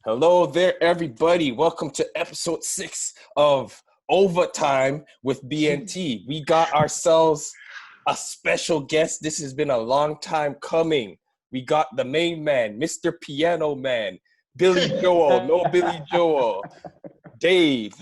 Hello there, everybody. Welcome to episode 6 of Ovatime with BNT. We got ourselves a special guest. This has been a long time coming. We got the main man, Mr. Piano Man, Billy Joel. No Billy Joel. Dave.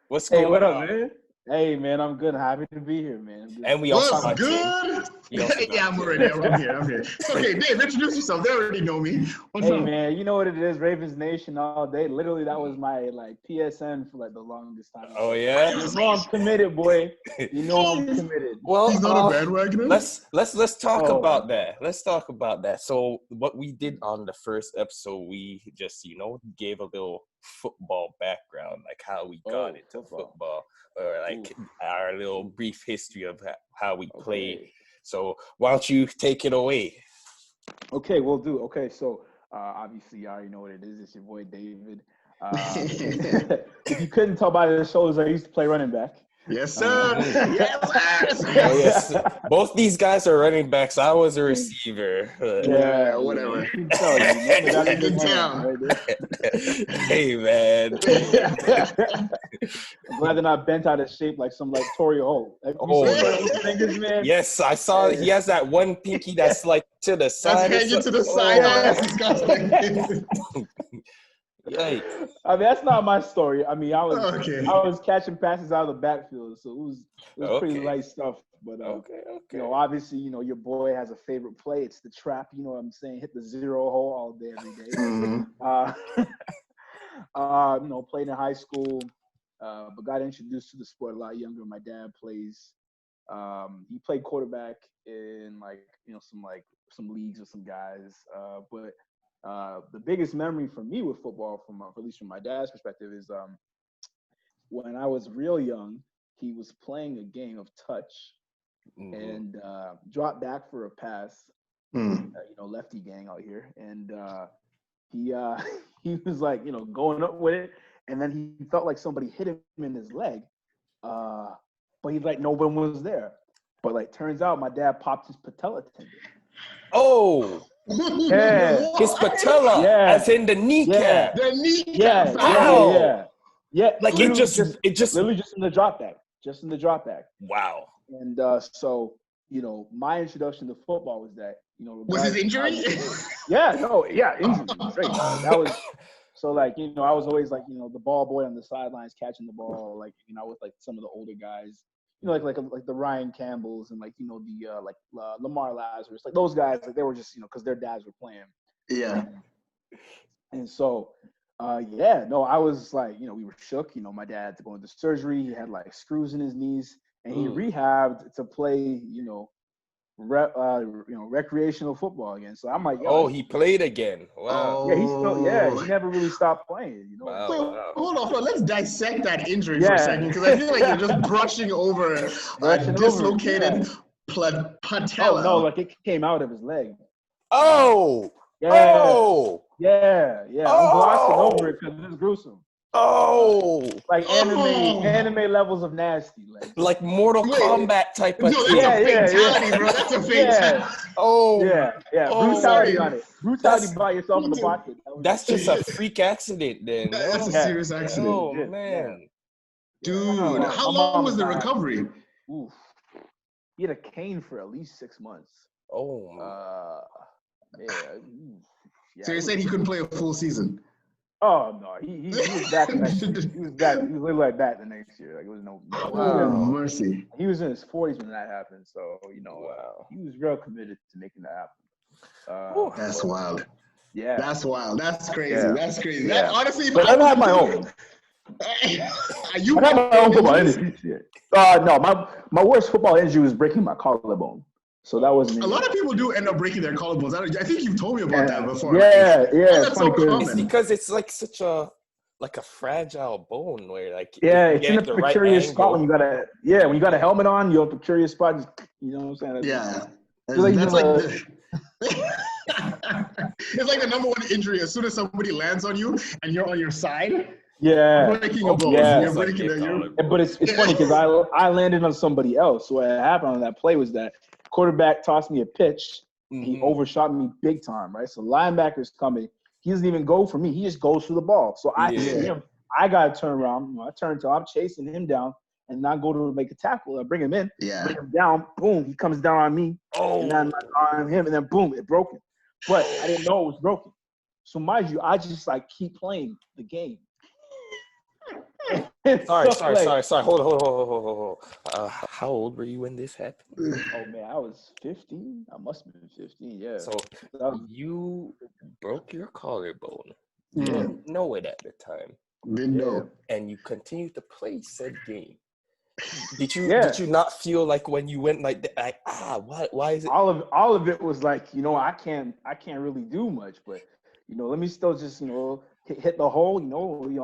What's going on? What up, man? Hey, man, I'm good. Happy to be here, man. And we also got good? Yeah, I'm already. I'm here. Okay, Dave, introduce yourself. They already know me. What's up? Man, you know what it is, Ravens Nation all day. Literally, that was my PSN for the longest time. Oh yeah. You know I'm committed, boy. You know I'm committed. Well, he's not a bandwagoner. Let's talk about that. Let's talk about that. So what we did on the first episode, we just gave a little football background, like how we got into football, or like our little brief history of how we played. So why don't you take it away? Okay, we'll do. Okay, so obviously you already know what it is. It's your boy David. If you couldn't tell by the shoulders, I used to play running back. Yes, sir. Yes. Yes. Both these guys are running backs. I was a receiver. Yeah, whatever. Good town. Hey, man. I'm glad they're not bent out of shape like Torrey Holt. Fingers, man. Yes, I saw he has that one pinky that's like to the side. That's hanging to the side. That's disgusting. Yikes. I mean, that's not my story. I mean, I was catching passes out of the backfield, so it was pretty light stuff. But obviously, your boy has a favorite play. It's the trap. You know what I'm saying? Hit the zero hole all day, every day. Played in high school, but got introduced to the sport a lot younger. My dad plays. He played quarterback in some leagues with some guys, but. The biggest memory for me with football, at least from my dad's perspective, is when I was real young, he was playing a game of touch and dropped back for a pass. Lefty gang out here, and he was going up with it, and then he felt like somebody hit him in his leg, but he's like no one was there, but turns out my dad popped his patella tendon. Oh. Yeah, his patella, as in the kneecap. The kneecap. Yeah. Like it just literally just in the drop back. Wow. And so my introduction to football was that was his injury? Injury. Straight. That was so I was always the ball boy on the sidelines catching the ball with some of the older guys. Like the Ryan Campbells and the Lamar Lazarus, those guys, they were just because their dads were playing. Yeah. And so, I was we were shook. My dad had to go into surgery. He had screws in his knees, and he rehabbed to play recreational football again. So I'm like, he played again. Wow. Yeah, he never really stopped playing. Wow. Wait, hold on. Let's dissect that injury for a second, because I feel like you're just brushing over a dislocated patella. Oh no, it came out of his leg. Oh. Yeah. Oh. Yeah. I'm glossing over it because it's gruesome. Oh, anime levels of nasty, like Mortal Kombat type of. No, that's a fatality, bro. That's a fatality. Oh, yeah. Brutality on it. Brutality by yourself in the pocket. That's just a freak accident, then. That's a serious accident. Oh man, dude, how long was the recovery? Oof. He had a cane for at least 6 months. Oh. So you're saying he couldn't play a full season? Oh no, he was back the next year. He was literally like that the next year. It was no. Oh, mercy. He was in his 40s when that happened, so he was real committed to making that happen. That's wild. Yeah, that's wild. That's crazy. Yeah. That's crazy. Yeah. That, honestly, but I've had my own. I had my own football injury. No, my worst football injury was breaking my collarbone. So that wasn't. A lot of people do end up breaking their collarbones. I think you've told me about that before. Yeah. That's so common. It's because it's such a fragile bone where it's in a precarious spot when you got a helmet on, you're in a precarious spot. You know what I'm saying? That's it's like the number one injury. As soon as somebody lands on you and you're on your side. Yeah. Breaking a bone. Yeah. You're breaking it. But it's funny because I landed on somebody else. So what happened on that play was that quarterback tossed me a pitch. Mm-hmm. He overshot me big time, right? So linebacker's coming. he doesn't even go for me. He just goes for the ball. So I see him. I got to turn around. I turn to I'm chasing him down and not go to make a tackle. I bring him in, bring him down. Boom, he comes down on me. And then on him, and then boom, it broke him. But I didn't know it was broken. So mind you, I just like keep playing the game. Sorry. Hold. How old were you when this happened? Oh man, I was 15. I must have been 15. Yeah. So you broke your collarbone. Yeah. You didn't know it at the time. Didn't know. And you continued to play said game. Did you not feel like when you went like why is it? All of it was like, I can't really do much, but let me still just hit the hole.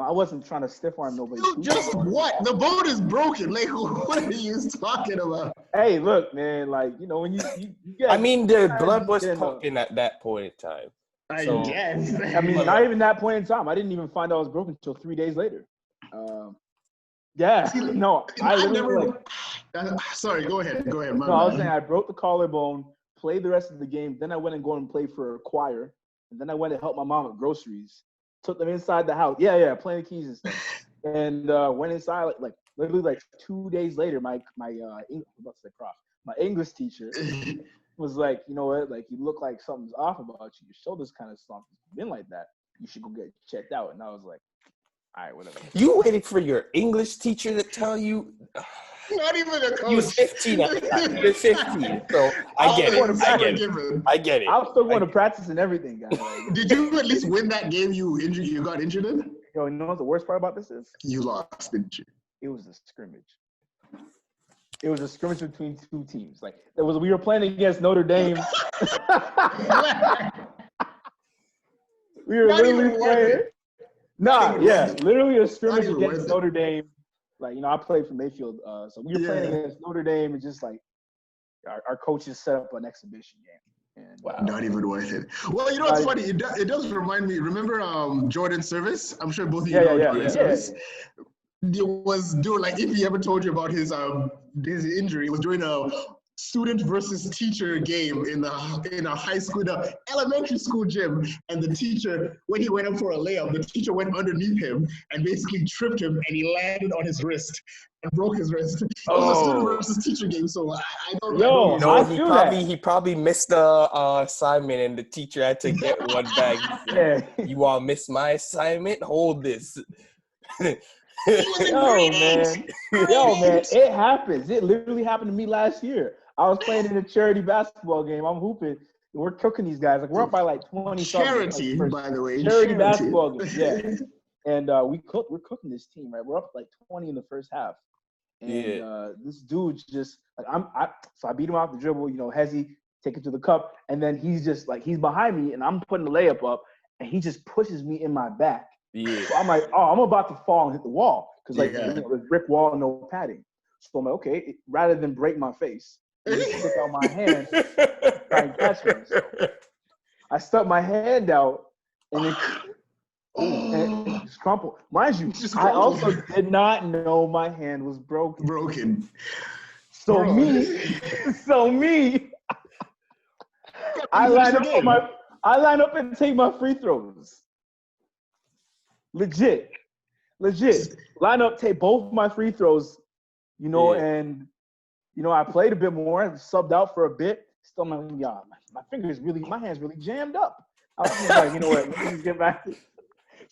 I wasn't trying to stiff arm nobody. Just what? The bone is broken. Like, what are you talking about? Hey, look, man. Like, when you get. I mean, the blood was pumping at that point in time. I guess. I mean, not even that point in time. I didn't even find out I was broken until 3 days later. Sorry, go ahead. I was saying I broke the collarbone, played the rest of the game. Then I went and go and played for a choir. And then I went and helped my mom with groceries. Took them inside the house. Playing the keys and stuff. And went inside like literally like 2 days later. My English teacher was like, you know what? Like, you look like something's off about you. Your shoulders kind of slumped. It's been like that. You should go get checked out. And I was like, all right, whatever. You waited for your English teacher to tell you? Not even a coach. You was 15 at the time. You was 15. So I get it. I was still going to practice and everything, guys. Did you at least win that game you got injured in? You know what the worst part about this is? You lost, didn't you? It was a scrimmage. It was a scrimmage between two teams. Like, we were playing against Notre Dame. We were literally playing. Literally a scrimmage against Notre Dame. Like, I played for Mayfield, so we were playing against Notre Dame, and just like our coaches set up an exhibition game. And, wow. Not even worth it. Well, you know what's funny? It does remind me. Remember Jordan Service? I'm sure both of you know Jordan Service. It was doing, like, if he ever told you about his injury, it was during a student versus teacher game in a high school, the elementary school gym, and the teacher, when he went up for a layup, the teacher went underneath him and basically tripped him, and he landed on his wrist and broke his wrist. It was a student versus teacher game, so I don't know. He probably missed the assignment, and the teacher had to get one back. You all missed my assignment? Hold this. Yo, man, it happens. It literally happened to me last year. I was playing in a charity basketball game. I'm hooping. And we're cooking these guys. Like, we're up by like 20. Charity, by the way. Charity basketball game. Yeah. And we're cooking this team, right? We're up like 20 in the first half. And this dude just like so I beat him off the dribble. Hezzy, take it to the cup, and then he's just like he's behind me, and I'm putting the layup up, and he just pushes me in my back. Yeah. So I'm like, I'm about to fall and hit the wall because there's brick wall and no padding. So I'm like, okay, rather than break my face, I stick out my hand, try and catch myself. I stuck my hand out, and it just crumpled. Mind you, I also did not know my hand was broken. So me, I line up and take my free throws. Legit. Line up, take both my free throws, and I played a bit more, subbed out for a bit. Still, my hand's really jammed up. I was just like, you know what? Let me just get back.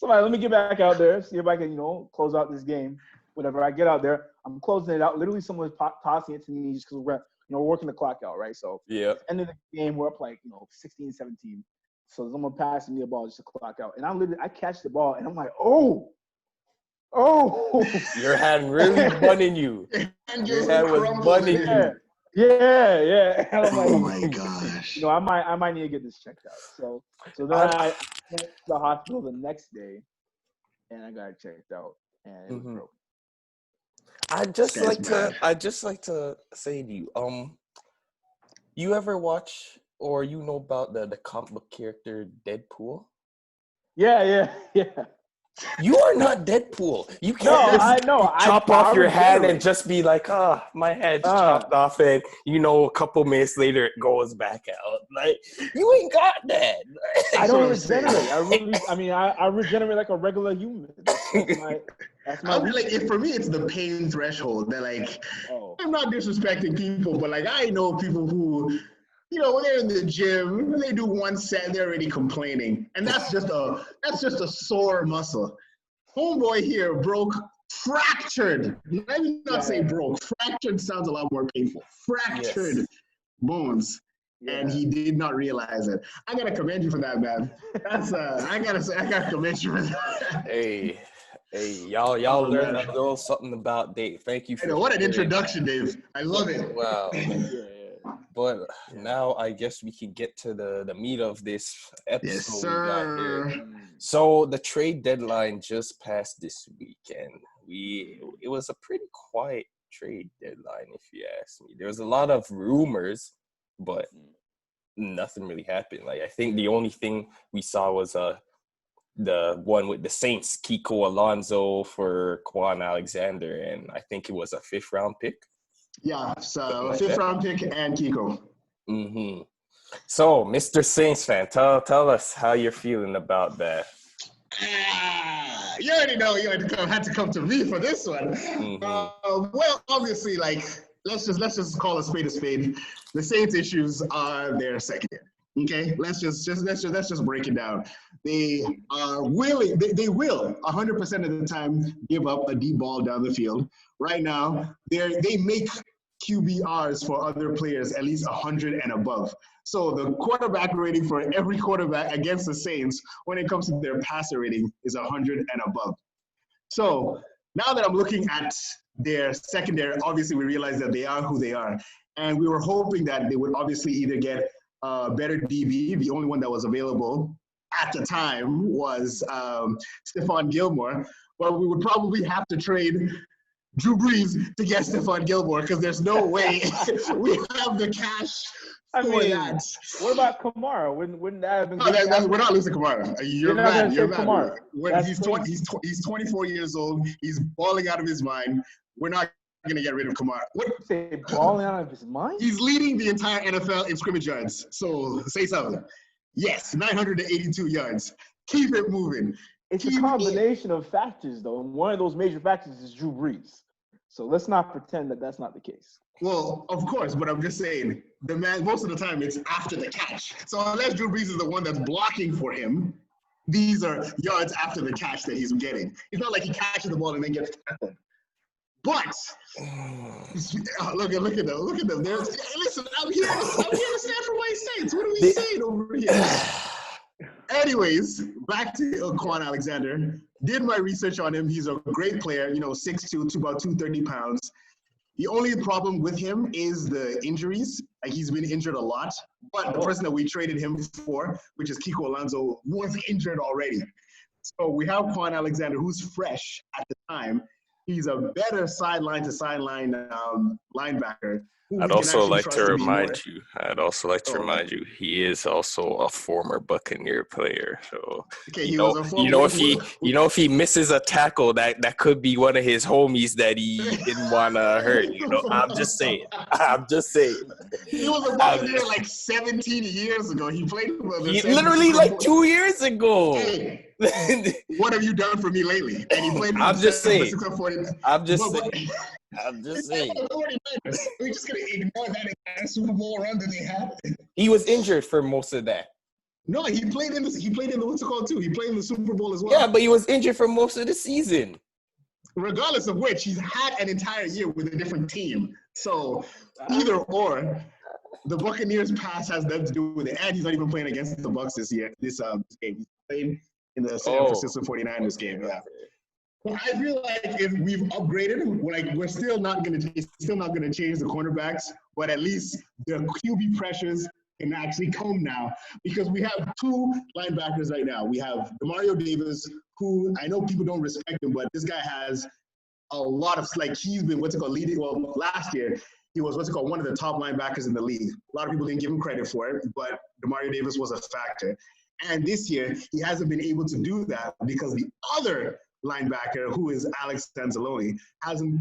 Let me get back out there, see if I can, close out this game. Whatever. I get out there, I'm closing it out. Literally, someone's tossing it to me just because we're working the clock out, right? So, end of the game, we're up like 16, 17. So someone passing me a ball just to clock out. And I catch the ball, and I'm like, oh. Your hand really bunning you. Your hand was bunning you. Yeah. And I'm like, oh, my gosh. I might need to get this checked out. So then I went to the hospital the next day, and I got it checked out, and it was broken. I'd just like to say to you, you ever watch or about the comic book character Deadpool? Yeah. You are not Deadpool. You No, can't I know. chop off your hand and regenerate. just be like, my head's chopped off, and a couple minutes later it goes back out. Like, you ain't got that. I don't regenerate. I regenerate like a regular human. That's my like, for me, it's the pain threshold. That I'm not disrespecting people, but like I know people who, when they're in the gym, they do one set and they're already complaining, and that's just a sore muscle. Homeboy here fractured. Let me not say broke. Fractured sounds a lot more painful. Fractured bones. Yeah. And he did not realize it. I gotta commend you for that, man. That's I gotta commend you for that. Hey, y'all learned a little something about Dave. Thank you for what an introduction, Dave. I love it. Wow. But now I guess we can get to the meat of this episode. Yes, sir. We got here. So the trade deadline just passed this week, and it was a pretty quiet trade deadline, if you ask me. There was a lot of rumors, but nothing really happened. Like, I think the only thing we saw was the one with the Saints, Kiko Alonso for Quan Alexander, and I think it was a 5th round pick. Yeah, so like 5th round pick and Kiko. Mm-hmm. So, Mr. Saints fan, tell us how you're feeling about that. You already know you had to come to me for this one. Mm-hmm. Well, obviously, like let's just call a spade a spade. The Saints' issues are their secondary. Okay, let's just break it down. They are willing. They will 100% of the time give up a deep ball down the field. Right now, they make QBRs for other players at least 100 and above. So the quarterback rating for every quarterback against the Saints, when it comes to their passer rating, is 100 and above. So now that I'm looking at their secondary, obviously we realize that they are who they are. And we were hoping that they would obviously either get a better DB. The only one that was available at the time was Stephon Gilmore. But we would probably have to trade Drew Brees to get Stephon Gilmore because there's no way we have the cash for that. What about Kamara? Wouldn't that have been good? We're not losing Kamara. You're mad. Kamara. He's 24 years old. He's balling out of his mind. We're not going to get rid of Kamara. What did you say, balling out of his mind? He's leading the entire NFL in scrimmage yards. So say something. Yes, 982 yards. Keep it moving. It's a combination of factors, though. And one of those major factors is Drew Brees. So let's not pretend that that's not the case. Well, of course, but I'm just saying, the man, most of the time it's after the catch. So unless Drew Brees is the one that's blocking for him, these are yards after the catch that he's getting. It's not like he catches the ball and then gets tackled. But look at them. Listen, I'm here to stand for my Saints. What are we saying over here? Anyways, back to Quan Alexander. Did my research on him. He's a great player, 6'2", about 230 pounds. The only problem with him is the injuries. Like, he's been injured a lot. But the person that we traded him for, which is Kiko Alonso, was injured already. So we have Quan Alexander, who's fresh at the time. He's a better sideline-to-sideline linebacker. I'd also like to remind you, he is also a former Buccaneer player. So okay, if he misses a tackle, that could be one of his homies that he didn't want to hurt. I'm just saying. He was a Buccaneer like 17 years ago. He played for the literally like 2 years ago. Hey, what have you done for me lately? And he played. I'm just saying. We're just gonna ignore that entire Super Bowl run that they had. He was injured for most of that. No, he played in the what's it called too. He played in the Super Bowl as well. Yeah, but he was injured for most of the season. Regardless of which, he's had an entire year with a different team. So either or, the Buccaneers' pass has nothing to do with it, and he's not even playing against the Bucs this game. He's playing in the San Francisco 49ers game. Yeah. Well, I feel like if we've upgraded, we're still not going to change the cornerbacks, but at least the QB pressures can actually come now because we have 2 linebackers right now. We have Demario Davis, who I know people don't respect him, but this guy has a lot of he's been leading. Well, last year he was one of the top linebackers in the league. A lot of people didn't give him credit for it, but Demario Davis was a factor. And this year, he hasn't been able to do that because the other linebacker, who is Alex Anzalone, hasn't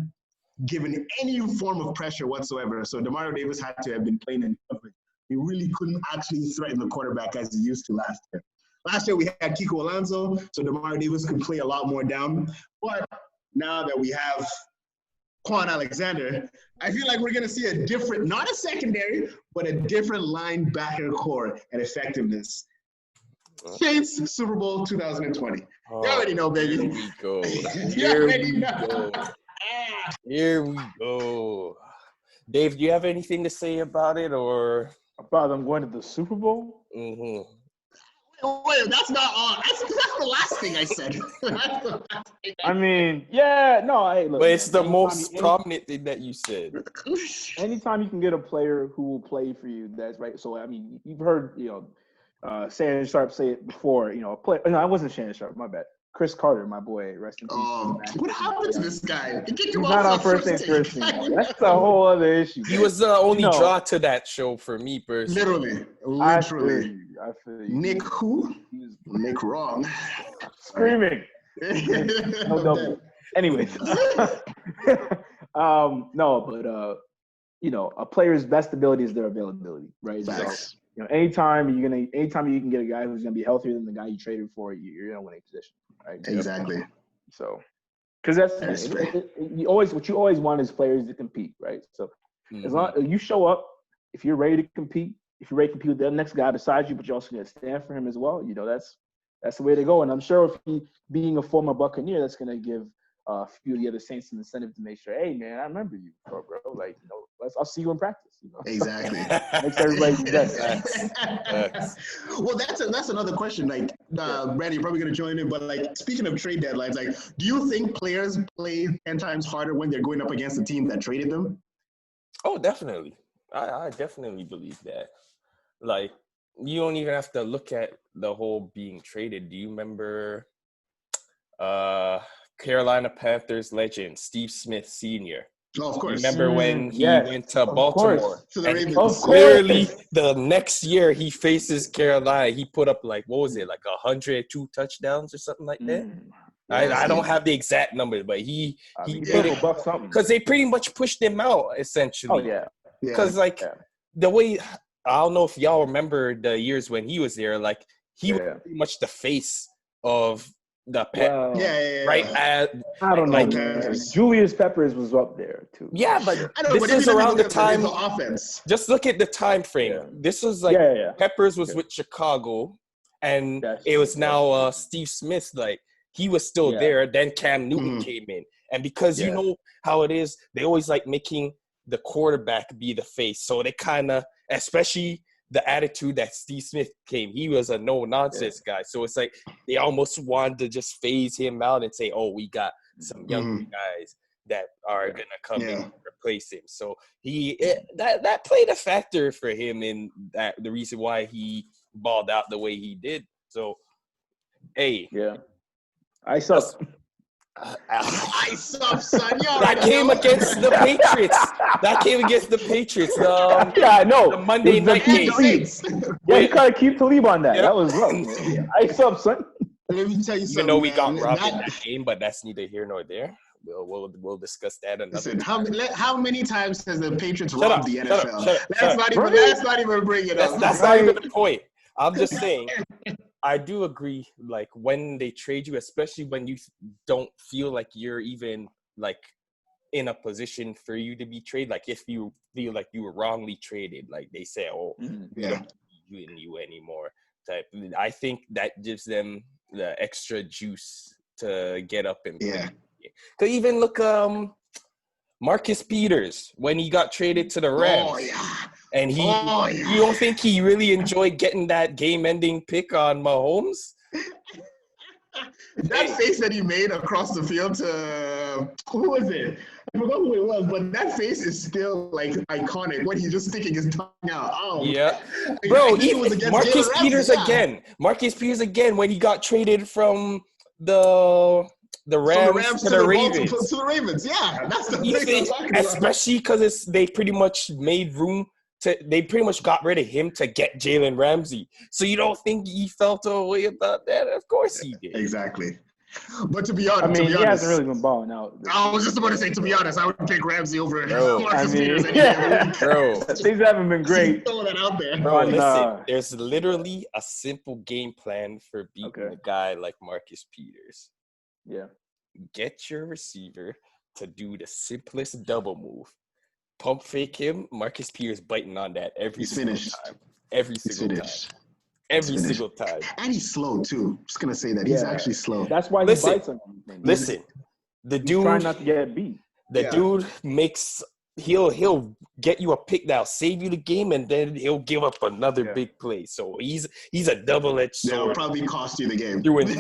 given any form of pressure whatsoever. So Demario Davis had to have been playing in coverage. He really couldn't actually threaten the quarterback as he used to last year. Last year, we had Kiko Alonso, so Demario Davis could play a lot more down. But now that we have Quan Alexander, I feel like we're going to see a different, not a secondary, but a different linebacker core and effectiveness. Saints Super Bowl 2020. You already know, baby. Here we go. Here we go. Dave, do you have anything to say about it, or about them going to the Super Bowl? Mm-hmm. Wait, that's not all. That's the last thing I said. I mean, yeah, no, hey, look. But it's the most prominent thing that you said. Anytime you can get a player who will play for you, that's right. So, I mean, you've heard, Shannon Sharp say it before, No, I wasn't Shannon Sharp, my bad. Chris Carter, my boy, rest in peace. What happened to this guy? He's not on first name Chris anymore. That's a whole other issue. He was the only draw to that show for me personally. Literally. I feel you. Nick who? Nick wrong. Screaming. No double. Anyways. A player's best ability is their availability, right? Facts. So, anytime you can get a guy who's gonna be healthier than the guy you traded for, you're in a winning position, right? Exactly. So, because that's what you always want is players to compete, right? So, as long as you show up, if you're ready to compete, with the next guy beside you, but you're also gonna stand for him as well, that's the way to go. And I'm sure if he being a former Buccaneer, that's gonna give a few of the other Saints an incentive to make sure, hey man, I remember you, bro. Like, I'll see you in practice. Exactly. Makes everybody do that. Well, that's another question. Like, Randy, you're probably gonna join in, but like, speaking of trade deadlines, like, do you think players play 10 times harder when they're going up against the team that traded them? Oh, definitely. I definitely believe that. Like, you don't even have to look at the whole being traded. Do you remember Carolina Panthers legend Steve Smith Sr.? Oh, of course. Remember when he went to Baltimore? To the Ravens. Literally, the next year he faces Carolina, he put up like 102 touchdowns or something like that. I don't have the exact number, but he did it because they pretty much pushed him out essentially. Oh yeah, because the way, I don't know if y'all remember the years when he was there, like he was pretty much the face of the Pep, right? I don't know. Julius Peppers was up there too. Yeah, but this is around the time. Offense. Just look at the time frame. Yeah. This was like Peppers was with Chicago, and it was now Steve Smith. Like, he was still there. Then Cam Newton came in, and because you know how it is, they always like making the quarterback be the face. So they kind of, especially the attitude that Steve Smith came, he was a no-nonsense guy. So it's like they almost wanted to just phase him out and say, oh, we got some younger guys that are going to come in and replace him. So that played a factor for him in that, the reason why he balled out the way he did. So, hey. Yeah. I suck. Ice up, son. That came against the Patriots. I know. The Monday night game. Yeah, you gotta keep Talib on that. That was rough. Ice up, son. Let me tell you something. Even though we got robbed in that game, but that's neither here nor there. We'll discuss that another time. How many times has the Patriots robbed the NFL? Let's not even bring it up. That's not even the point. I'm just saying, I do agree, like, when they trade you, especially when you don't feel like you're even, like, in a position for you to be traded, like, if you feel like you were wrongly traded, like, they say, oh, we don't need you anymore, type. I think that gives them the extra juice to get up and play. Because even look, Marcus Peters, when he got traded to the Rams. And you don't think he really enjoyed getting that game-ending pick on Mahomes? That face that he made across the field to who was it? I forgot who it was, but that face is still like iconic when he's just sticking his tongue out. Oh, yeah, bro. Marcus Peters again. Marcus Peters again when he got traded from the Rams to the Ravens. To the Ravens, yeah, that's the face I'm talking about. Especially because they pretty much made room they pretty much got rid of him to get Jalen Ramsey. So you don't think he felt a way about that? Of course he did. Exactly. But to be honest, he hasn't really been balling out. I was just about to say, to be honest, I would pick Ramsey over Bro, Marcus Peters. Bro, things haven't been great. Throw that out there. Bro, listen, there's literally a simple game plan for beating a guy like Marcus Peters. Yeah. Get your receiver to do the simplest double move. Pump fake him. Marcus Peters biting on that every single time. Every single time. And he's slow too. Just gonna say that he's actually slow. That's why he bites on him. Listen, the dude trying not to get beat. The dude makes he'll get you a pick that'll save you the game, and then he'll give up another big play. So he's a double-edged sword. That'll probably cost you the game. Through and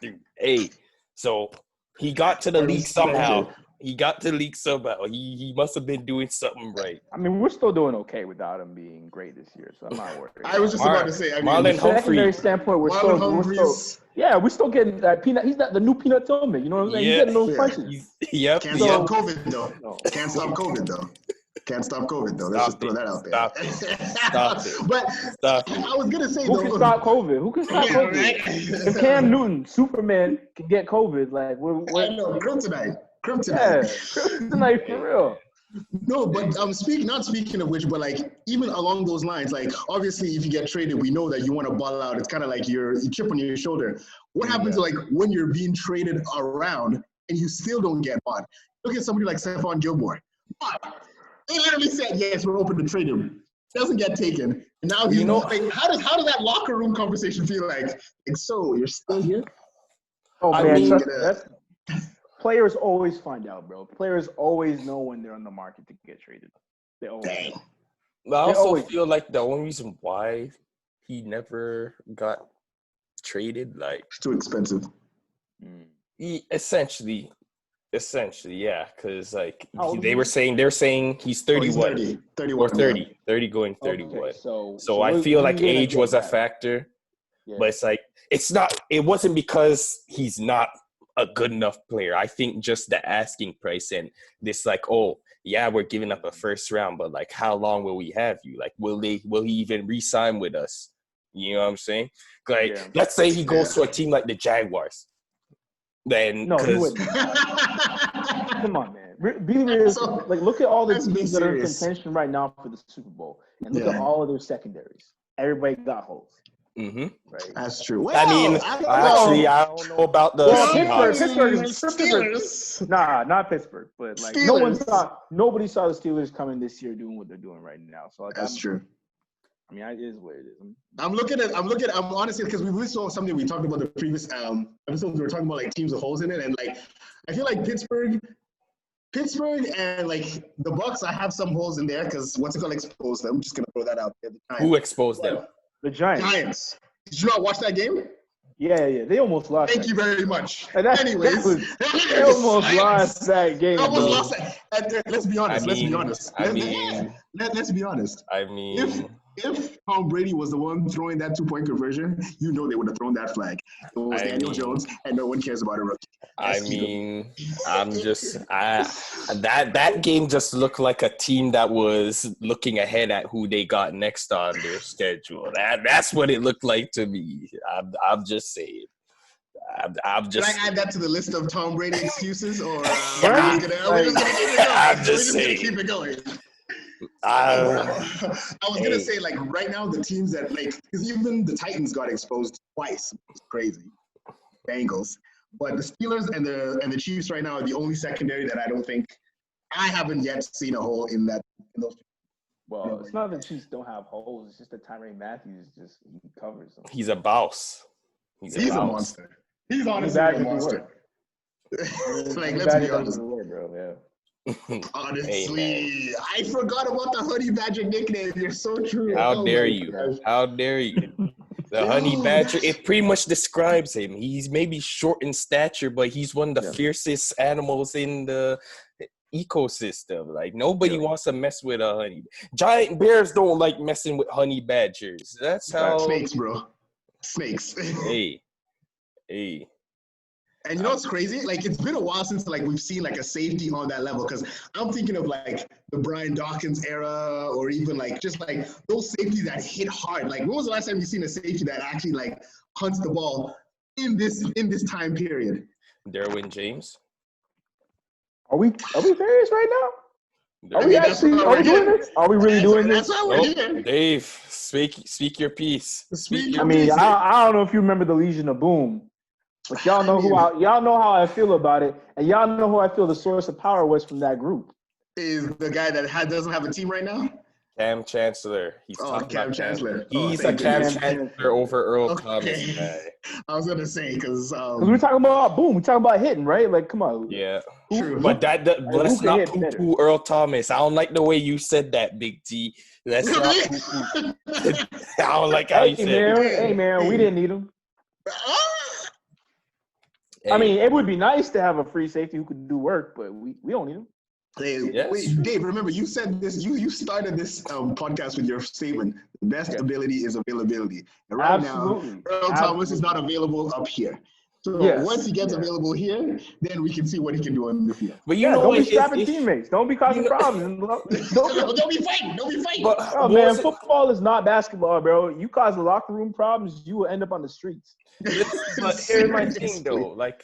through. Hey, so he got to the league somehow. He must have been doing something right. I mean, we're still doing okay without him being great this year, so I'm not worried. I was just about to say, Marlon Humphrey. Standpoint, we're still getting that peanut. He's not the new Peanut Tillman. You know what I'm saying? He's getting those punches. Yep. Can't stop COVID though. Can't stop COVID though. Let's just throw that out there. Stop it. But I was gonna say, who can stop COVID? Who can stop COVID? Right? If Cam Newton, Superman, can get COVID, like we're I know, kryptonite. Yeah, kryptonite for real. No, but not speaking of which, but like even along those lines, like obviously if you get traded, we know that you want to ball out. It's kind of like you chip on your shoulder. What happens like when you're being traded around and you still don't get bought? Look at somebody like Stephon Gilmore. They literally said, yes, we're open to trade him. Doesn't get taken. And now he's like, how does that locker room conversation feel like so you're still here? Oh man, players always find out, bro. Players always know when they're on the market to get traded. They always. Dang. I also feel like the only reason why he never got traded, like, it's too expensive. Essentially, yeah, because like they're saying he's 31, 30 going 31. Okay, so I feel like age was a factor, but it's like it wasn't because he's not a good enough player. I think just the asking price and this like, oh yeah, we're giving up a first round, but like how long will we have you? Like will he even re-sign with us? You know what I'm saying? Like let's say he goes to a team like the Jaguars. Then no, he wouldn't. Come on, man. Be realistic. Like look at all the teams that are in contention right now for the Super Bowl, and look at all of their secondaries. Everybody got holes. Mm-hmm. Right. That's true. Well, I mean, I don't know about the Pittsburgh. Nah, not Pittsburgh. But like, nobody saw the Steelers coming this year doing what they're doing right now. So like, that's true. I mean, it is what it is. I'm honestly, because we saw something we talked about the previous episodes. We were talking about like teams with holes in it, and like I feel like Pittsburgh, and like the Bucks. I have some holes in there because what's it called? Exposed them. I'm just gonna throw that out there. Who exposed them? The Giants. Did you not watch that game? Yeah. They almost lost. Thank you very much. Anyways, they almost lost that game. Almost lost that. Let's be honest. Let's be honest. I mean, if Tom Brady was the one throwing that 2-point conversion, you know they would have thrown that flag. It was Daniel Jones, and no one cares about a rookie. That game just looked like a team that was looking ahead at who they got next on their schedule. That's what it looked like to me. I'm just saying. I'm just. Can I add that to the list of Tom Brady excuses, or I'm just saying. Keep it going. I was gonna say, like, right now the teams that like, because even the Titans got exposed twice. It's crazy. Bengals, but the Steelers and the Chiefs right now are the only secondary that I haven't yet seen a hole in those. Well, it's not that the Chiefs don't have holes. It's just that Tyrann Mathieu he covers them. He's a boss. He's a monster. He's honestly a monster. Like, let's be honest, bro. Yeah. Honestly, I forgot about the Honey Badger nickname. You're so true. How dare you? How dare you? The Honey Badger, it pretty much describes him. He's maybe short in stature, but he's one of the fiercest animals in the ecosystem. Like, nobody wants to mess with a honey. Giant bears don't like messing with honey badgers. That's how. Snakes, bro. Snakes. Hey. And you know what's crazy? Like, it's been a while since like we've seen like a safety on that level. Because I'm thinking of like the Brian Dawkins era, or even like just like those safeties that hit hard. Like, when was the last time you seen a safety that actually like hunts the ball in this time period? Derwin James. Are we serious right now? Are we doing this? Are we really doing this? That's why we're here. Dave, speak your piece. I mean, I don't know if you remember the Legion of Boom, but y'all know y'all know how I feel about it, and y'all know who I feel the source of power was from that group. Is the guy that doesn't have a team right now? Cam Chancellor. He's Cam Chancellor. He's a Cam Chancellor over Earl Thomas. I was gonna say because we're talking about boom, we're talking about hitting, right? Like, come on. Yeah. True. But let's not poo-poo Earl Thomas. I don't like the way you said that, Big T. Let's not poo-poo. I don't like how you said it. Hey, man, we didn't need him. Hey. I mean, it would be nice to have a free safety who could do work, but we don't need him. Wait, Dave, remember, you said this, you started this podcast with your statement, the best ability is availability. And right now, Earl Thomas is not available up here. So once he gets available here, then we can see what he can do on the field. But you know, don't be strapping teammates. Don't be causing problems. Don't be fighting. Don't be fighting. But, man, football is not basketball, bro. You cause locker room problems, you will end up on the streets. But here's my thing, though. Like,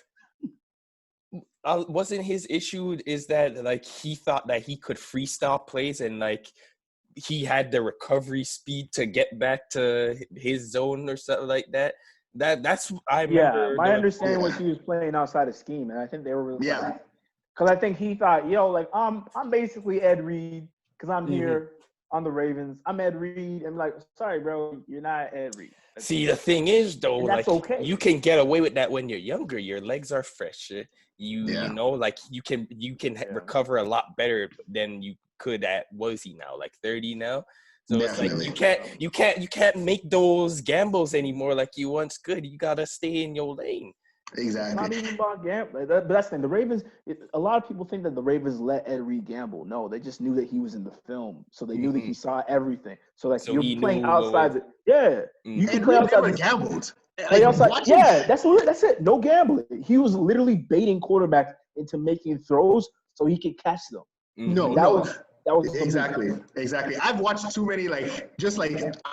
wasn't his issue is that like he thought that he could freestyle plays and like he had the recovery speed to get back to his zone or something like that. That's I remember. Yeah, my understanding was he was playing outside of scheme, and I think they were really because I think he thought, like I'm basically Ed Reed because I'm here on the Ravens. I'm Ed Reed, and like, sorry, bro, you're not Ed Reed. See, the thing is, though, like okay. You can get away with that when you're younger. Your legs are fresher. You know, like you can recover a lot better than you could at was he now like 30 now. So Definitely. It's like you can't make those gambles anymore like you once could. You gotta stay in your lane. Exactly. It's not even about gambling. But that's the thing. The Ravens. A lot of people think that the Ravens let Ed Reed gamble. No, they just knew that he was in the film, so they knew that he saw everything. So like you're playing outside. You can play outside. Never gambled. Play outside. That's it. No gambling. He was literally baiting quarterbacks into making throws so he could catch them. That was exactly. I've watched too many just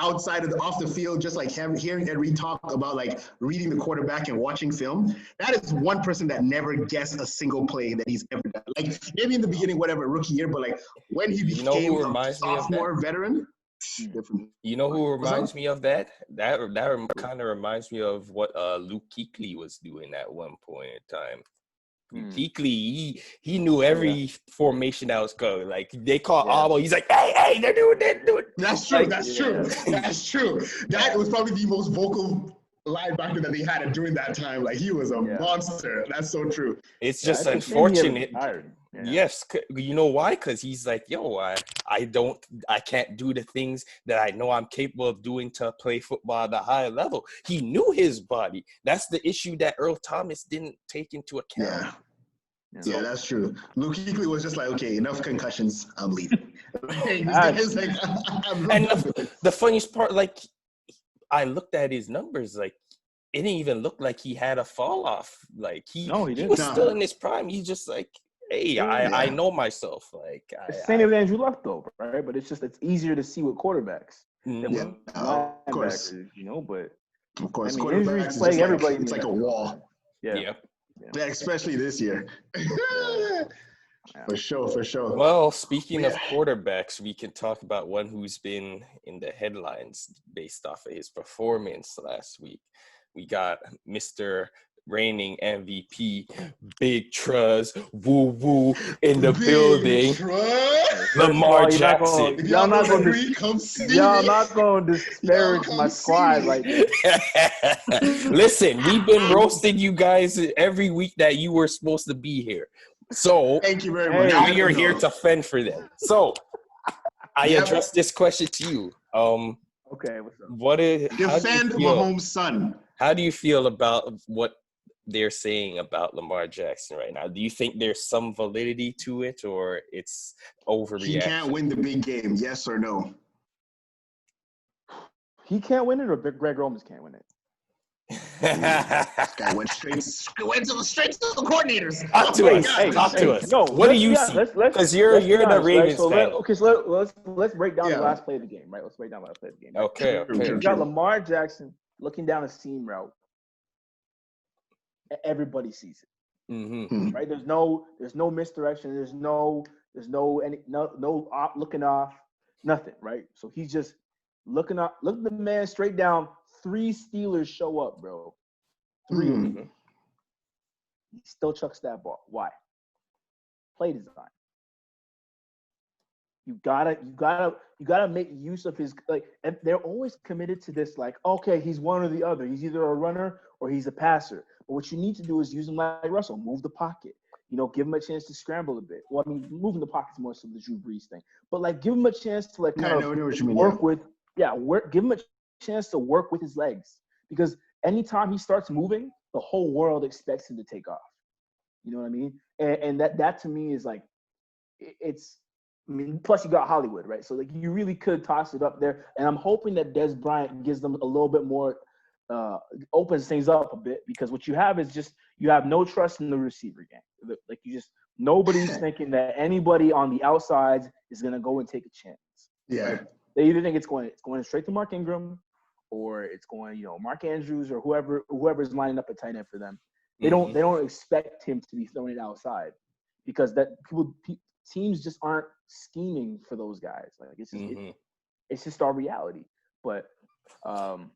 outside off the field, just like hearing Ed Reed talk about like reading the quarterback and watching film. That is one person that never guessed a single play that he's ever done. Like maybe in the beginning, whatever rookie year, but like when he became a sophomore veteran. Different. You know who reminds me of that? That kind of reminds me of what Luke Kuechly was doing at one point in time. Kuechly, he knew every formation that was going. Like they call audible, he's like, hey, they're doing that. That's true. That's true. That was probably the most vocal linebacker that they had during that time. Like he was a monster. That's so true. It's just unfortunate. Yes, you know why? Because he's like, I can't do the things that I know I'm capable of doing to play football at a high level. He knew his body. That's the issue that Earl Thomas didn't take into account. Yeah, that's true. Luke Kuechly was just like, okay, enough concussions, I'm leaving. And the funniest part, like, I looked at his numbers, like, it didn't even look like he had a fall off. Like he was still in his prime. He's just like, hey, I know myself. Like same as Andrew Luck though, right? But it's easier to see with quarterbacks. Of course. But of course, I mean, injuries plague everybody. It's like a wall. Yeah, especially this year. For sure. Well, speaking of quarterbacks, we can talk about one who's been in the headlines based off of his performance last week. We got Mr. reigning MVP, Big Truz, woo in the building. Lamar Jackson. Y'all not going to disparage my squad like that. Listen, we've been roasting you guys every week that you were supposed to be here. So thank you very much. Now you're here to fend for them. So I address this question to you. Okay, what's up? Defend Mahomes' son. How do you feel about what they're saying about Lamar Jackson right now? Do you think there's some validity to it, or it's overreaction? He can't win the big game, yes or no? He can't win it, or Greg Roman's can't win it? This guy went straight to the coordinators. Talk to us. No, what do you see? Because you're the Ravens fan. Okay, so let's break down the last play of the game, right? Let's break down the last play of the game. Right? Okay. You got Lamar Jackson looking down a seam route. Everybody sees it, right? There's no misdirection. There's no looking off, nothing, right? So he's just looking the man straight down. 3 Steelers show up, bro. 3 of them. He still chucks that ball. Why? Play design. You gotta make use of his, like, and they're always committed to this, like, okay, he's one or the other. He's either a runner or he's a passer. But what you need to do is use him like Russell, move the pocket. Give him a chance to scramble a bit. Well, I mean, moving the pocket is more so the Drew Brees thing. But like, give him a chance to like kind of work with, give him a chance to work with his legs, because anytime he starts moving, the whole world expects him to take off. You know what I mean? And that to me is like, plus you got Hollywood, right? So like, you really could toss it up there. And I'm hoping that Des Bryant gives them a little bit more, opens things up a bit, because what you have is just, you have no trust in the receiver game. Like, nobody's thinking that anybody on the outsides is going to go and take a chance. Yeah. Right? They either think it's going straight to Mark Ingram, or it's going, Mark Andrews, or whoever's lining up a tight end for them. They don't expect him to be throwing it outside, because teams just aren't scheming for those guys. Like, it's just our reality. But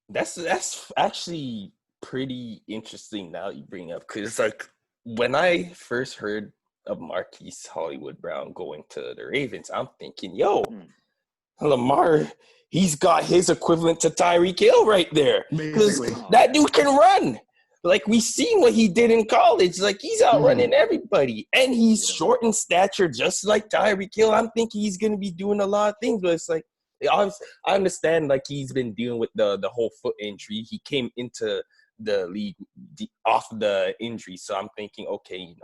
that's actually pretty interesting now you bring up, because like, when I first heard of Marquise Hollywood Brown going to the Ravens, I'm thinking, Lamar, he's got his equivalent to Tyreek Hill right there, because that dude can run. Like, we seen what he did in college. Like, he's outrunning everybody, and he's short in stature, just like Tyreek Hill. I'm thinking he's gonna be doing a lot of things, but it's like, I understand, like, he's been dealing with the whole foot injury. He came into the league off the injury, so I'm thinking, okay,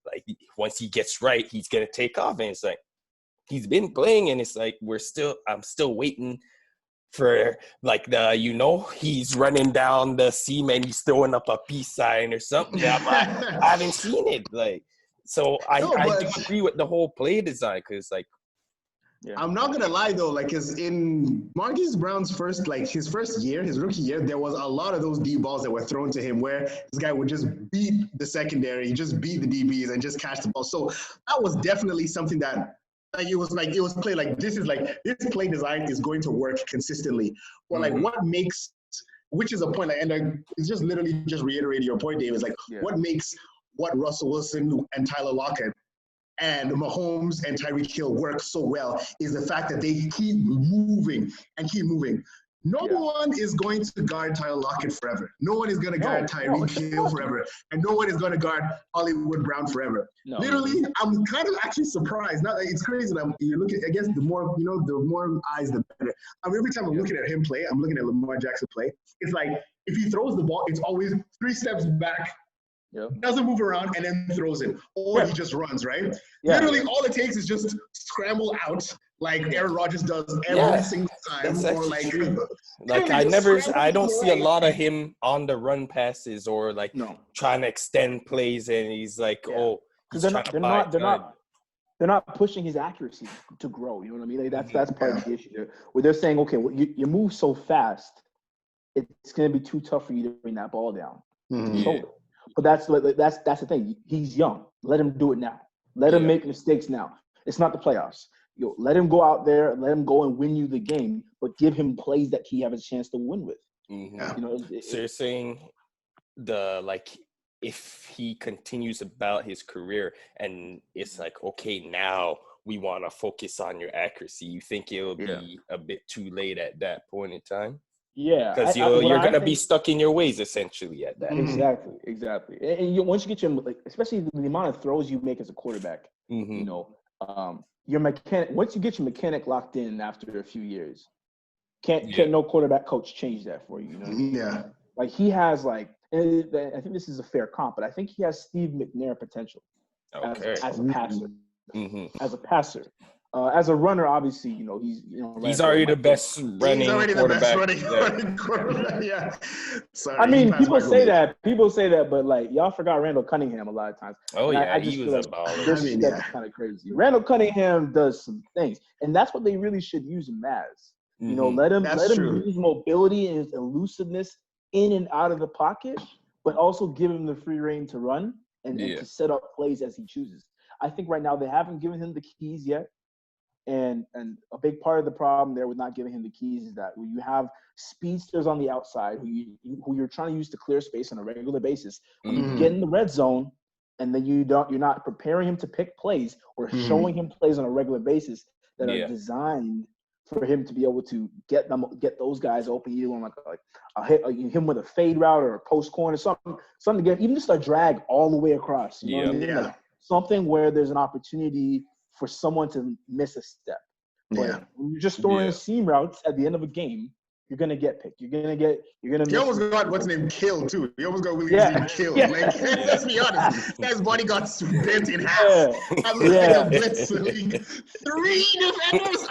like, once he gets right, he's gonna take off. And it's like, he's been playing, and it's like, I'm still waiting for, like, he's running down the seam and he's throwing up a peace sign or something. I haven't seen it. Like, so I do agree with the whole play design, because like, I'm not gonna lie though, like, cause in Marquise Brown's his first year, his rookie year, there was a lot of those deep balls that were thrown to him where this guy would just beat the secondary, just beat the DBs and just catch the ball. So that was definitely something that, it was play like, this play design is going to work consistently. Or like, what makes, which is a point, like, and it's just literally just reiterating your point, Dave, is like, what makes what Russell Wilson and Tyler Lockett and Mahomes and Tyreek Hill work so well is the fact that they keep moving and keep moving. No one is going to guard Tyler Lockett forever. No one is going to guard Tyreek Hill forever. And no one is going to guard Hollywood Brown forever. No. Literally, I'm kind of actually surprised. Now, it's crazy that you look at, I guess, the more eyes, the better. Every time I'm looking at him play, I'm looking at Lamar Jackson play. It's like, if he throws the ball, it's always 3 steps back, doesn't move around, and then throws it. Or he just runs, right? Literally, all it takes is just scramble out, like Aaron Rodgers does every single time. That's or like true. Like, I don't see a lot of him on the run passes, or like trying to extend plays, and he's like, because they're not pushing his accuracy to grow. You know what I mean? Like, that's part of the issue there, where they're saying, okay, well, you move so fast, it's going to be too tough for you to bring that ball down. But that's the thing. He's young. Let him do it now. Let him make mistakes now. It's not the playoffs. Let him go out there, let him go and win you the game, but give him plays that he has a chance to win with. So you're saying if he continues about his career and it's like, okay, now we want to focus on your accuracy, you think it'll be a bit too late at that point in time? Yeah, because you're gonna be stuck in your ways essentially at that. Exactly. And once you get especially the amount of throws you make as a quarterback, your mechanic. Once you get your mechanic locked in after a few years, can't no quarterback coach change that for you. You know what I mean? Yeah. Like, he has and I think this is a fair comp, but I think he has Steve McNair potential as a passer. As a passer. As a runner, obviously, he's he's already the best running quarterback. Yeah. Sorry. I mean, people say that, but like y'all forgot Randall Cunningham a lot of times. Oh, and yeah, I just he feel was like a baller. That's kind of crazy. Randall Cunningham does some things, and that's what they really should use him as. Let him use mobility and his elusiveness in and out of the pocket, but also give him the free reign to run and to set up plays as he chooses. I think right now they haven't given him the keys yet. And a big part of the problem there with not giving him the keys is that when you have speedsters on the outside who you're trying to use to clear space on a regular basis, when you get in the red zone and then you're not preparing him to pick plays or showing him plays on a regular basis that are designed for him to be able to get those guys open, either on him with a fade route or a post corner, something to get even just a drag all the way across. You know what I mean? Like something where there's an opportunity for someone to miss a step. But when you're just throwing seam routes at the end of a game, you're gonna get picked. You're gonna miss. He almost got what's name killed too. He almost got Williams name killed. Like, let's be honest, his body got bent in half. I looked like a blitz league. 3 defenders?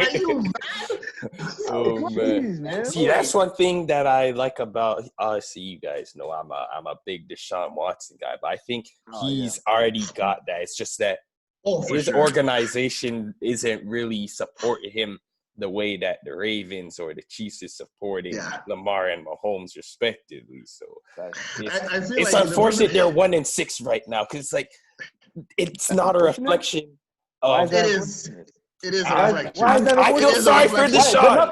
Are you mad? Man. See, that's one thing that I like about. Obviously, you guys know I'm a big Deshaun Watson guy, but I think he's already got that. It's just that his organization isn't really supporting him the way that the Ravens or the Chiefs is supporting Lamar and Mahomes respectively. So it's unfortunate they're 1-6 right now because it's not a reflection of. It is a reflection. I feel sorry for Deshaun.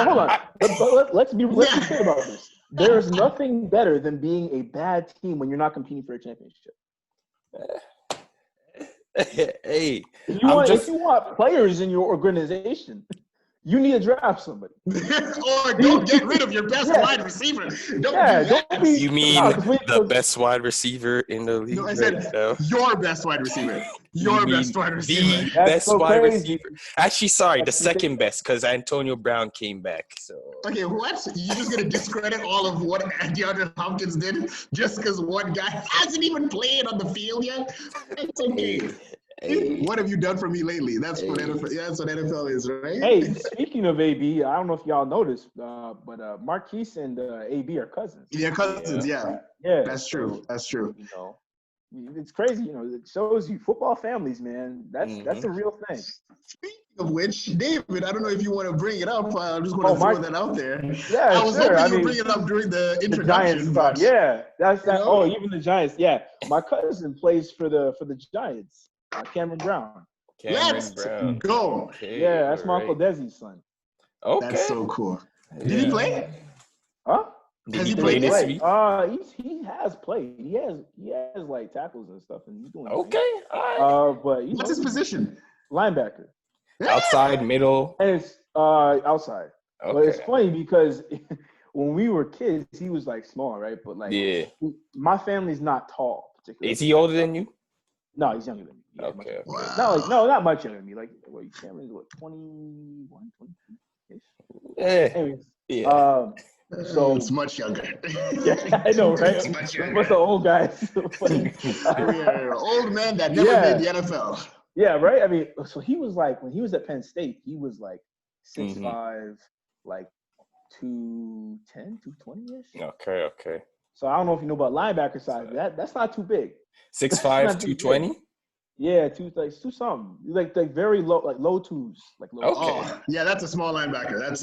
Hold on. Let's be clear about this. There's nothing better than being a bad team when you're not competing for a championship. Hey, if you want players in your organization, you need to draft somebody. Or don't get rid of your best wide receiver. You mean the best wide receiver in the league? No, I said your best wide receiver. Your best wide receiver. The best wide receiver. Actually, sorry, the second best because Antonio Brown came back. So okay, what? You're just gonna discredit all of what DeAndre Hopkins did just because one guy hasn't even played on the field yet? It's okay. Hey. What have you done for me lately? That's what NFL is, right? Hey, speaking of AB, I don't know if y'all noticed, but Marquise and AB are cousins. They're cousins, yeah. That's true. That's true. It's crazy. It shows you football families, man. That's a real thing. Speaking of which, David, I don't know if you want to bring it up. I just want to throw that out there. Yeah, I was hoping you would bring it up during the introduction. Giants, that's that. Oh, even the Giants. Yeah, my cousin plays for the Giants. Cameron Brown. Let's go. Okay, yeah, that's my Uncle Desi's son. Okay. That's so cool. Did he play? Huh? Has he played this week? He has played. He has like tackles and stuff, and he's doing okay. All right. But what's his position? Linebacker. Outside, middle. And it's outside. Okay. But it's funny because when we were kids, he was like small, right? But my family's not tall, particularly. Is he older than you? No, he's younger than me. Yeah, okay. Wow. Not much younger than me. Like, Cameron's 21, 22-ish? Anyways, so it's much younger. Yeah, I know, right? It's much younger. What's the old guys? Old man that never made the NFL. Yeah, right? I mean, so he was like, when he was at Penn State, he was like 6'5", like 210, 220-ish. Okay. So I don't know if you know about linebacker size. That's not too big. 6'5", 220? Yeah, two something. Like very low, like low twos. Like low. Okay. Oh, yeah, that's a small linebacker. That's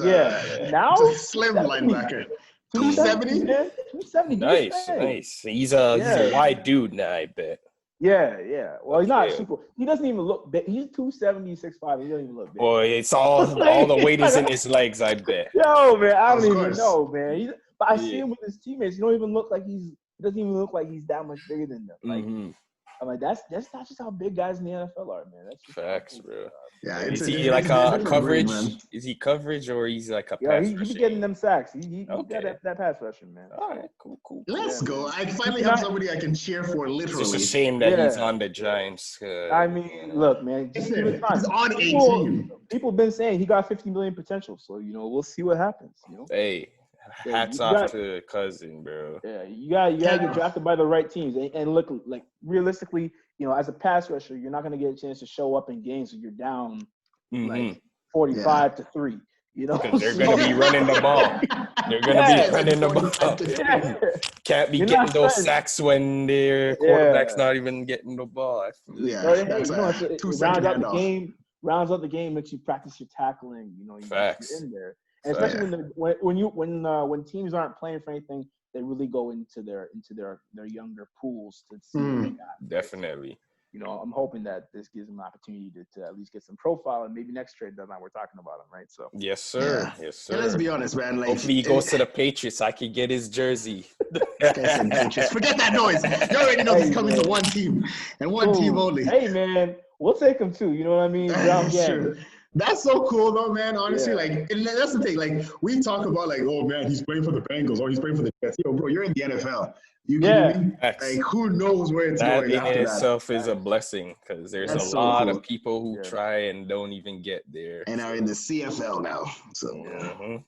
now a slim linebacker. 270? 270. Nice. He's a wide dude now, I bet. Yeah. Well, he's not super. He doesn't even look big. He's 270, 6'5". He doesn't even look big. Boy, it's all the weight is in his legs, I bet. Yo, man, I don't even know, man. But I see him with his teammates. He doesn't even look like he's that much bigger than them. Like, I'm like, that's not just how big guys in the NFL are, man. That's just facts, bro. Yeah, is he like a coverage? Is he coverage or he's like a pass rusher? He be getting them sacks. He got that pass rushing, man. All right, cool. Let's go. I finally have somebody I can cheer for, literally. It's just a shame that he's on the Giants. I mean, look, man. He's on a team. People have been saying he got 50 million potential, so, we'll see what happens, Hey. Hats off to cousin, bro. Yeah, you gotta get drafted by the right teams, and look, like realistically, as a pass rusher, you're not gonna get a chance to show up in games if you're down, like 45-3. You know, because they're going to be running the ball. They're going to be running the ball. Can't be getting those sacks when their quarterback's not even getting the ball. It rounds out the game, makes you practice your tackling. You know, you're in there, and especially when teams aren't playing for anything, they really go into their younger pools to see what they got. Definitely. You know, I'm hoping that this gives them an opportunity to at least get some profile, and maybe next trade deadline we're talking about him, right? So yes, sir. Yes, sir. And let's be honest, man. Like, hopefully he goes to the Patriots. I could get his jersey. Patriots. Forget that noise. You already know he's coming to one team and one team only. Hey, man, we'll take him too. You know what I mean? Sure. That's so cool, though, man. Honestly, like, and that's the thing. Like, we talk about, like, oh, man, he's playing for the Bengals or he's playing for the Jets. Yo, bro, you're in the NFL. You kidding me? Like, who knows where it's going that after in itself is a blessing because there's a lot of people who try and don't even get there. And are in the CFL now. So,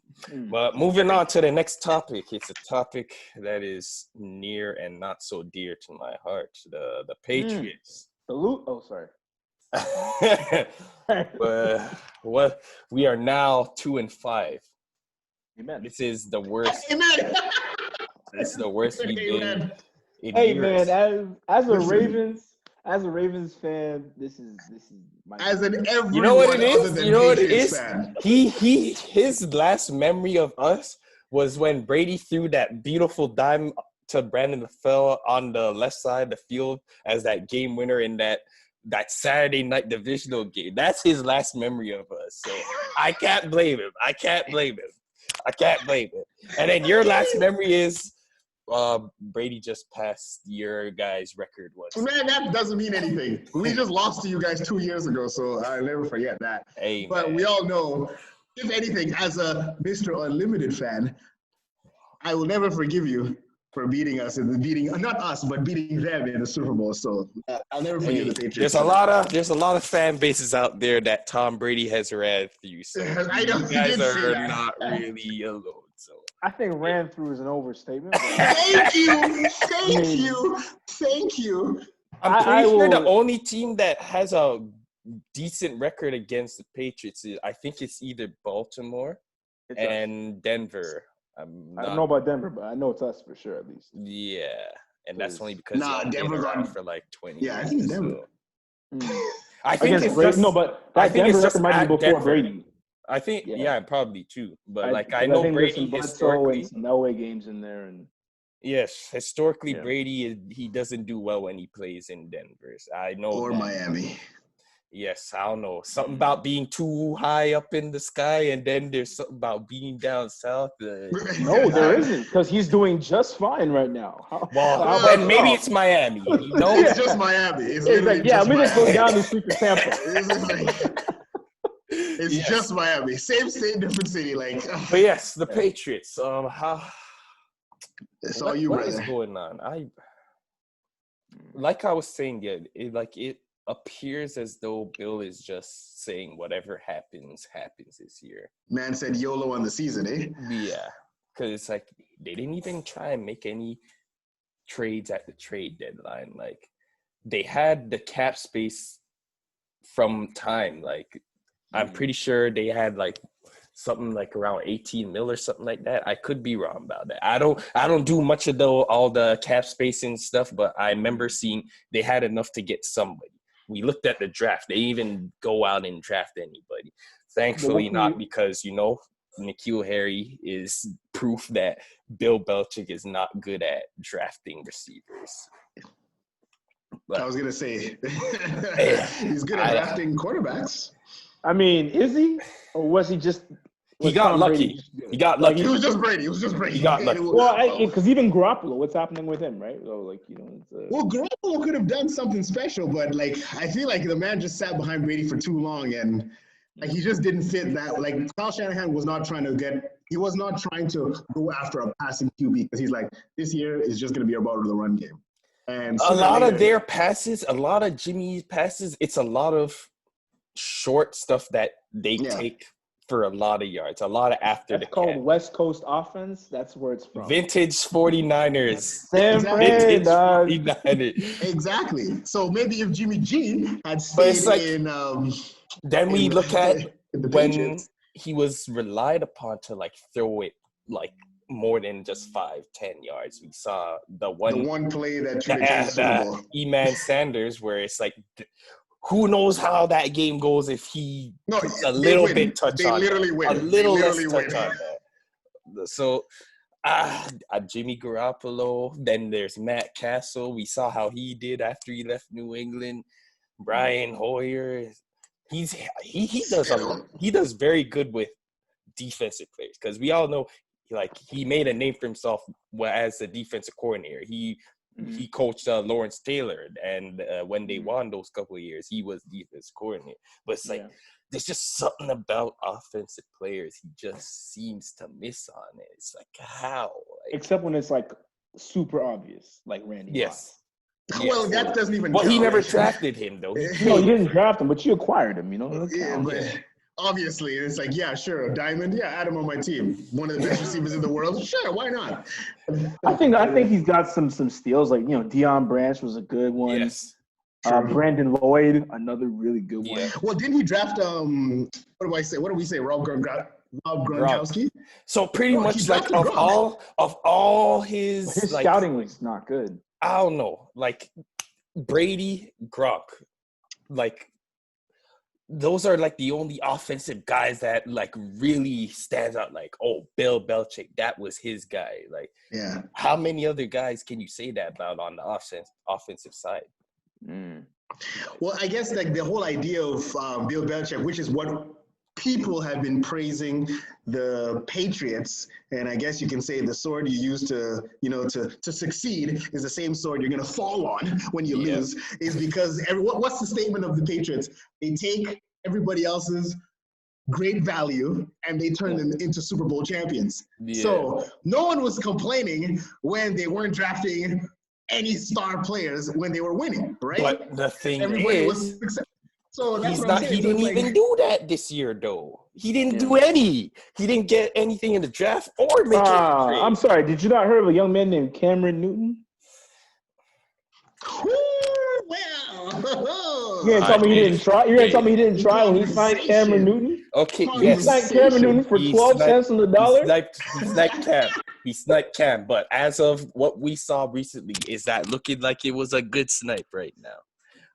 But moving on to the next topic. It's a topic that is near and not so dear to my heart. The Patriots. Sorry. But we are now 2-5. Amen. This is the worst. Amen. This is the worst we've been in years. Man, as a Ravens fan, this is my as an everyone. You know what it is? You know what it is? Fan. His last memory of us was when Brady threw that beautiful dime to Brandon LaFell on the left side of the field as that game winner in that Saturday night divisional game. That's his last memory of us. So I can't blame him. And then your last memory is Brady just passed your guys' record. Man, that doesn't mean anything. We just lost to you guys 2 years ago, so I'll never forget that. Hey, but we all know, if anything, as a Mr. Unlimited fan, I will never forgive you for beating us and beating not us, but beating them in the Super Bowl. So I'll never forgive the Patriots. There's a lot of fan bases out there that Tom Brady has ran through. So I know you guys are not really alone. So I think ran through is an overstatement. Thank you. I'm pretty sure the only team that has a decent record against the Patriots is, I think it's either Baltimore and Denver. I don't know about Denver, but I know it's us for sure, at least. Yeah, and that's only because Denver got for like 20 years. Yeah, I think it's Denver. So. I think it's just but that Denver record might be before Denver. Brady. I think probably too. But I know Brady historically some LA games in there, and yes, historically Brady he doesn't do well when he plays in Denver. I know or Miami. Yes, I don't know. Something about being too high up in the sky, and then there's something about being down south. No, there isn't, because he's doing just fine right now. Then maybe it's Miami. You know? It's just Miami. It's like, let me just go down the street to Tampa. It's just Miami. Same state, different city. Like, but yes, the Patriots. It's all you, brother. What is going on? Like I was saying, it appears as though Bill is just saying whatever happens this year. Man said YOLO on the season, eh? Yeah, because it's like they didn't even try and make any trades at the trade deadline. Like they had the cap space from time. Like I'm pretty sure they had like something like around 18 mil or something like that. I could be wrong about that. I don't do much of all the cap spacing stuff, but I remember seeing they had enough to get somebody. We looked at the draft. They even go out and draft anybody. Thankfully not, because, N'Keal Harry is proof that Bill Belichick is not good at drafting receivers. But, I was going to say, he's good at drafting quarterbacks. I mean, is he? Or was he just – He got lucky. He got lucky. It was just Brady. He got lucky. Well, because even Garoppolo, what's happening with him, right? So, Well, Garoppolo could have done something special, but, I feel like the man just sat behind Brady for too long, and, he just didn't fit that. Kyle Shanahan was not trying to he was not trying to go after a passing QB, because he's like, this year is just going to be about the run game. And a lot of their passes, a lot of Jimmy's passes, it's a lot of short stuff that they take for a lot of yards, a lot of after That's the called catch. West Coast offense. That's where it's from. Vintage 49ers. San Vintage Fran, dog. 49ers. Exactly. So maybe if Jimmy G had But it's stayed like, in then we look at in the when Patriots. he was relied upon to like throw it like more than just 5-10 yards. We saw the The one play that treated to the Super Bowl. Eman Sanders, where it's like, who knows how that game goes if he puts a little bit touch on that. Win. A little less win. touch on that. So, Jimmy Garoppolo. Then there's Matt Castle. We saw how he did after he left New England. Brian Hoyer. He does very good with defensive players, because we all know, like, he made a name for himself as a defensive coordinator. He coached Lawrence Taylor, and when they won those couple of years, he was defense coordinator. But it's like, there's just something about offensive players he just seems to miss on it. It's like, how? Like, except when it's like super obvious, like Randy Moss. Well, that doesn't even count. He never right? drafted him, though. No, you didn't draft him, but you acquired him, you know? Yeah, but obviously, it's like, yeah, sure, Diamond, add him on my team. One of the best receivers in the world. Sure, why not? I think he's got some steals. Like, you know, Deion Branch was a good one. Yes. Brandon Lloyd, another really good one. Well, didn't he draft what do we say? Rob Gronkowski? So pretty much like of all his scouting was not good. I don't know, like Brady, Gronk, like those are like the only offensive guys that like really stands out. Like, oh, Bill Belichick, that was his guy. Like, how many other guys can you say that about on the offensive side? Well, I guess like the whole idea of Bill Belichick, which is what people have been praising the Patriots, and I guess you can say the sword you use to succeed is the same sword you're going to fall on when you lose, is because what's the statement of the Patriots? They take everybody else's great value and they turn them into Super Bowl champions. So no one was complaining when they weren't drafting any star players when they were winning, right? But the thing was so that's he didn't even do that this year, though. He didn't do any. He didn't get anything in the draft or make any trade. I'm sorry. Did you not hear of a young man named Cameron Newton? You didn't tell me he didn't try. You didn't tell me he didn't try when he signed Cameron Newton. Okay, he signed Cameron Newton for 12 cents on the dollar. He sniped Cam. But as of what we saw recently, is that looking like it was a good snipe right now?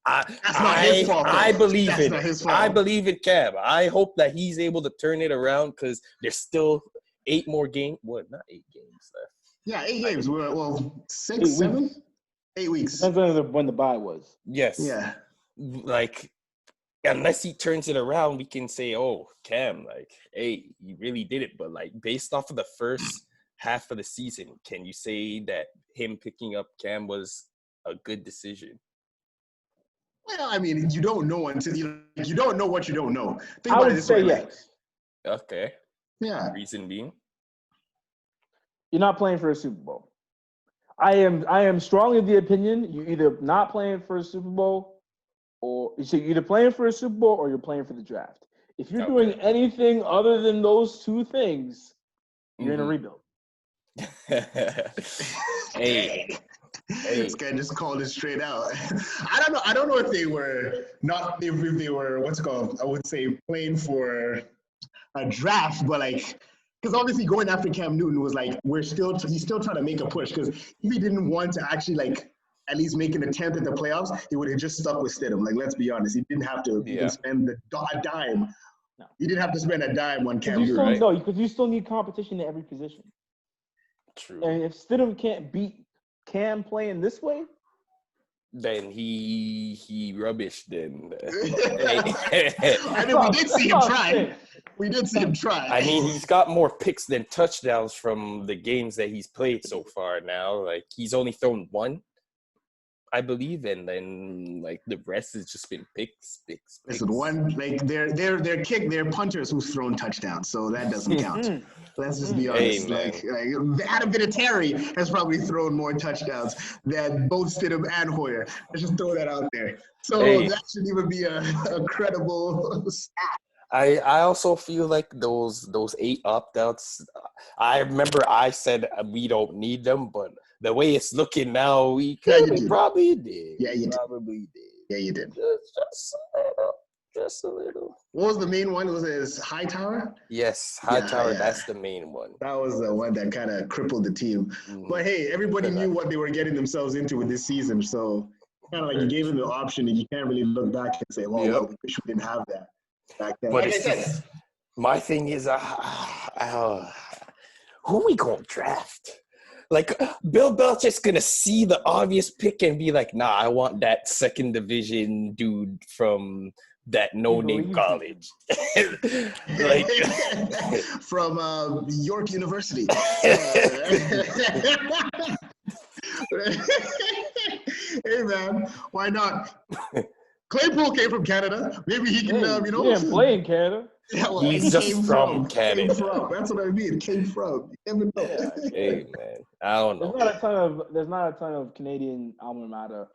That's not his fault. I believe it. I believe it, Cam. I hope that he's able to turn it around, because there's still 8 more games. Well, not 8 games left. Yeah, 8 games. Well, 6, 7, 8 weeks. Depends on when the bye was. Yes. Yeah. Like, unless he turns it around, we can say, oh, Cam, like, hey, he really did it. But like, based off of the first half of the season, can you say that him picking up Cam was a good decision? Well, I mean, you don't know until you don't know what you don't know. I would say yes. Okay. Yeah. Reason being? You're not playing for a Super Bowl. I am strongly of the opinion you're either not playing for a Super Bowl, or you're either playing for a Super Bowl or you're playing for the draft. If you're doing anything other than those 2 things, you're in a rebuild. Hey. This guy just called it straight out. I don't know if they were what's it called? I would say playing for a draft, but like, because obviously going after Cam Newton was like, he's still trying to make a push, because if he didn't want to actually like at least make an attempt at the playoffs, he would have just stuck with Stidham. Like, let's be honest, he didn't have to even spend a dime. No. He didn't have to spend a dime on Cam Newton. Right? No, because you still need competition at every position. True. And if Stidham can't beat Cam playing this way, then he rubbish. Then I mean, we did see him try. We did see him try. I mean, he's got more picks than touchdowns from the games that he's played so far now. Like, he's only thrown 1, I believe, and then like the rest has just been picks. Listen, one, like they're punters who's thrown touchdowns, so that doesn't count. Let's just be honest. Like Adam Vinatieri has probably thrown more touchdowns than both Stidham and Hoyer. Let's just throw that out there. So that should even be a credible stat. I also feel like those 8 opt-outs. I remember I said we don't need them, but the way it's looking now, we probably did. Yeah, you probably did. Yeah, you did. Just a little. What was the main one? Was it Hightower? Yes, Hightower. That's the main one. That was the one that kind of crippled the team. Mm-hmm. But hey, everybody knew what they were getting themselves into with this season, so kind of like you gave them the option, and you can't really look back and say, "Well, we wish we didn't have that back then." But like I said, my thing is, who we gonna draft? Like, Bill Belichick's going to see the obvious pick and be like, nah, I want that second division dude from that no-name college. Like, from York University. Hey, man, why not? Claypool came from Canada. Maybe he can, He didn't play in Canada. Yeah, well, he's just from Canada. That's what I mean. Came from. You never know. Hey, man, I don't know. There's not a ton of Canadian alma mater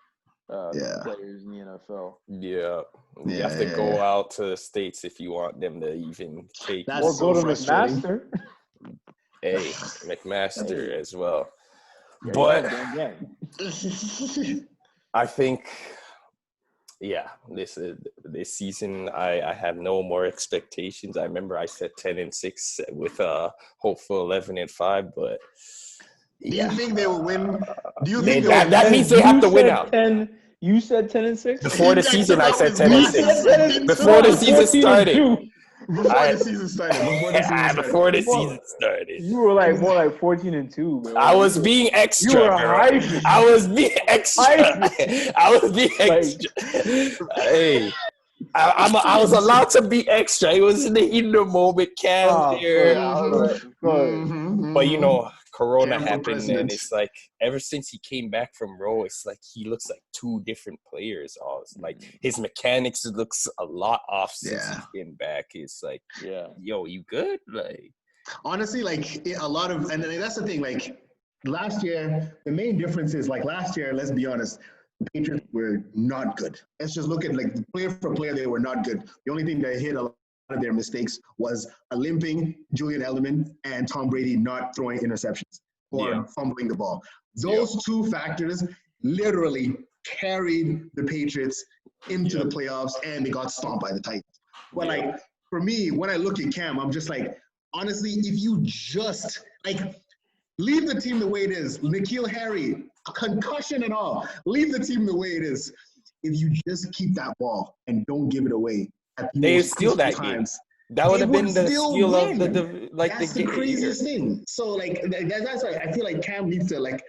players in the NFL. Yeah, you have to go out to the States if you want them to even take. Or go to McMaster. Hey, McMaster as well. But I think. Yeah, this season I have no more expectations. I remember I said 10-6 with a hopeful 11-5, but do you think they will win? Do you think that means they have to win out? You said 10-6 before the season. I said 10-6 before the season started. Before the season started. You were like more like 14-2. Bro. I was being extra. You were hyping. I was being extra. Hey, I was allowed to be extra. It was in the heat of the moment. Cam here. But you know, Corona happened, and it's like ever since he came back from Raw, it's like he looks like 2 different players. Like his mechanics looks a lot off since he's been back. It's like, yo, you good? Like, honestly, like a lot of, and that's the thing. Like last year, the main difference is like last year. Let's be honest, the Patriots were not good. Let's just look at like player for player, they were not good. The only thing that hit a lot of their mistakes was a limping Julian Edelman and Tom Brady not throwing interceptions or fumbling the ball. Those 2 factors literally carried the Patriots into the playoffs, and they got stomped by the Titans. But like for me, when I look at Cam, I'm just like, honestly, if you just like leave the team the way it is, N'Keal Harry, concussion and all, leave the team the way it is. If you just keep that ball and don't give it away. They steal that game. That would have been the steal of that's the craziest thing. So like that's why I feel like Cam needs to like.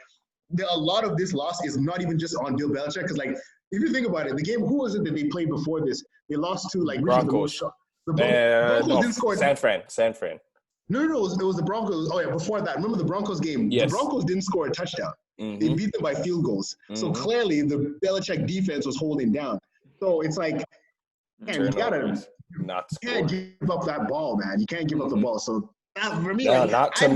A lot of this loss is not even just on Bill Belichick, because like if you think about it, the game, who was it that they played before this? They lost to like Broncos. The Broncos didn't score. San Fran. No, it was the Broncos. Oh yeah, before that, remember the Broncos game? Yes. The Broncos didn't score a touchdown. They beat them by field goals. So clearly the Belichick defense was holding down. So it's like, man, you can't give up that ball, man. You can't give up the ball. So for me, not to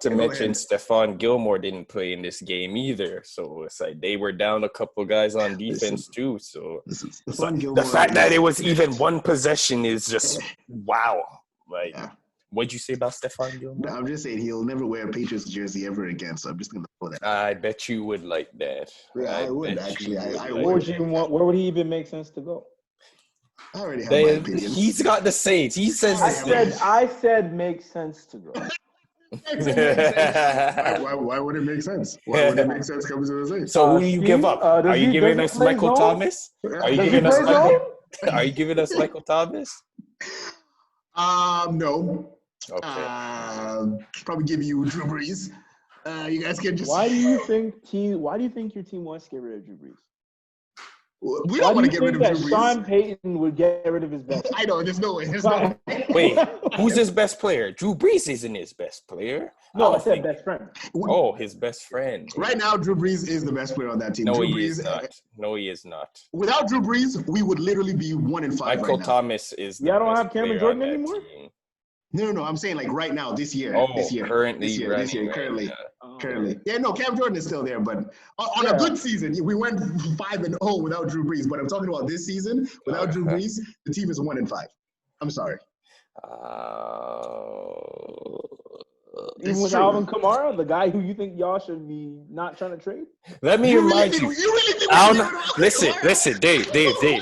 mention Stephon Gilmore didn't play in this game either. So it's like they were down a couple guys on defense too. So the fact that it was even one possession is just wow. Like, what'd you say about Stephon Gilmore? I'm just saying he'll never wear a Patriots jersey ever again. So I'm just gonna throw that. I bet you would like that. Yeah, I would actually. I would. Where would he even make sense to go? I already have my opinion. He's got the Saints. He says I said makes sense to go. Why would it make sense? Why would it make sense coming to the Saints? So who do you give up? Are you giving us Michael Thomas? Are you giving us Michael Thomas? No. Okay. Probably give you Drew Brees. You guys can just. Why do you think your team wants to get rid of Drew Brees? We don't want to get rid of Drew Brees. Sean Payton would get rid of his best. I know. There's no way. Wait, who's his best player? Drew Brees isn't his best player. No, I said best friend. Oh, his best friend. Right now, Drew Brees is the best player on that team. No, he is not. No, he is not. Without Drew Brees, we would literally be 1-5. Michael Thomas is. I don't have Cameron Jordan anymore. Team. No. I'm saying like right now, this year. Currently. Yeah, no, Cam Jordan is still there, but on a good season, we went 5-0 without Drew Brees. But I'm talking about this season without Drew Brees, the team is 1-5. I'm sorry. Even with Alvin Kamara, the guy who you think y'all should be not trying to trade? Let me remind you. You really think Listen, Dave.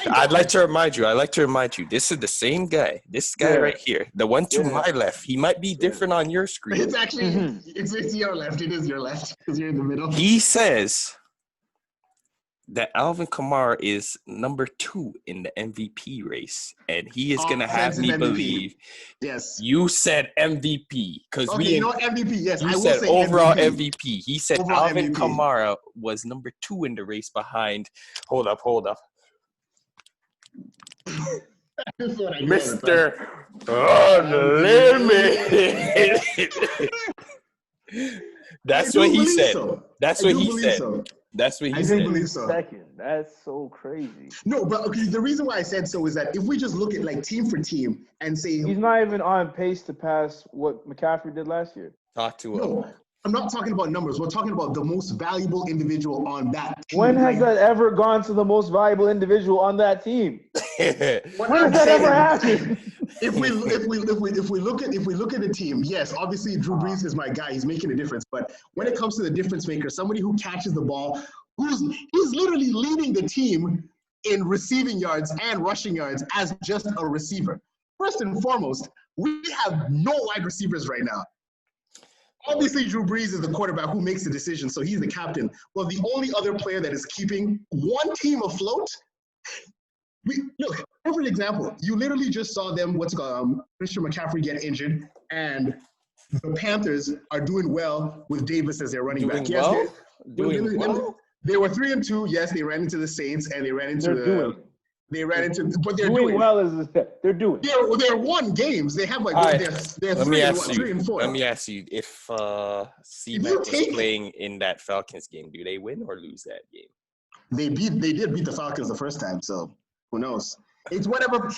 I'd like to remind you. This is the same guy. This guy right here, the one to my left. He might be different on your screen. It's actually it's your left. It is your left because you're in the middle. He says that Alvin Kamara is number 2 in the MVP race, and he is gonna have me believe. Yes, you said MVP because MVP. Yes, you I will said say overall MVP. He said overall Alvin MVP. Kamara was number 2 in the race behind. Hold up. Mr. Unlimited. That's what he said. That's what he said. That's what he said. I do believe so. Second. That's so crazy. No, but okay, the reason why I said so is that if we just look at like team for team and say he's not even on pace to pass what McCaffrey did last year. Talk to him. No, I'm not talking about numbers. We're talking about the most valuable individual on that team. When has that ever gone to the most valuable individual on that team? When has that ever happened? If we look at the team, yes, obviously Drew Brees is my guy. He's making a difference. But when it comes to the difference maker, somebody who catches the ball, he's literally leading the team in receiving yards and rushing yards as just a receiver. First and foremost, we have no wide receivers right now. Obviously, Drew Brees is the quarterback who makes the decision, so he's the captain. Well, the only other player that is keeping one team afloat. Look, perfect example. You literally just saw them, Christian McCaffrey get injured, and the Panthers are doing well with Davis as their running back. Yes, they were 3-2. Yes, they ran into the Saints, and they ran into but they're doing well as they're doing. They're won games. They have they're 3 and 4. Let me ask you, if C-Mac was playing in that Falcons game, do they win or lose that game? They did beat the Falcons the first time, so who knows? It's whatever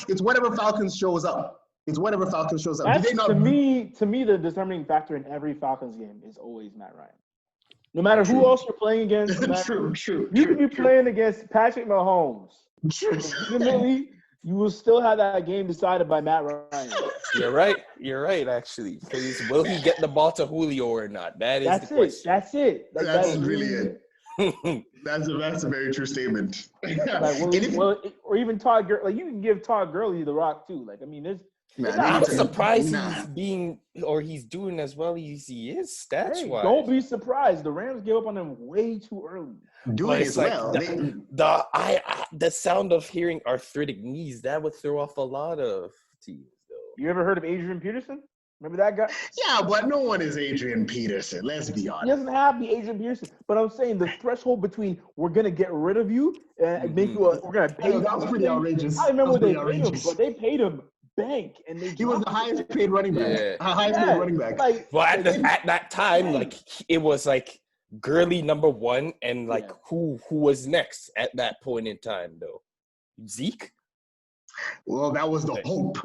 Falcons shows up. It's whatever Falcons shows up. To me, the determining factor in every Falcons game is always Matt Ryan. No matter who else you're playing against, you could be playing against Patrick Mahomes. Ultimately, you will still have that game decided by Matt Ryan. You're right, actually. Because will he get the ball to Julio or not? That's the question. That's it. That's really it. That's a very true statement. Or even Todd Gurley. Like, you can give Todd Gurley the rock too. Like, I mean, I'm surprised he's doing as well as he is stats-wise. Don't be surprised. The Rams gave up on him way too early. Doing as well. The sound of hearing arthritic knees, that would throw off a lot of teams, though. You ever heard of Adrian Peterson? Remember that guy? Yeah, but no one is Adrian Peterson. Let's be honest. He doesn't have to be Adrian Peterson. But I'm saying the threshold between we're going to get rid of you and make you we're going to pay you. That was pretty outrageous. I remember they paid him, but they paid him bank. And he was the highest paid running back. Yeah. Highest paid running back. At that time, it was Gurley number 1, and who was next at that point in time, though? Zeke? Well, that was the hope.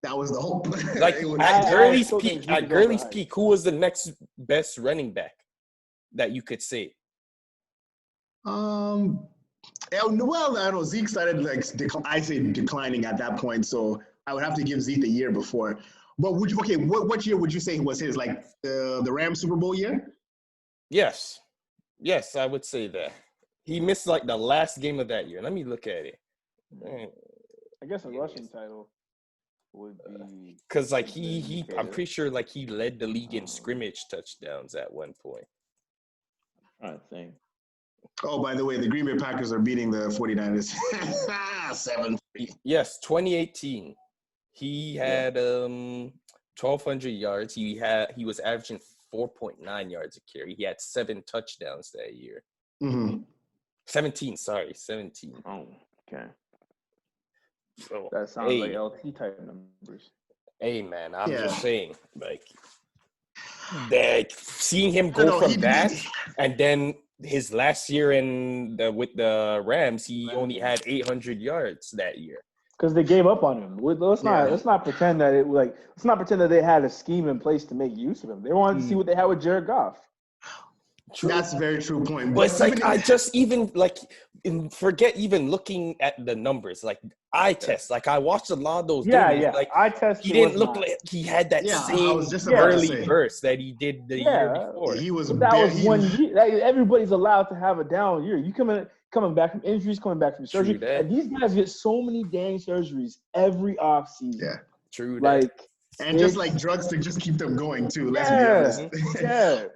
At Gurley's peak, who was the next best running back that you could say? Well, I don't know. Zeke started declining at that point, so I would have to give Zeke the year before. But what year would you say was his? Like the Rams Super Bowl year? Yes, I would say that. He missed the last game of that year. Let me look at it. I guess a rushing title would be because I'm pretty sure he led the league in scrimmage touchdowns at one point. I'm trying to think. Oh, by the way, the Green Bay Packers are beating the 49ers 7-3. Yes, 2018. He had 1,200 yards. He was averaging 4.9 yards a carry. He had 7 touchdowns that year. Mm-hmm. 17. Oh, okay. So, that sounds like LT type numbers. Hey, man, I'm just saying, seeing him go from that, and then his last year with the Rams, he only had 800 yards that year. Because they gave up on him. Let's not pretend that they had a scheme in place to make use of him. They wanted to see what they had with Jared Goff. True. That's a very true point. But it's like forget even looking at the numbers. Like eye test. Like I watched a lot of those. Yeah. Like eye test. he didn't look like he had that same early burst that he did the year before. He was. But that was 1 year. Everybody's allowed to have a down year. You coming back from injuries, coming back from surgery, and these guys get so many dang surgeries every off season. Yeah, true. And just like drugs to just keep them going too. Let's be honest. Yeah.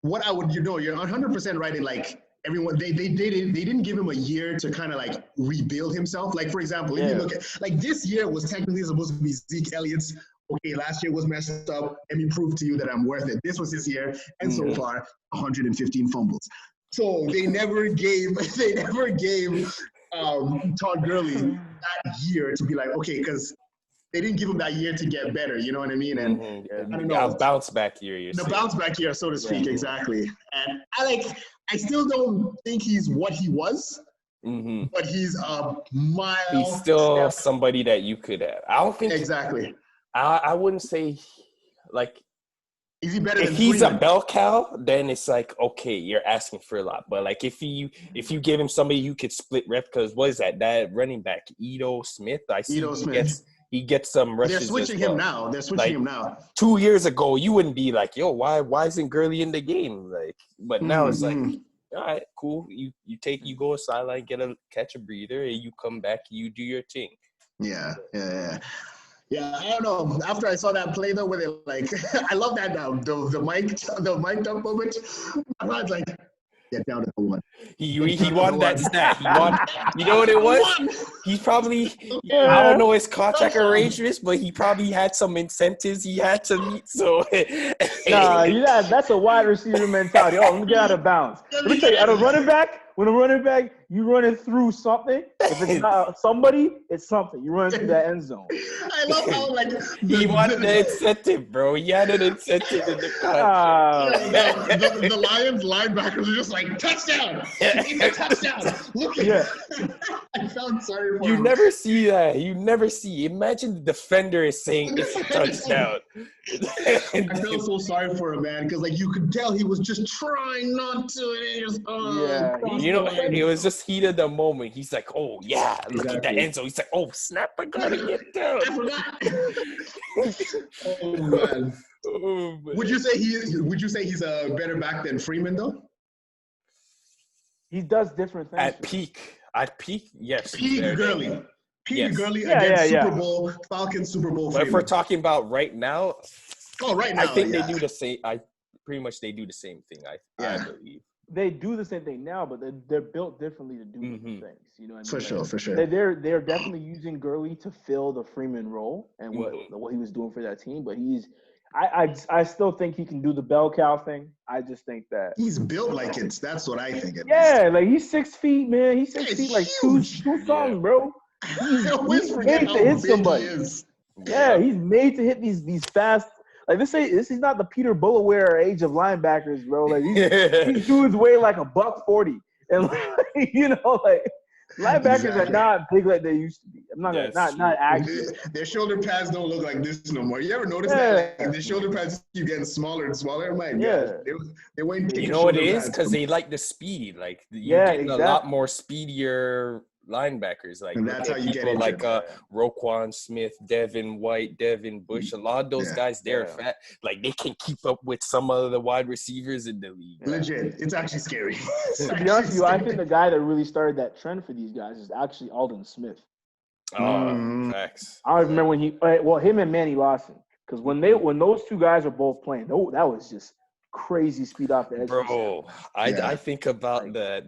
What I would, you're 100% right in like everyone, they didn't give him a year to kind of like rebuild himself. Like, for example, if you look at, like this year was technically supposed to be Zeke Elliott's, okay, last year was messed up, let me prove to you that I'm worth it. This was his year, and so far, 115 fumbles. So they never gave Todd Gurley that year to be like, okay, because they didn't give him that year to get better, you know what I mean? And I don't know. A bounce back year, bounce back year, so to speak, exactly. And I still don't think he's what he was, but he's a mile. He's still somebody that you could have. I don't think exactly. I wouldn't say like. Is he better? If he's a bell cow, then it's like okay, you're asking for a lot. But like if you give him somebody you could split rep, because what is that running back Ito Smith? I see he gets some rushes. They're switching him now. 2 years ago, you wouldn't be like, yo, why isn't Gurley in the game? Like, but now it's like, all right, cool. You go a sideline, catch a breather, and you come back, you do your thing. Yeah. I don't know. After I saw that play though, where they like, I love that the mic dump moment. My mind's like, get down to the one. He won that stat. You know what it was? He probably, I don't know his contract arrangements, but he probably had some incentives he had to meet. So, that's a wide receiver mentality. Oh, let me get out of bounds. Let me tell you, when a running back, you run it through something. If it's not somebody, it's something. You run through that end zone. I love how he wanted the incentive, bro. He had an incentive in the contract. The Lions linebackers are just like touchdown. It's a touchdown. Look at I felt sorry for him. You never see that. Imagine the defender is saying it's a touchdown. I felt so sorry for him, man, because like you could tell he was just trying not to. It was just heat of the moment. He's like, oh yeah, look at that end zone. He's like, oh snap, I gotta get down. I forgot. Oh man. Would you say he's a better back than Freeman though? He does different things. At peak, yes. Peak Gurley. Gurley against Super Bowl, Falcons Super Bowl. But if we're talking about right now, I think they do the same. They do the same thing. I believe they do the same thing now, but they're built differently to do different things. You know what I mean? For sure. They're definitely using Gurley to fill the Freeman role and what he was doing for that team. But I still think he can do the bell cow thing. I just think that he's built like it. That's what I think. Like he's 6 feet, man. He's 6 feet, like two something, bro. He's made to hit somebody. He's made to hit these fast. Like this is not the Peter Bullaware age of linebackers, bro. Like these dudes weigh like $140, and linebackers are not big like they used to be. I'm not actually. Their shoulder pads don't look like this no more. You ever notice that? Like, their shoulder pads keep getting smaller and smaller. My God, they weren't. You know what it is? Because they like the speed. Like you're getting a lot more speedier linebackers, like and that's how you get like Roquan Smith, Devin White, Devin Bush. A lot of those guys, they're fat. Like they can keep up with some of the wide receivers in the league. Legit, it's actually scary. To be honest with you, I think the guy that really started that trend for these guys is actually Aldon Smith. Facts. I remember when him and Manny Lawson, because when those two guys were both playing, that was just crazy speed off the edge. Bro, I think about the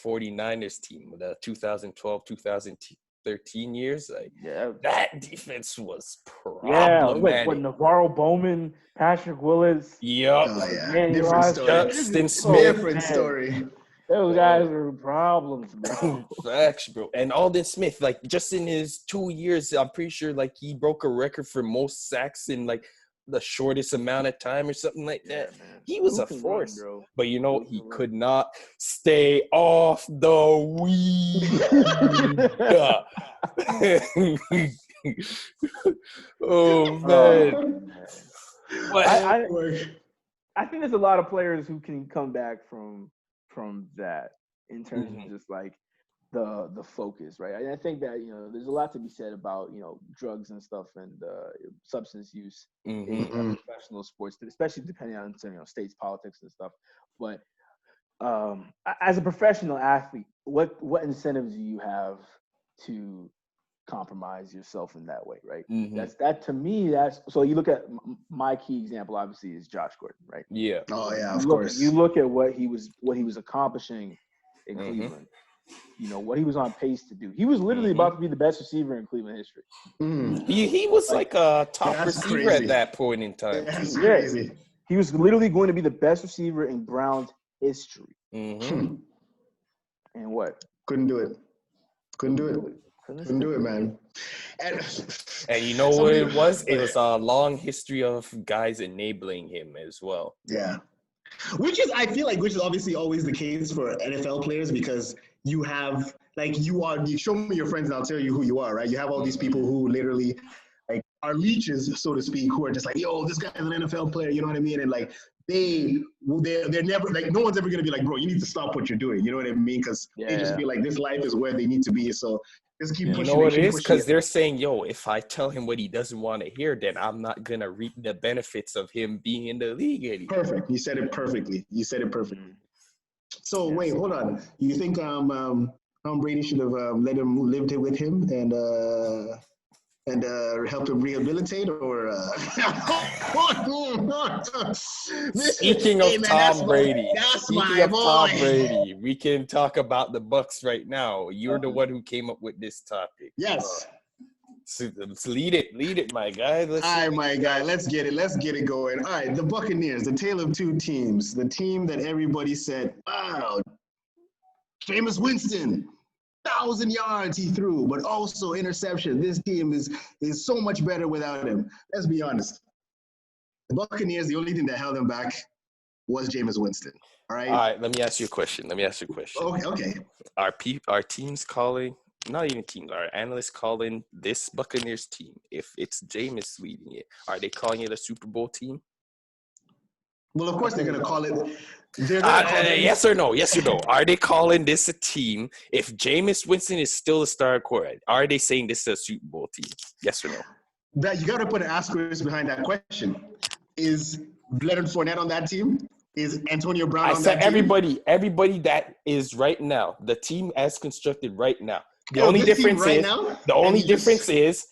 49ers team, the 2012, 2013 years. Like that defense was problem. With Navarro Bowman, Patrick Willis. Different story. Justin Smith. Different story. Those guys were problems, bro. Facts, bro. And Aldon Smith, like just in his 2 years, I'm pretty sure like he broke a record for most sacks in like the shortest amount of time or something like that. He was a force, bro. But he could not stay off the weed. Oh man. I think there's a lot of players who can come back from that in terms of just like the focus, right? I think that there's a lot to be said about drugs and stuff and substance use in professional sports, especially depending on states politics and stuff. But as a professional athlete, what incentives do you have to compromise yourself in that way, right? That to me, that's so. You look at my key example, obviously, is Josh Gordon, right? Yeah. Oh yeah, of course. You look at what he was accomplishing in Cleveland. What he was on pace to do. He was literally about to be the best receiver in Cleveland history. He was like a top receiver at that point in time. That's crazy. He was literally going to be the best receiver in Browns history. And what? Couldn't do it. Couldn't do it, man. And you know what it was? It was a long history of guys enabling him as well. Yeah. I feel like which is obviously always the case for NFL players, because you have you show me your friends and I'll tell you who you are, right? You have all these people who literally like are leeches, so to speak, who are just like, yo, this guy's an NFL player, you know what I mean? And like they're never like, no one's ever gonna be like, bro, you need to stop what you're doing, you know what I mean? Because they just feel like this life is where they need to be. So just keep pushing. You know what it is? Because they're saying, yo, if I tell him what he doesn't want to hear, then I'm not gonna reap the benefits of him being in the league anymore. Perfect. You said it perfectly. So wait, hold on. You think Tom Brady should have let him lived with him and helped him rehabilitate, or Speaking of Tom Brady, we can talk about the Bucs right now. You're the one who came up with this topic. Yes. So lead it, my guy. All right, my guy. Let's get it going. All right, the Buccaneers, the tale of two teams. The team that everybody said, wow, Jameis Winston, 1,000 yards he threw, but also interception. This team is so much better without him. Let's be honest. The Buccaneers, the only thing that held them back was Jameis Winston. All right, let me ask you a question. Okay. Our teams calling, not even teams, our analysts calling this Buccaneers team, if it's Jameis leading it, are they calling it a Super Bowl team? Well, of course they're going to call it. Yes or no? Yes or no? Are they calling this a team? If Jameis Winston is still a star quarterback, are they saying this is a Super Bowl team? Yes or no? That you got to put an asterisk behind that question. Is Leonard Fournette on that team? Is Antonio Brown on that team? Everybody that is right now, the team as constructed right now. The only difference is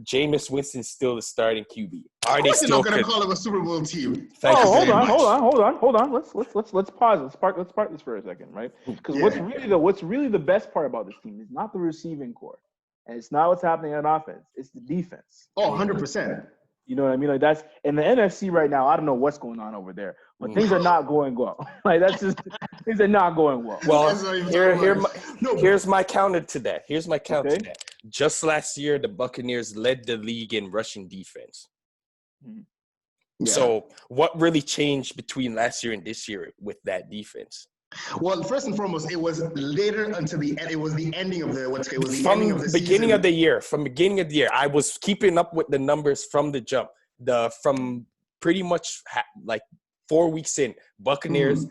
Jameis Winston's still the starting QB. Are they still not going to call him a Super Bowl team? Hold on. Let's pause. Let's park this for a second, right? Because what's really the best part about this team is not the receiving core, and it's not what's happening on offense. It's the defense. Oh, 100%. You know what I mean? Like that's in the NFC right now. I don't know what's going on over there, but things are not going well. Like that's just things are not going well. Well, here's my counter to that. Just last year, the Buccaneers led the league in rushing defense. Yeah. So what really changed between last year and this year with that defense? Well, first and foremost, it was later until the end. It was the ending of the ending of the beginning of the year. From beginning of the year, I was keeping up with the numbers from the jump. From pretty much like 4 weeks in, Buccaneers.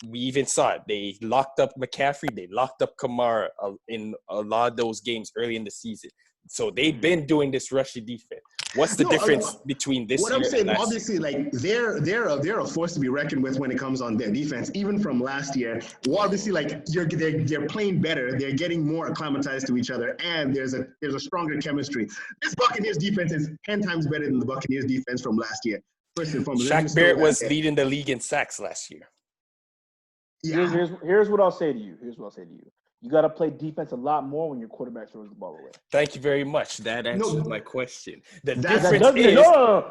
We even saw it. They locked up McCaffrey. They locked up Kamara in a lot of those games early in the season. So they've been doing this rushing defense. What's the difference between this year and last year? What I'm saying, obviously, like they're a force to be reckoned with when it comes on their defense. Even from last year, well, obviously, like they're playing better. They're getting more acclimatized to each other, and there's a stronger chemistry. This Buccaneers defense is 10 times better than the Buccaneers defense from last year. First and foremost, Shaq Barrett was leading the league in sacks last year. Yeah. Here's what I'll say to you. You got to play defense a lot more when your quarterback throws the ball away. Thank you very much. That answered my question. The difference is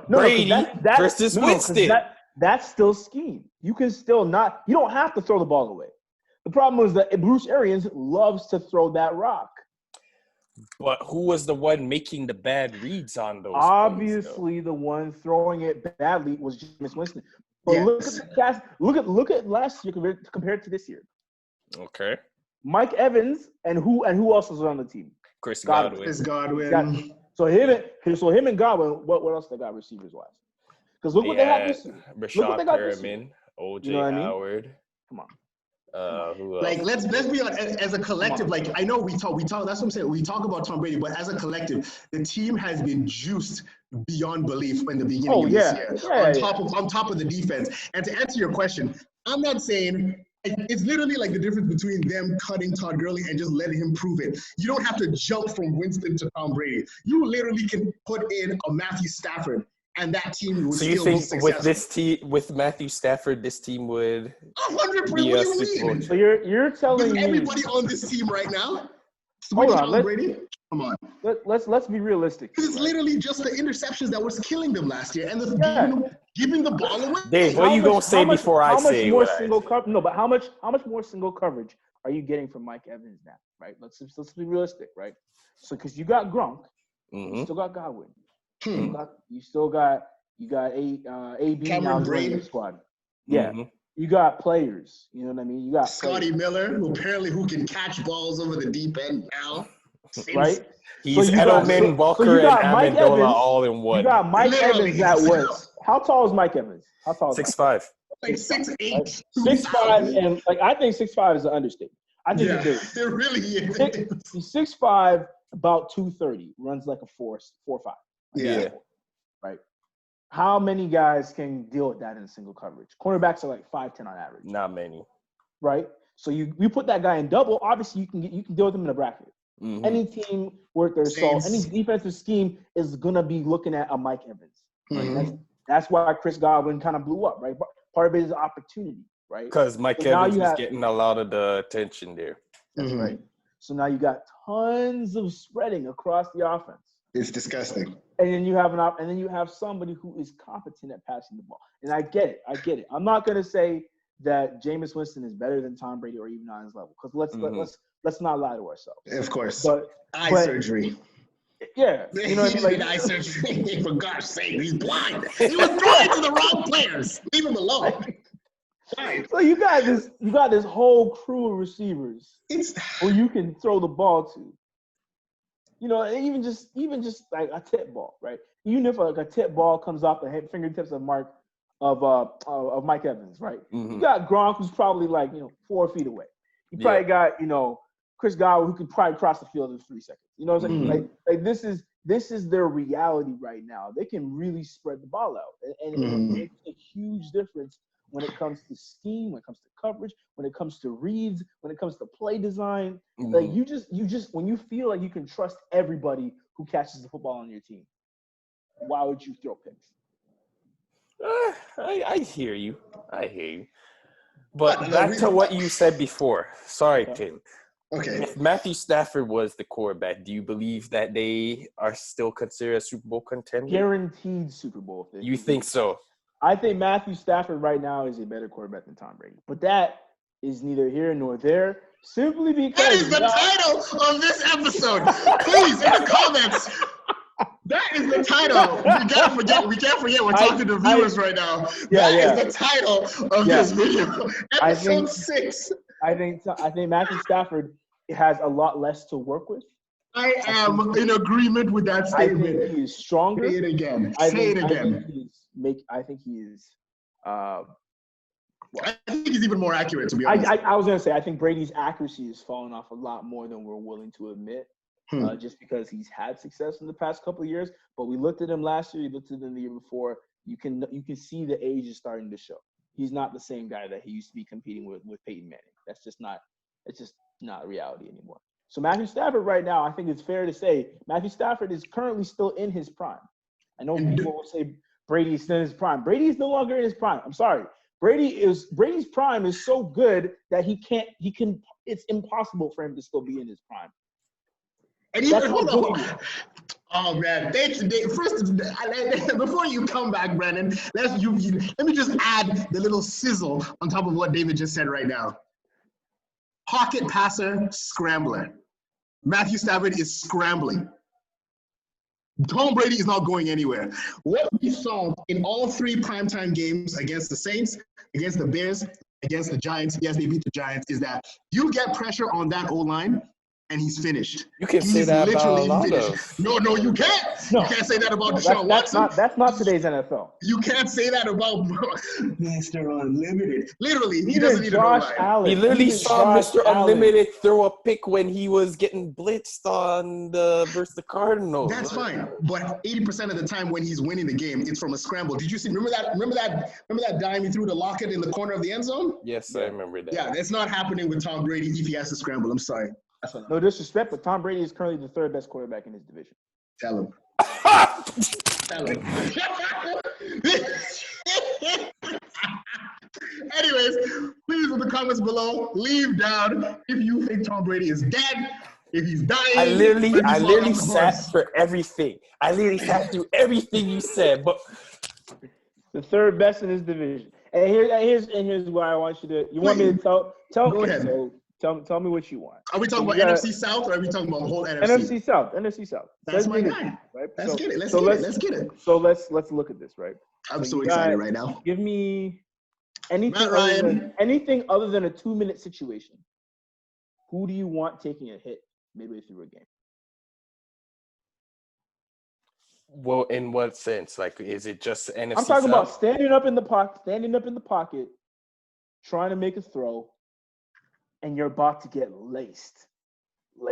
Brady versus Winston. That's still scheme. You can still not – you don't have to throw the ball away. The problem is that Bruce Arians loves to throw that rock. But who was the one making the bad reads on those? Obviously, the one throwing it badly was Jameis Winston. But yes. Look at last year compared to this year. Okay. Mike Evans and who else was on the team? Chris Godwin. Chris Godwin. So him and Godwin. What else they got receivers wise? Because look what they have this year. Look what they got this year. Perriman, OJ You know what I mean? Howard. Come on. Who else? Like let's be honest, as a collective. Like I know we talk. That's what I'm saying. We talk about Tom Brady, but as a collective, the team has been juiced beyond belief in the beginning of this year. On top of the defense. And to answer your question, I'm not saying it's literally like the difference between them cutting Todd Gurley and just letting him prove it. You don't have to jump from Winston to Tom Brady. You literally can put in a Matthew Stafford. And that team would still be successful. So you think with this team, with Matthew Stafford, this team would 100%? What do you mean? So you're telling me everybody on this team right now? Hold on, Brady? Come on. Let's be realistic. It's literally just the interceptions that was killing them last year, and giving the ball away. Dave, what are you gonna say before I say what I say? No, but how much more single coverage are you getting from Mike Evans now? Right? Let's be realistic, right? So because you got Gronk, you still got Godwin. You got AB now in the squad. Yeah. You got players. You know what I mean? You got Scotty Miller, who can catch balls over the deep end now. Right? He's Edelman, Walker, and Amendola all in one. You got Mike Evans that was. How tall is Mike Evans? How tall is 6'5"? Like 6'8". 6'5", and like I think 6'5" is an understatement. I think it really is. He's 6'5", about 230, runs like a 4.5. Yeah. Right. How many guys can deal with that in single coverage? Cornerbacks are like 5'10" on average. Not many. Right. So you put that guy in double. Obviously, you can deal with him in a bracket. Any team worth their salt, any defensive scheme is gonna be looking at a Mike Evans. Right? That's why Chris Godwin kind of blew up. Right. Part of it is opportunity. Right. Because Mike Evans is getting a lot of the attention there. That's right. So now you got tons of spreading across the offense. It's disgusting. And then you have somebody who is competent at passing the ball. And I get it. I'm not gonna say that Jameis Winston is better than Tom Brady or even on his level. Because let's not lie to ourselves. Of course. But surgery. Yeah. You know what I mean? Like eye surgery. For God's sake, he's blind. He was throwing to the wrong players. Leave him alone. So you got this whole crew of receivers who you can throw the ball to. You know, even just like a tip ball, right? Even if like a tip ball comes off the fingertips of Mike Evans, right? You got Gronk, who's probably like 4 feet away. You probably got Chris Godwin, who could probably cross the field in 3 seconds. You know what I'm saying? Like this is their reality right now. They can really spread the ball out, and it makes a huge difference when it comes to scheme, when it comes to coverage, when it comes to reads, when it comes to play design. Like you just when you feel like you can trust everybody who catches the football on your team, why would you throw picks? I hear you. But back to what you said before. Sorry, Tim. Okay. If Matthew Stafford was the quarterback, do you believe that they are still considered a Super Bowl contender? Guaranteed Super Bowl. You think so? I think Matthew Stafford right now is a better quarterback than Tom Brady. But that is neither here nor there, simply because that is the title of this episode. Please, in the comments. That is the title. We can't forget we're talking to viewers right now. That is the title of this video. Episode 6. I think Matthew Stafford has a lot less to work with. I am in agreement with that statement. I think he is stronger. Say it again. I think he's even more accurate, to be honest. I was going to say, I think Brady's accuracy has fallen off a lot more than we're willing to admit, just because he's had success in the past couple of years. But we looked at him last year. We looked at him the year before. You can see the age is starting to show. He's not the same guy that he used to be competing with Peyton Manning. It's just not reality anymore. So Matthew Stafford right now, I think it's fair to say Matthew Stafford is currently still in his prime. I know people will say Brady's still in his prime. Brady is no longer in his prime. I'm sorry. Brady's prime is so good that it's impossible for him to still be in his prime. And even hold on. Oh man, thank you, Dave. First, before you come back, Brandon, let me just add the little sizzle on top of what David just said right now. Pocket passer, scrambler. Matthew Stafford is scrambling. Tom Brady is not going anywhere. What we saw in all 3 primetime games against the Saints, against the Bears, against the Giants, yes, they beat the Giants, is that you get pressure on that O-line, and he's finished. You can say that about a lot of. No, you can't. No. You can't say that about Deshaun Watson. That's not today's NFL. You can't say that about Mr. Unlimited. Literally, he doesn't need Josh a Allen. We literally saw Josh Mr. Allen. Unlimited throw a pick when he was getting blitzed on versus the Cardinals. That's fine, but 80% of the time when he's winning the game, it's from a scramble. Did you see? Remember that dime he threw to Lockett in the corner of the end zone? Yes, I remember that. Yeah, that's not happening with Tom Brady if he has to scramble. I'm sorry. No disrespect, but Tom Brady is currently the third best quarterback in his division. Tell him. Tell him. Anyways, please in the comments below, leave down if you think Tom Brady is dead, if he's dying. I literally sat for everything. I literally sat through everything you said, but the third best in his division. And here's why I want you to. You want me to tell? Go ahead. So tell me what you want. Are we talking about NFC South or are we talking about the whole NFC? NFC South. That's my guy. Right? Let's get it. So let's look at this, right? I'm so excited right now. Give me anything other than a 2-minute situation. Who do you want taking a hit midway through a game? Well, in what sense? Like, is it just NFC? I'm talking about standing up in the pocket, trying to make a throw, and you're about to get laced.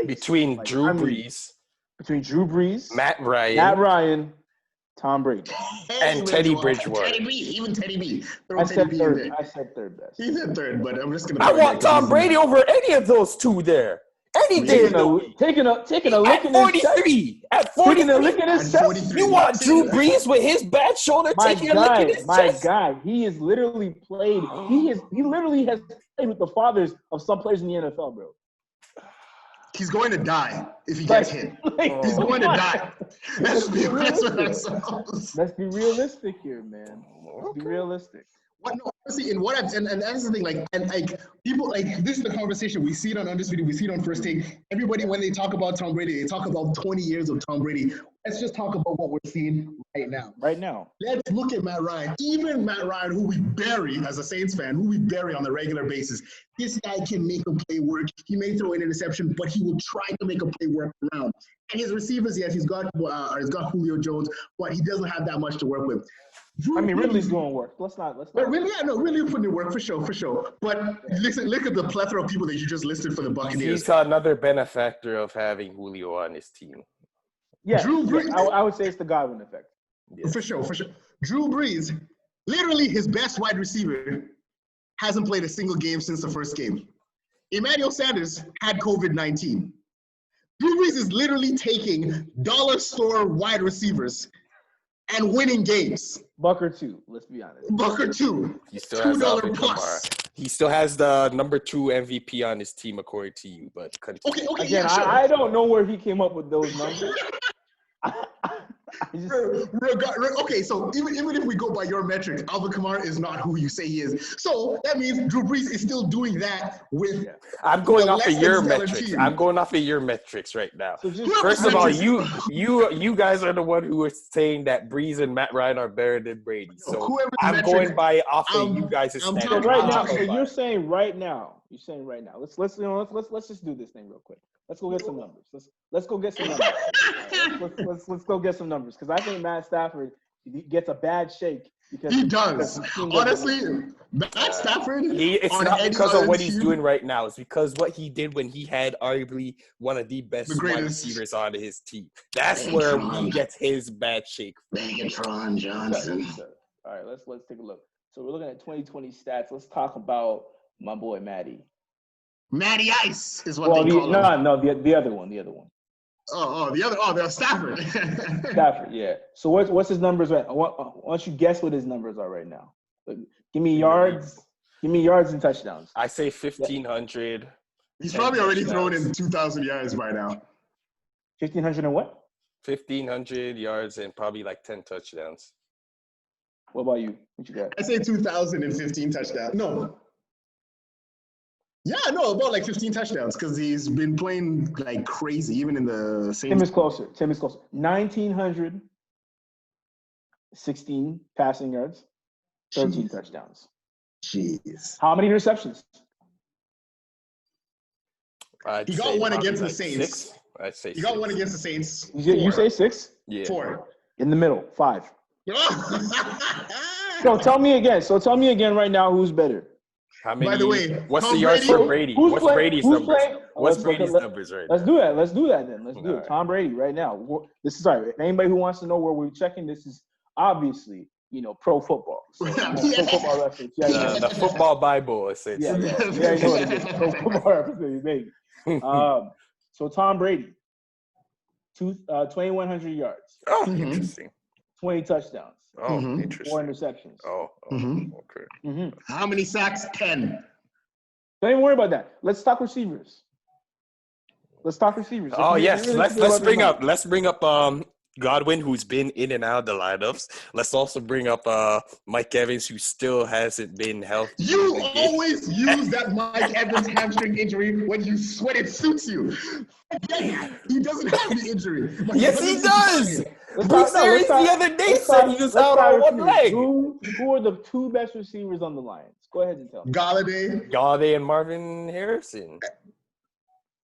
Between Drew Brees, Matt Ryan, Tom Brady, and Teddy Bridgewater. Even Teddy B. I said third best. He said third, but I'm just gonna. I want Tom Brady over any of those two there. Any day. Taking a lick in his chest. At 43, you want Drew Brees with his bad shoulder taking a lick in his chest? My guy, he has literally played. He literally has played with the fathers of some players in the NFL, bro. He's going to die if he gets hit. He's going to die. Let's be realistic here, man. Let's be realistic. What? No, honestly, and that's the thing. Like people this is the conversation. We see it on Undisputed. We see it on First Take. Everybody, when they talk about Tom Brady, they talk about 20 years of Tom Brady. Let's just talk about what we're seeing right now. Let's look at Matt Ryan. Even Matt Ryan, who we bury as a Saints fan, who we bury on a regular basis. This guy can make a play work. He may throw an interception, but he will try to make a play work around. And his receivers, yes, he's got Julio Jones, but he doesn't have that much to work with. Ridley's doing work. Let's not. Ridley putting in work for sure. But listen, look at the plethora of people that you just listed for the Buccaneers. He's another benefactor of having Julio on his team. Yeah, I would say it's the Godwin effect. Yes. For sure. Drew Brees, literally his best wide receiver, hasn't played a single game since the first game. Emmanuel Sanders had COVID-19. Drew Brees is literally taking dollar store wide receivers and winning games. Bucker 2, let's be honest. Bucker 2. He still has $2 plus. He still has the number 2 MVP on his team, according to you. But okay. Again, yeah, sure. I don't know where he came up with those numbers. Okay, so even if we go by your metrics, Alvin Kamara is not who you say he is. So that means Drew Brees is still doing that with. I'm going off of your metrics. I'm going off of your metrics right now. So first of all, you guys are the one who are saying that Brees and Matt Ryan are better than Brady. So I'm going by off of you guys' standards. Right now, so you're saying right now. Let's just do this thing real quick. Let's go get some numbers. Let's go get some numbers. Let's go get some numbers because I think Matt Stafford gets a bad shake because he does. Honestly, Matt Stafford. It's not because of what he's doing right now. It's because what he did when he had arguably one of the best wide receivers on his team. That's where he gets his bad shake. Megatron Johnson. All right, let's take a look. So we're looking at 2020 stats. Let's talk about my boy Matty. Matty Ice is what they call him. No, the other one. The Stafford. Stafford, yeah. So what's his numbers right? Why don't you guess what his numbers are right now? Give me yards and touchdowns. I say 1,500. He's probably already thrown in 2,000 yards by now. 1,500 and what? 1,500 yards and probably like 10 touchdowns. What about you? What you got? I say 2,015 touchdowns. No. Yeah, no, about like 15 touchdowns because he's been playing like crazy, even in the same. Tim is closer. 1,916 passing yards, 13 touchdowns. Jeez. How many interceptions? He got one against the Saints. 6. I'd say he got one against the Saints. You say 6? Yeah. 4. In the middle, 5. So tell me again right now who's better. How many? By the way, what's Tom the yards Brady? for Brady? What's Brady's numbers? What's Brady's numbers right Let's now? do that. Let's do that then. Let's do it. right. Tom Brady right now. This is sorry. Anybody who wants to know where we're checking, this is obviously, pro football. So, pro football reference. Yeah, The football Bible, essentially. Yeah, I know what it is. Pro football reference, maybe. So Tom Brady, 2,100 yards. Oh, interesting. 20 touchdowns. Oh, 4 interesting. interceptions. Oh, okay. How many sacks? 10. Don't even worry about that. Let's talk receivers. Oh yes, let's bring up Godwin, who's been in and out of the lineups. Let's also bring up Mike Evans, who still hasn't been healthy. You always use that Mike Evans hamstring injury when it suits you. He doesn't have the injury. Yes, he does. Bruce Arians the other day said he was out on one leg. Who are the 2 best receivers on the Lions? Go ahead and tell me. Galladay and Marvin Harrison.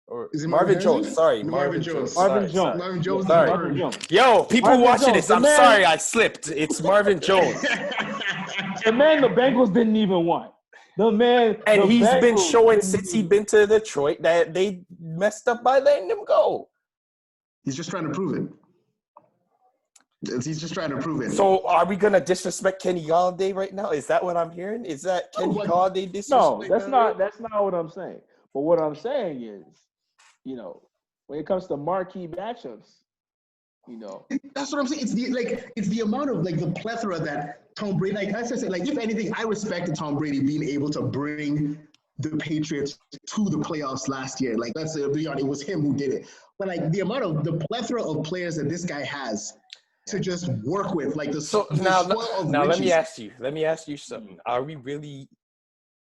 Or is it Marvin Jones? Sorry, Marvin Jones. Marvin Jones. Marvin Jones. Sorry. Marvin Jones. Yo, people Marvin watching Jones, this, I'm sorry I slipped. It's Marvin Jones. The man the Bengals didn't even want. And he's been showing since he's been to Detroit that they messed up by letting him go. He's just trying to prove it. So are we gonna disrespect Kenny Galladay right now? Is that what I'm hearing? Is that Kenny Galladay disrespect? No, that's not what I'm saying. But what I'm saying is, when it comes to marquee matchups, that's what I'm saying. It's the amount of the plethora that Tom Brady. As I said, if anything, I respected Tom Brady being able to bring the Patriots to the playoffs last year. Let's be honest, it was him who did it. But the plethora of players that this guy has to just work with, now let me ask you something. Are we really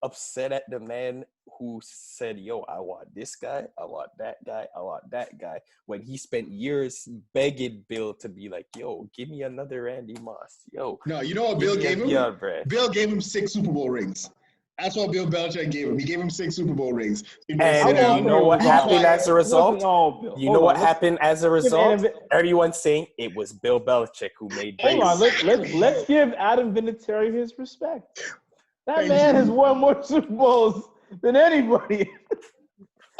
upset at the man who said, yo, I want this guy, I want that guy, I want that guy, when he spent years begging Bill to be like, yo, give me another Randy Moss. Yo. No, you know what Bill gave him? Yeah, Brad. Bill gave him 6 Super Bowl rings. That's what Bill Belichick gave him. He gave him 6 Super Bowl rings. And you know what happened as a result? You know what happened as a result? Everyone's saying it was Bill Belichick who made Brady. Hold on, let's give Adam Vinatieri his respect. That man has won more Super Bowls than anybody.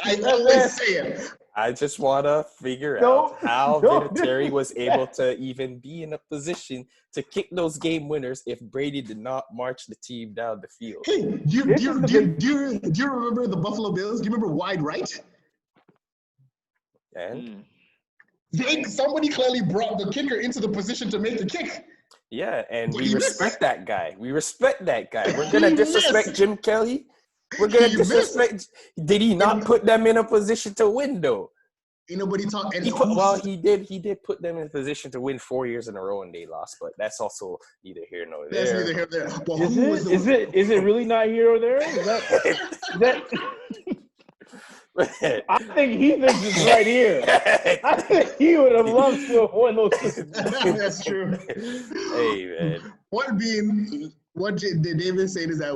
I always say it. I just want to figure out how Vinatieri was able to even be in a position to kick those game winners if Brady did not march the team down the field. Hey, do you remember the Buffalo Bills? Do you remember Wide Right? And somebody clearly brought the kicker into the position to make the kick. Yeah, and we respect that guy. We're going to disrespect Jim Kelly. We're going to disrespect. Did he not put them in a position to win, though? Ain't nobody talking. He did put them in a position to win 4 years in a row, and they lost. But that's also neither here nor there. That's neither here nor there. But is it really not here or there? Is that I think he thinks it's right here. I think he would have loved to have won those. That's true. Hey, man. What David said is that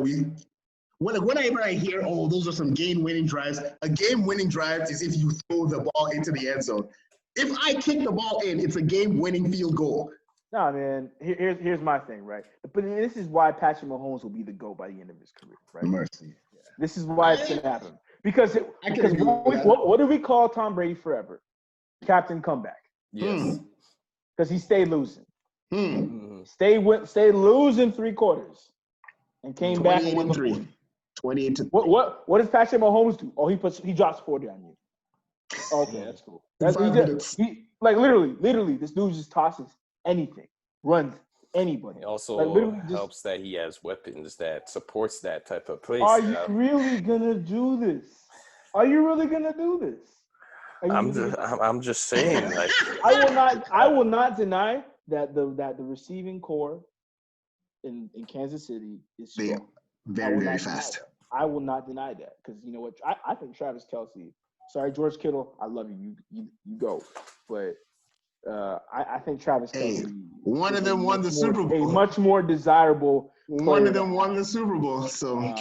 whenever I hear, those are some game-winning drives, a game-winning drive is if you throw the ball into the end zone. If I kick the ball in, it's a game-winning field goal. Nah, man. Here's my thing, right? But this is why Patrick Mahomes will be the GOAT by the end of his career, right? Mercy. Yeah. This is why it's going to happen. Because what do we call Tom Brady forever? Captain Comeback. Yes. Because he stayed losing. Stayed losing 3 quarters and came back and won the 4th. 28-3. What does Patrick Mahomes do? Oh, he drops 40 on you. Okay, that's cool. Literally, this dude just tosses anything, runs anybody. It also helps that he has weapons that supports that type of play. Are you really gonna do this? I'm just saying, like, I will not deny that the receiving core in Kansas City is strong. Very, very fast. I will not deny that because you know what? I think Travis Kelce. Sorry, George Kittle. I love you. You go. But I think Travis Kelce. One of them won the Super Bowl. A much more desirable. One of them won the Super Bowl. So.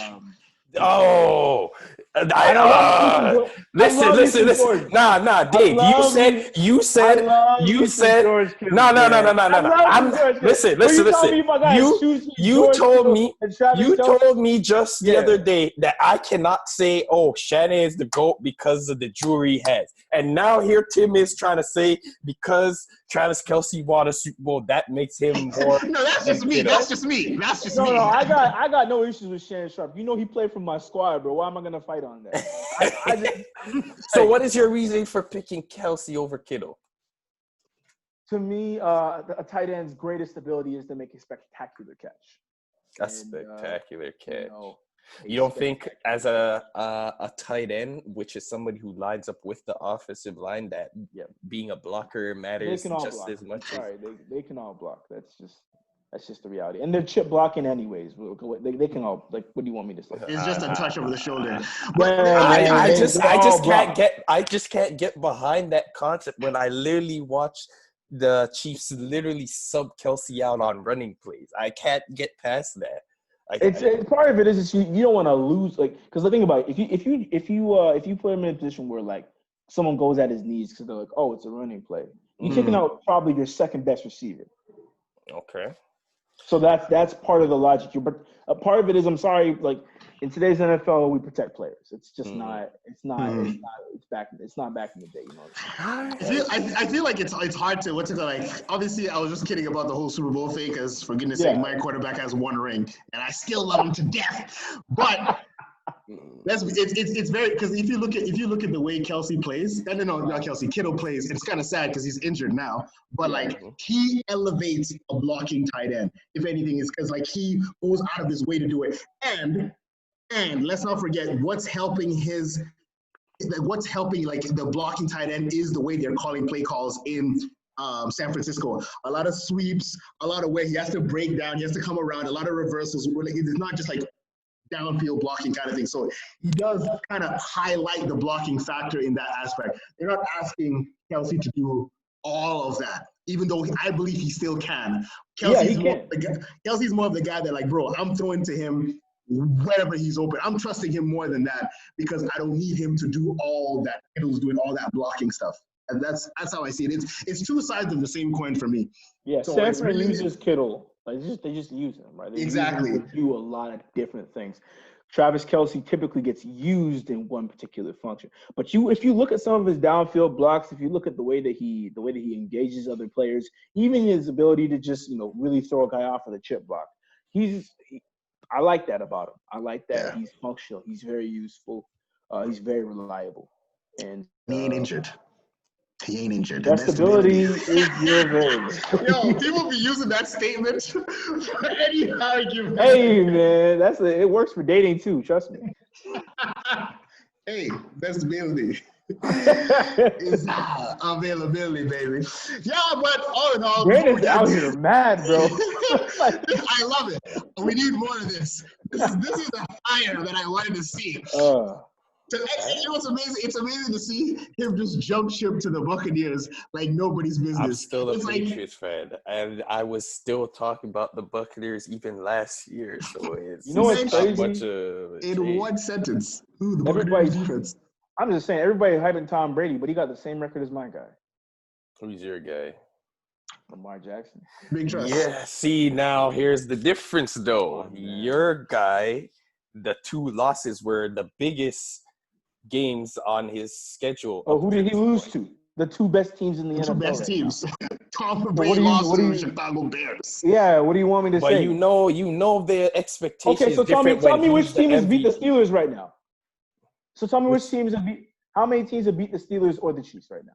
Listen. Nah, Dave. You said. George Kittle, No. Listen. You told me just the other day that I cannot say, "Oh, Shannon is the GOAT because of the jewelry he has," and now here Tim is trying to say because Travis Kelce won a Super Bowl that makes him more. No, that's just me. That's just me. No, I got no issues with Shannon Sharp. You know he played for my squad, bro. Why am I gonna fight on that? So, what is your reasoning for picking Kelce over Kittle? To me, a tight end's greatest ability is to make a spectacular catch. A spectacular catch. You don't think as a tight end, which is somebody who lines up with the offensive line, that being a blocker matters just as much? Sorry, they can all block. That's just the reality. And they're chip blocking anyways. They can all, like, what do you want me to say? It's just a touch over the shoulder. I just can't get behind that concept when I literally watch the Chiefs literally sub Kelce out on running plays. I can't get past that. Part of it is you don't want to lose, like, because the thing about it, if you put him in a position where like someone goes at his knees because they're like, oh, it's a running play, you're taking out probably your second best receiver. Okay. So that's part of the logic here. But a part of it is, I'm sorry, like in today's NFL, we protect players. It's just not back in the day, you know. I feel like it's hard to like. Obviously, I was just kidding about the whole Super Bowl thing because for goodness sake, my quarterback has one ring and I still love him to death. But it's very, because if you look at the way Kelce plays, and not Kelce, Kittle plays, it's kind of sad because he's injured now. But like he elevates a blocking tight end. If anything, is because like he goes out of his way to do it. And let's not forget what's helping like the blocking tight end is the way they're calling play calls in San Francisco. A lot of sweeps, a lot of where he has to break down, he has to come around, a lot of reversals. Where, like, it's not just like downfield blocking kind of thing. So he does kind of highlight the blocking factor in that aspect. They're not asking Kelce to do all of that, even though I believe he still can. Kelce's more of the guy that, like, bro, I'm throwing to him wherever he's open. I'm trusting him more than that because I don't need him to do all that. Kittle's doing all that blocking stuff. And that's how I see it. It's two sides of the same coin for me. Yeah, so Stafford uses Kittle. Like, they just use him, right? They exactly. Do a lot of different things. Travis Kelce typically gets used in one particular function. But if you look at some of his downfield blocks, if you look at the way that he engages other players, even his ability to just, really throw a guy off of the chip block, I like that about him. I like that he's functional. He's very useful. He's very reliable. And he ain't injured. He ain't injured. That stability is your variable. Yo, people be using that statement for any argument. Hey, man, it works for dating too. Trust me. Hey, that's stability. Is availability, baby. Yeah, but all in all, Brandon's out here mad, bro. I love it. We need more of this. This is the fire that I wanted to see. So, you know what's amazing? It's amazing to see him just jump ship to the Buccaneers like nobody's business. I'm still a Patriots fan, and I was still talking about the Buccaneers even last year. So it's what's crazy? In one sentence, the Buccaneers defense. I'm just saying, everybody hyping Tom Brady, but he got the same record as my guy. Who's your guy? Lamar Jackson. Big trust. Yeah. See, now here's the difference, though. Your guy, the 2 losses were the biggest games on his schedule. Oh, who did he lose to? The 2 best teams in the NFL. 2 best teams. Tom Brady lost to the Chicago Bears. Yeah, what do you want me to say? But you know the expectations. Okay, so tell me which team has beat the Steelers right now. So tell me which teams have beat. How many teams have beat the Steelers or the Chiefs right now?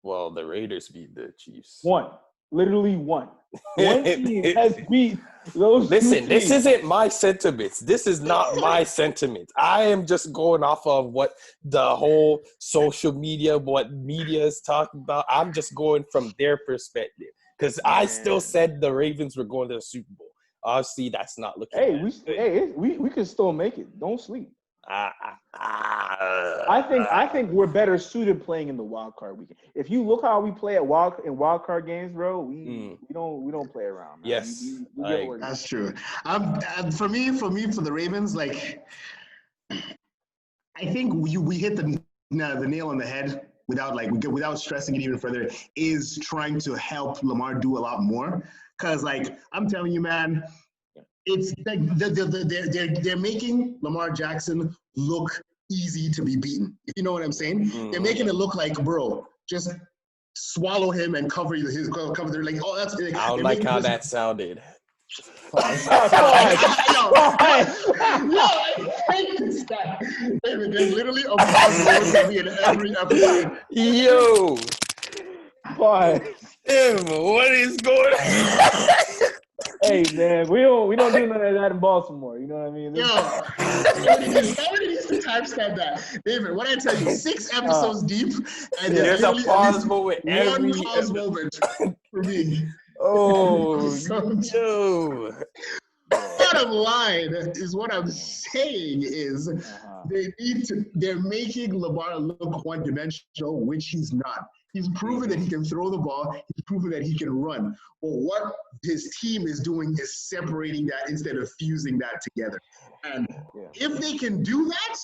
Well, the Raiders beat the Chiefs. One. Literally one. One team has beat those. Listen, this isn't my sentiments. This is not my sentiments. I am just going off of what the whole social media, what media is talking about. I'm just going from their perspective because I still said the Ravens were going to the Super Bowl. Obviously, that's not looking. We can still make it. Don't sleep. I think we're better suited playing in the wild card weekend. If you look how we play at wild card games, bro, we don't play around. Man. Yes, that's true. For me, for the Ravens, like I think we hit the nail on the head without stressing it even further, is trying to help Lamar do a lot more. Because, like, I'm telling you, man, it's like they're making Lamar Jackson look easy to be beaten. If you know what I'm saying? They're making it look like, bro, just swallow him and cover their, like, oh, that's like, I don't like how that sounded. Yo, I hate this guy. David, there's literally a pause in every episode. Yo, Why? what is going on? Hey man, we don't do none of that in Baltimore. You know what I mean? Yo, somebody needs to timestamp that. David, what I tell you, 6 episodes deep, and there's a pause moment every one pause moment for me. Oh, So, yo. bottom line is what I'm saying is they're making Lamar look one-dimensional, which he's not. He's proven that he can throw the ball. He's proven that he can run. But what his team is doing is separating that instead of fusing that together. And if they can do that,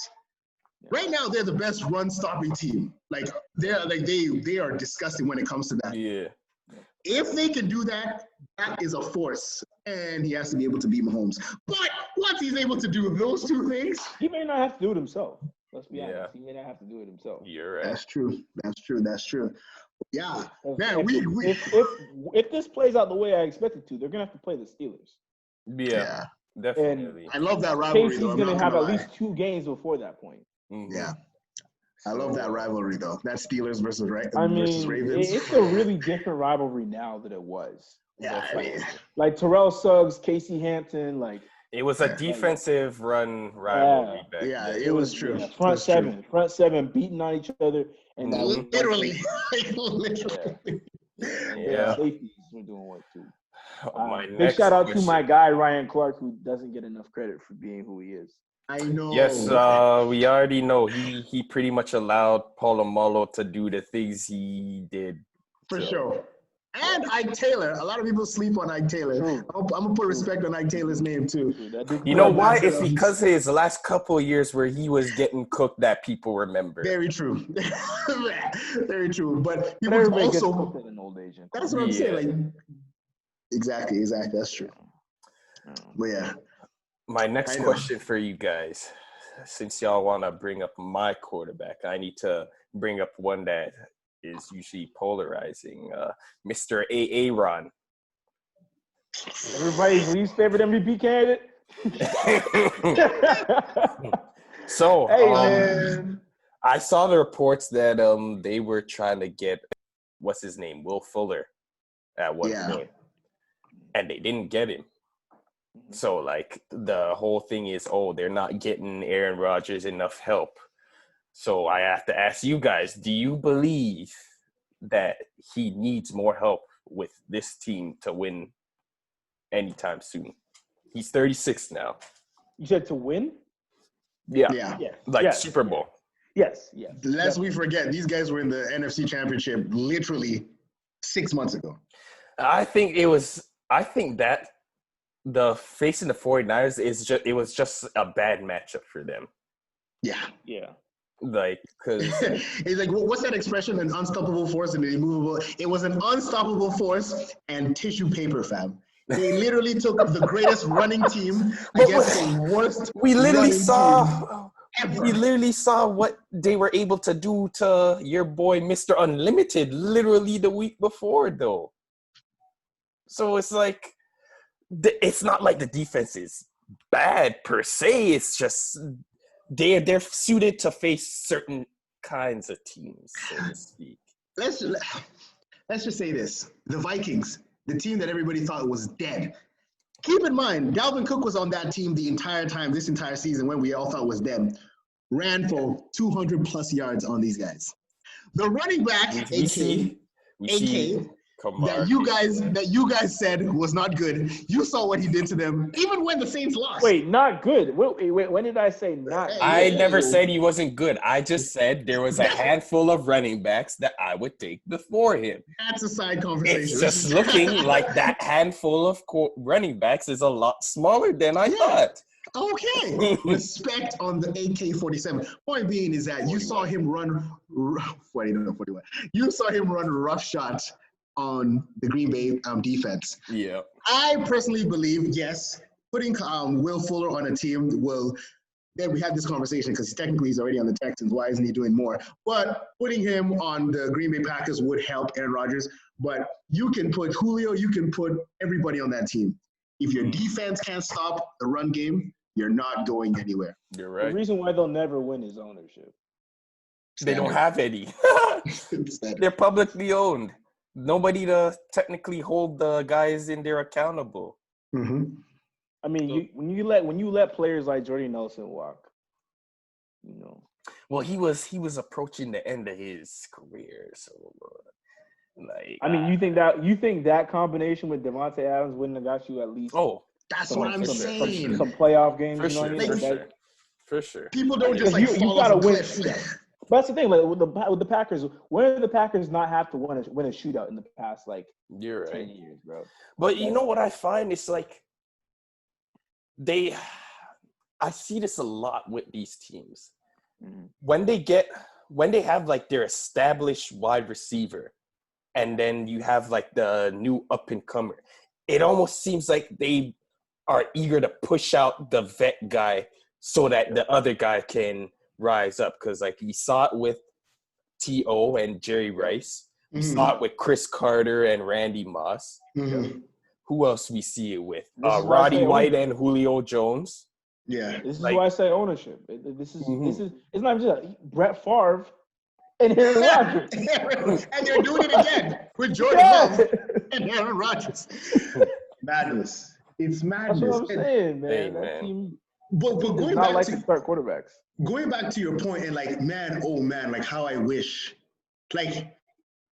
right now they're the best run-stopping team. Like they are disgusting when it comes to that. Yeah. If they can do that, that is a force, and he has to be able to beat Mahomes. But once he's able to do those two things, he may not have to do it himself. Let's be honest. He may not have to do it himself. You're right. That's true. Yeah, man. If this plays out the way I expect it to, they're gonna have to play the Steelers. Yeah, definitely. And I love that rivalry. Casey's gonna have at least 2 games before that point. Yeah. I love that rivalry, though. That Steelers versus Ravens. It's a really different rivalry now than it was. Yeah, like Terrell Suggs, Casey Hampton, like it was a defensive run rivalry back then. Yeah, it was true. Yeah, front seven beating on each other, and literally. Yeah. Safeties were doing work too. Big shout out to my guy Ryan Clark, who doesn't get enough credit for being who he is. I know. Yes, we already know he pretty much allowed Polamalu to do the things he did. For sure. And Ike Taylor. A lot of people sleep on Ike Taylor. I'm going to put respect on Ike Taylor's name, too. You know why? It's because of his last couple of years where he was getting cooked that people remember. Very true. Very true. But he was was also cooked at an old age. That's what I'm saying. Like, exactly. That's true. But yeah. My next question for you guys, since y'all want to bring up my quarterback, I need to bring up one that is usually polarizing, Mr. Aaron. Everybody's least favorite MVP candidate. So, man. I saw the reports that they were trying to get, what's his name, Will Fuller at one point, and they didn't get him. So, like, the whole thing is, they're not getting Aaron Rodgers enough help. So I have to ask you guys, do you believe that he needs more help with this team to win anytime soon? He's 36 now. You said to win? Yeah. Super Bowl. Yes. Lest we forget, these guys were in the NFC Championship literally 6 months ago. I think that the facing the 49ers it was just a bad matchup for them. Yeah. Like, because it's like, what's that expression? An unstoppable force and an immovable. It was an unstoppable force and tissue paper, fam. They literally took the greatest running team against the worst. We literally saw what they were able to do to your boy, Mr. Unlimited, literally the week before, though. So it's like, it's not like the defense is bad per se. It's just they're suited to face certain kinds of teams, so to speak. Let's just say this: the Vikings, the team that everybody thought was dead. Keep in mind, Dalvin Cook was on that team the entire time, this entire season, when we all thought was dead. Ran for 200 plus yards on these guys. The running back, AK, that you guys said was not good. You saw what he did to them, even when the Saints lost. Wait, not good. Wait, when did I say not good? I never said he wasn't good. I just said there was a handful of running backs that I would take before him. That's a side conversation. It's just looking like that handful of running backs is a lot smaller than I thought. Okay. Respect on the AK-47. Point being is that you saw him run 41. You saw him run roughshod on the Green Bay defense. Yeah. I personally believe, yes, putting Will Fuller on a team will. Then we had this conversation because technically he's already on the Texans. Why isn't he doing more? But putting him on the Green Bay Packers would help Aaron Rodgers. But you can put Julio, you can put everybody on that team. If your defense can't stop the run game, you're not going anywhere. You're right. The reason why they'll never win is ownership. They don't have any. They're publicly owned. Nobody to technically hold the guys in there accountable. Mm-hmm. I mean, when you let players like Jordy Nelson walk, you know. Well, he was approaching the end of his career, so like. I mean, you think that combination with Devontae Adams wouldn't have got you at least? Oh, that's what I'm saying. Some playoff games, For you know sure, what I mean? For sure. People don't just like fall off a cliff. But that's the thing, like with the Packers. When did the Packers not have to win a shootout in the past You're right. 10 years, bro? But you know what I find? It's like I see this a lot with these teams. Mm-hmm. When they have like their established wide receiver, and then you have like the new up and comer, it almost seems like they are eager to push out the vet guy so that the other guy can rise up. Because like we saw it with T.O. and Jerry Rice. We saw it with Chris Carter and Randy Moss. Mm-hmm. Who else we see it with? Roddy White and Julio Jones. Yeah. This is why I say ownership. This is it's not just Brett Favre and Aaron Rodgers. And you're doing it again with Jordan Love and Aaron Rodgers. Madness. It's madness. That's what I'm saying, man. Hey, that team but going not back like to start quarterbacks. Going back to your point and like, man, oh man, like how I wish. Like,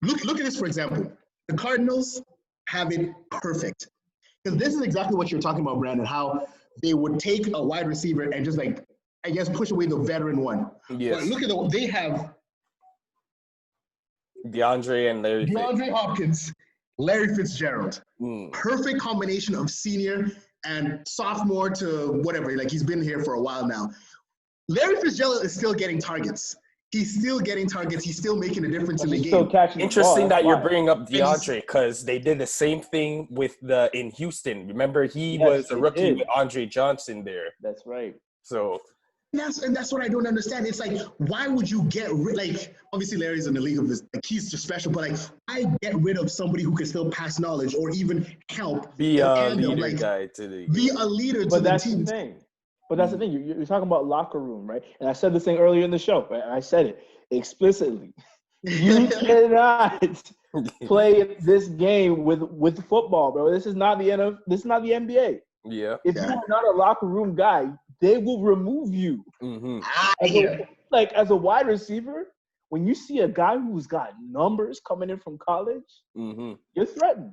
look at this, for example. The Cardinals have it perfect. Because this is exactly what you're talking about, Brandon, how they would take a wide receiver and just like, I guess, push away the veteran one. Yes. But look at they have DeAndre and Larry Hopkins, Larry Fitzgerald. Perfect combination of senior and sophomore to whatever. Like, he's been here for a while now. Larry Fitzgerald is still getting targets. He's still getting targets. He's still making a difference in the game. Interesting that you're bringing up DeAndre, because they did the same thing with in Houston. Remember, he was a rookie with Andre Johnson there. That's right. So that's what I don't understand. It's like, why would you get rid? Like, obviously Larry's in the league of his, like, he's just special, but like, I get rid of somebody who can still pass knowledge or even help be a leader guy to the be a leader to the team. But that's the thing. You're talking about locker room, right? And I said this thing earlier in the show, right? I said it explicitly. You cannot play this game with football, bro. This is not the This is not the NBA. Yeah. If you are not a locker room guy, they will remove you. Mm-hmm. As a wide receiver, when you see a guy who's got numbers coming in from college, you're threatened.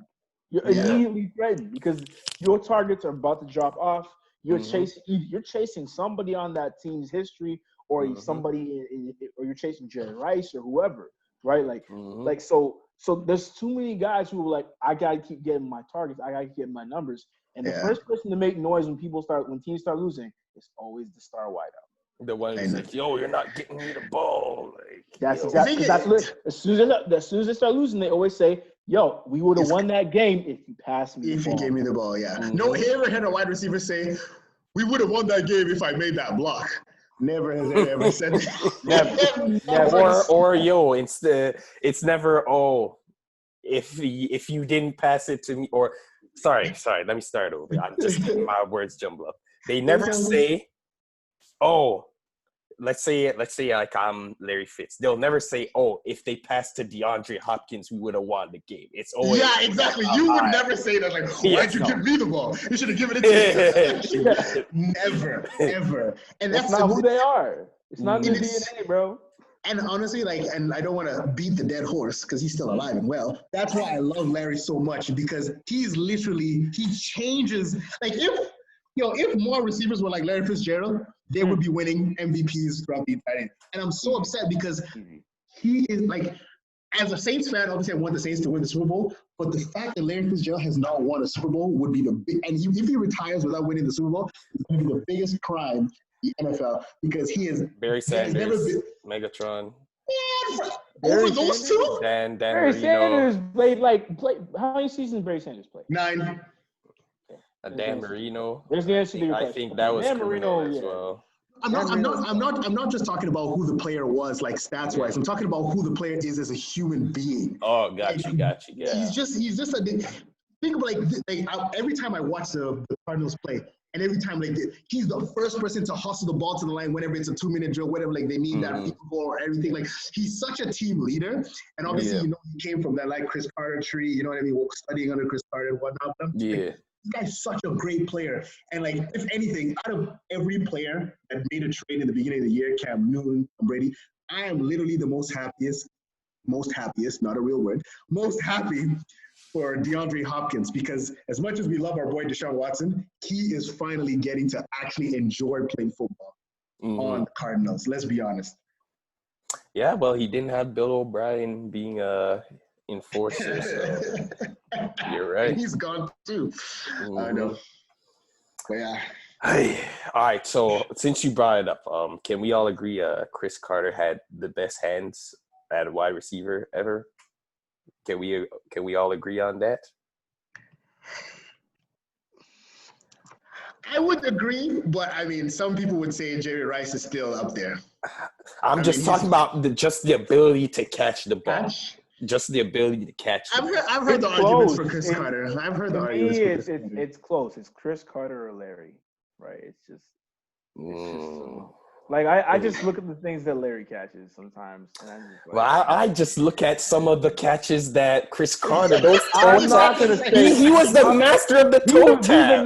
You're immediately threatened because your targets are about to drop off. You're chasing somebody on that team's history, or somebody, or you're chasing Jerry Rice or whoever, right? So there's too many guys who are like, I gotta keep getting my targets, I gotta get my numbers, and the first person to make noise when teams start losing is always the star wideout. The one who's like, yo, you're not getting me the ball. Like, that's exactly. As soon as they start losing, they always say, yo, we would have won that game if you passed me the ball. If you gave me the ball, yeah. No, he ever had a wide receiver say, we would have won that game if I made that block. Never has it ever said that. Never. Or yo, it's never, oh, if you didn't pass it to me, or sorry, let me start over. I'm just getting my words jumbled up. They never say, oh, let's say like I'm Larry Fitz. They'll never say, oh, if they passed to DeAndre Hopkins, we would have won the game. It's always exactly. You would never say that. Like, why'd you give me the ball? You should have given it to me. Never, ever. And that's not who they are. It's not in the DNA, bro. And honestly, and I don't want to beat the dead horse because he's still alive and well. That's why I love Larry so much, because he changes. Like, if more receivers were like Larry Fitzgerald, they would be winning MVPs throughout the entire game. And I'm so upset because he is like, as a Saints fan, obviously I want the Saints to win the Super Bowl, but the fact that Larry Fitzgerald has not won a Super Bowl would be the big, and if he retires without winning the Super Bowl, it's going to be the biggest crime in the NFL because he is Barry Sanders, never been, Megatron. Over those two? Dan Barry Marino. Sanders played. How many seasons Barry Sanders played? 9. Dan Marino. There's the answer to your question. I think that was Dan Marino as well. I'm not just talking about who the player was, like stats wise. I'm talking about who the player is as a human being. Oh, got you. Yeah. He's just a think about like every time I watch the Cardinals play, and every time like he's the first person to hustle the ball to the line whenever it's a 2-minute drill, whatever like they need that field goal or everything. Like he's such a team leader, and obviously you know he came from that like Chris Carter tree. You know what I mean? Studying under Chris Carter and whatnot. Yeah. This guy's such a great player. And, like, if anything, out of every player that made a trade in the beginning of the year, Cam Newton, Tom Brady, I am literally the most happiest, not a real word, most happy for DeAndre Hopkins because as much as we love our boy Deshaun Watson, he is finally getting to actually enjoy playing football on the Cardinals. Let's be honest. Yeah, well, he didn't have Bill O'Brien being enforcer. So you're right. He's gone too. I know. But yeah. All right. So since you brought it up, can we all agree Chris Carter had the best hands at a wide receiver ever? Can we all agree on that? I would agree, but I mean, some people would say Jerry Rice is still up there. I'm just talking about the ability to catch the ball. Just the ability to catch. I've heard the arguments for Chris Carter. I've heard the arguments. It's close. It's Chris Carter or Larry, right? It's just like I just look at the things that Larry catches sometimes, and I'm just like, well, I just look at some of the catches that Chris Carter. Those I'm not gonna say he was the master of the toe tap.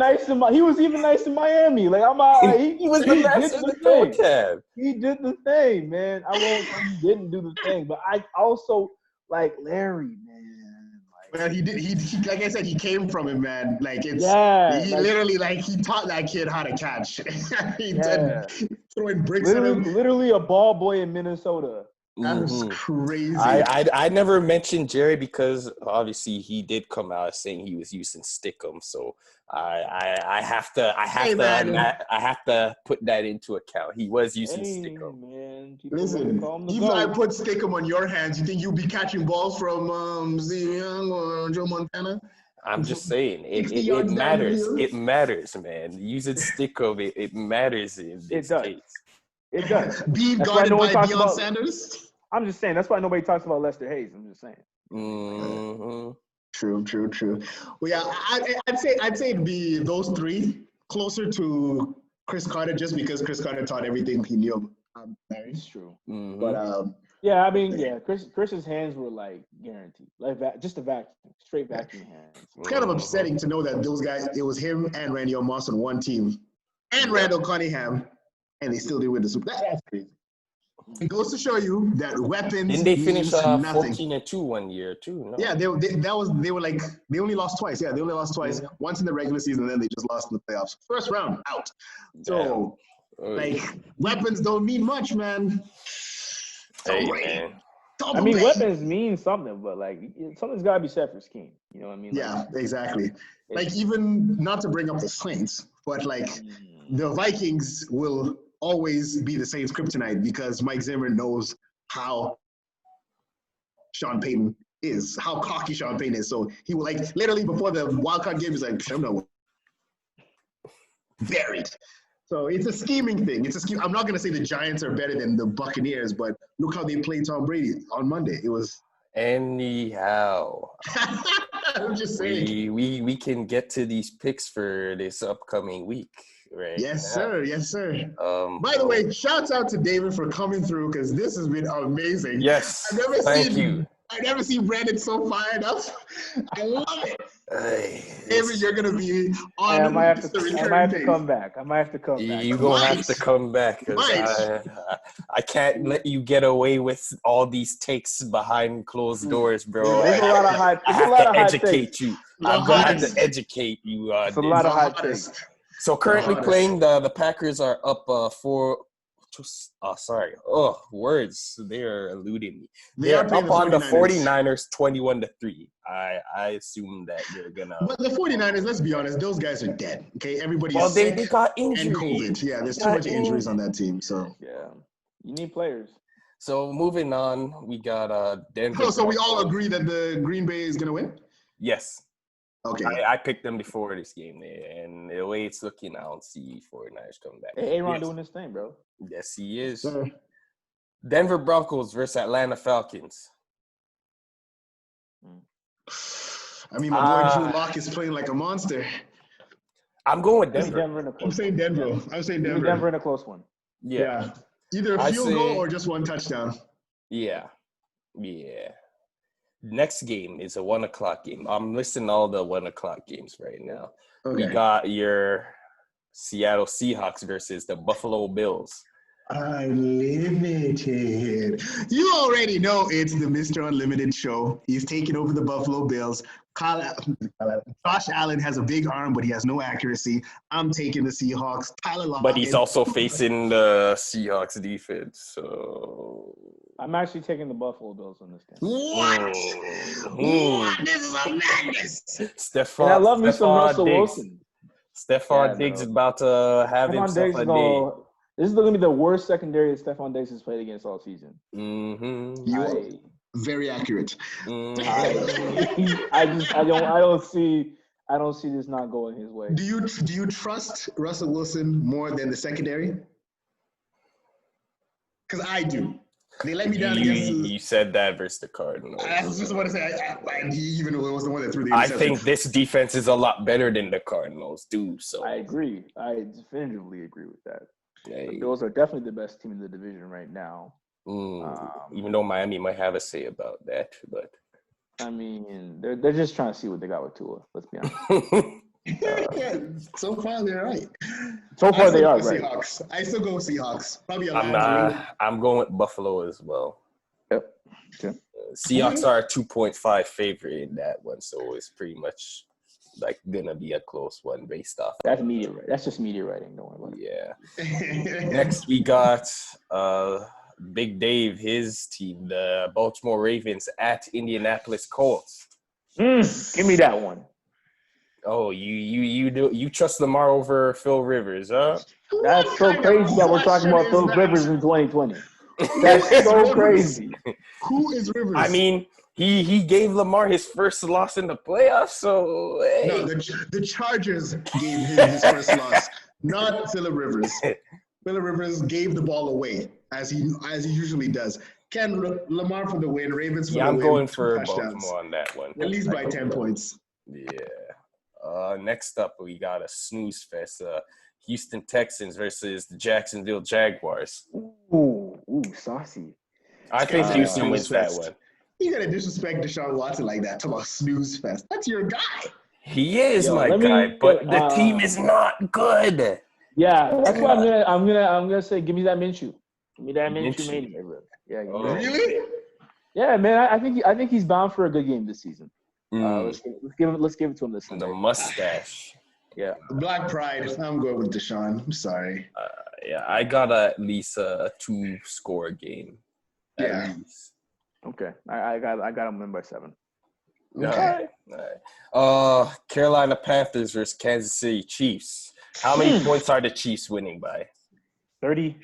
He was even nice in Miami. Like he was the master of the toe tap. He did the thing, man. I won't say he didn't do the thing, but I also. Like Larry, man. Well, he did. He like I said, he came from him, man. Like it's. He literally he taught that kid how to catch. He did throwing bricks at him. Literally a ball boy in Minnesota. That was crazy. I never mentioned Jerry because obviously he did come out saying he was using Stickum, so I have to put that into account. He was using Stickum. Man, listen, if I put Stickum on your hands, you think you'll be catching balls from Steve Young or Joe Montana? I'm just saying it matters. It matters, man. Using Stickum, it matters in this case. It does. Being guarded by Deion Sanders. I'm just saying. That's why nobody talks about Lester Hayes. I'm just saying. Mm-hmm. True. Well, yeah, I'd say it'd be those three closer to Chris Carter, just because Chris Carter taught everything he knew. It's true. Mm-hmm. But yeah, I mean, Chris's hands were like guaranteed, like just a vacuum, straight vacuum hands. It's kind of upsetting to know that those guys. It was him and Randy Moss on one team, and Randall Cunningham. And they still did win the Super Bowl. That's crazy. It goes to show you that weapons. Didn't they finish 14-2 one year too? No? Yeah, they only lost twice. Yeah, they only lost twice. Once in the regular season, and then they just lost in the playoffs. First round out. So weapons don't mean much, man. Man. I mean, weapons mean something, but like something's got to be said for scheme. You know what I mean? Yeah, exactly. Like even not to bring up the Saints, but like the Vikings will always be the Saints' kryptonite because Mike Zimmer knows how Sean Payton is, how cocky Sean Payton is. So he will like literally before the wildcard game, he's like, I'm not buried. So it's a scheming thing. It's a scheme. I'm not gonna say the Giants are better than the Buccaneers, but look how they played Tom Brady on Monday. It was anyhow. I'm just saying. We can get to these picks for this upcoming week. Right. Yes, sir. By the way, shouts out to David for coming through because this has been amazing. Yes. I've never seen Brandon so fired up. I love it. David, you're gonna be on. I might have to come back. You're gonna have to come back because I can't let you get away with all these takes behind closed doors, bro. There's a lot of hot. I have to educate you. I'm gonna have to educate you. It's a lot of hot takes. So currently playing, the Packers are up 4 sorry. Oh, words. They are eluding me. They are They're up playing on the 49ers. 49ers 21-3. I assume that they're gonna. But the 49ers, let's be honest, those guys are dead. Okay, everybody is They sick got and injuries. COVID. Yeah, there's too much injuries on that team. So yeah, you need players. So moving on, we got Denver. So we all agree that the Green Bay is gonna win. Yes. Okay. I picked them before this game, and the way it's looking, I don't see 49ers coming back. Hey, Aaron doing his thing, bro. Yes, he is. Sure. Denver Broncos versus Atlanta Falcons. I mean, my boy Drew Lock is playing like a monster. I'm going with Denver. I'm saying Denver. Denver in a close one. Yeah. Either a field goal or just one touchdown. Yeah. Next game is a 1:00 game. I'm listing all the 1:00 games right now. Okay. We got your Seattle Seahawks versus the Buffalo Bills. Unlimited. You already know it's the Mr. Unlimited show. He's taking over the Buffalo Bills. Josh Allen has a big arm, but he has no accuracy. I'm taking the Seahawks. Tyler Lockett. But he's also facing the Seahawks defense. So I'm actually taking the Buffalo Bills on this game. What? What? This is a madness. And I love me some Russell Wilson. Stephon Diggs is about to have himself a day. This is going to be the worst secondary that Stephon Diggs has played against all season. Mm-hmm. You are very accurate. I don't see this not going his way. Do you trust Russell Wilson more than the secondary? Because I do. They let me down against. You said that versus the Cardinals. I was just want to say, even though it was the one that threw the interception. I think this defense is a lot better than the Cardinals do. So I agree. I definitively agree with that. The Bills are definitely the best team in the division right now. Even though Miami might have a say about that, but I mean, they're just trying to see what they got with Tua. Let's be honest. So far they're right. So far they are right. Seahawks. I still go with Seahawks. Probably I'm going with Buffalo as well. Yep. Okay. Seahawks are a 2.5 favorite in that one, so it's pretty much like gonna be a close one based off. That's media. That's just media writing. Don't worry about it. Yeah. Next we got Big Dave, his team, the Baltimore Ravens at Indianapolis Colts. Give me that one. Oh, you trust Lamar over Phil Rivers, huh? That's so crazy that we're talking about Phil Rivers in 2020. That's so crazy. Who is Rivers? I mean, he gave Lamar his first loss in the playoffs, so hey. No, the Chargers gave him his first loss, not Phillip Rivers. Phillip Rivers gave the ball away as he usually does. Ken Lamar for the win, Ravens for the win. I'm going for Baltimore on that one. At least by 10 points. Yeah. Next up, we got a snooze fest. Houston Texans versus the Jacksonville Jaguars. Ooh, saucy. I think Houston wins that one. You gotta disrespect Deshaun Watson like that. Talk about snooze fest. That's your guy. He is my guy, but the team is not good. Yeah, that's why I'm gonna say, give me that Minshew. Give me that Minshew mania. Yeah. Really? Yeah, man. I think he's bound for a good game this season. Let's give it to him this Sunday. The mustache. Yeah. Black pride. I'm going with Deshaun. I'm sorry. Yeah, I got at least a 2-score game. Yeah. Okay. I got him win by 7. Okay. All right. Carolina Panthers versus Kansas City Chiefs. How many points are the Chiefs winning by? 30.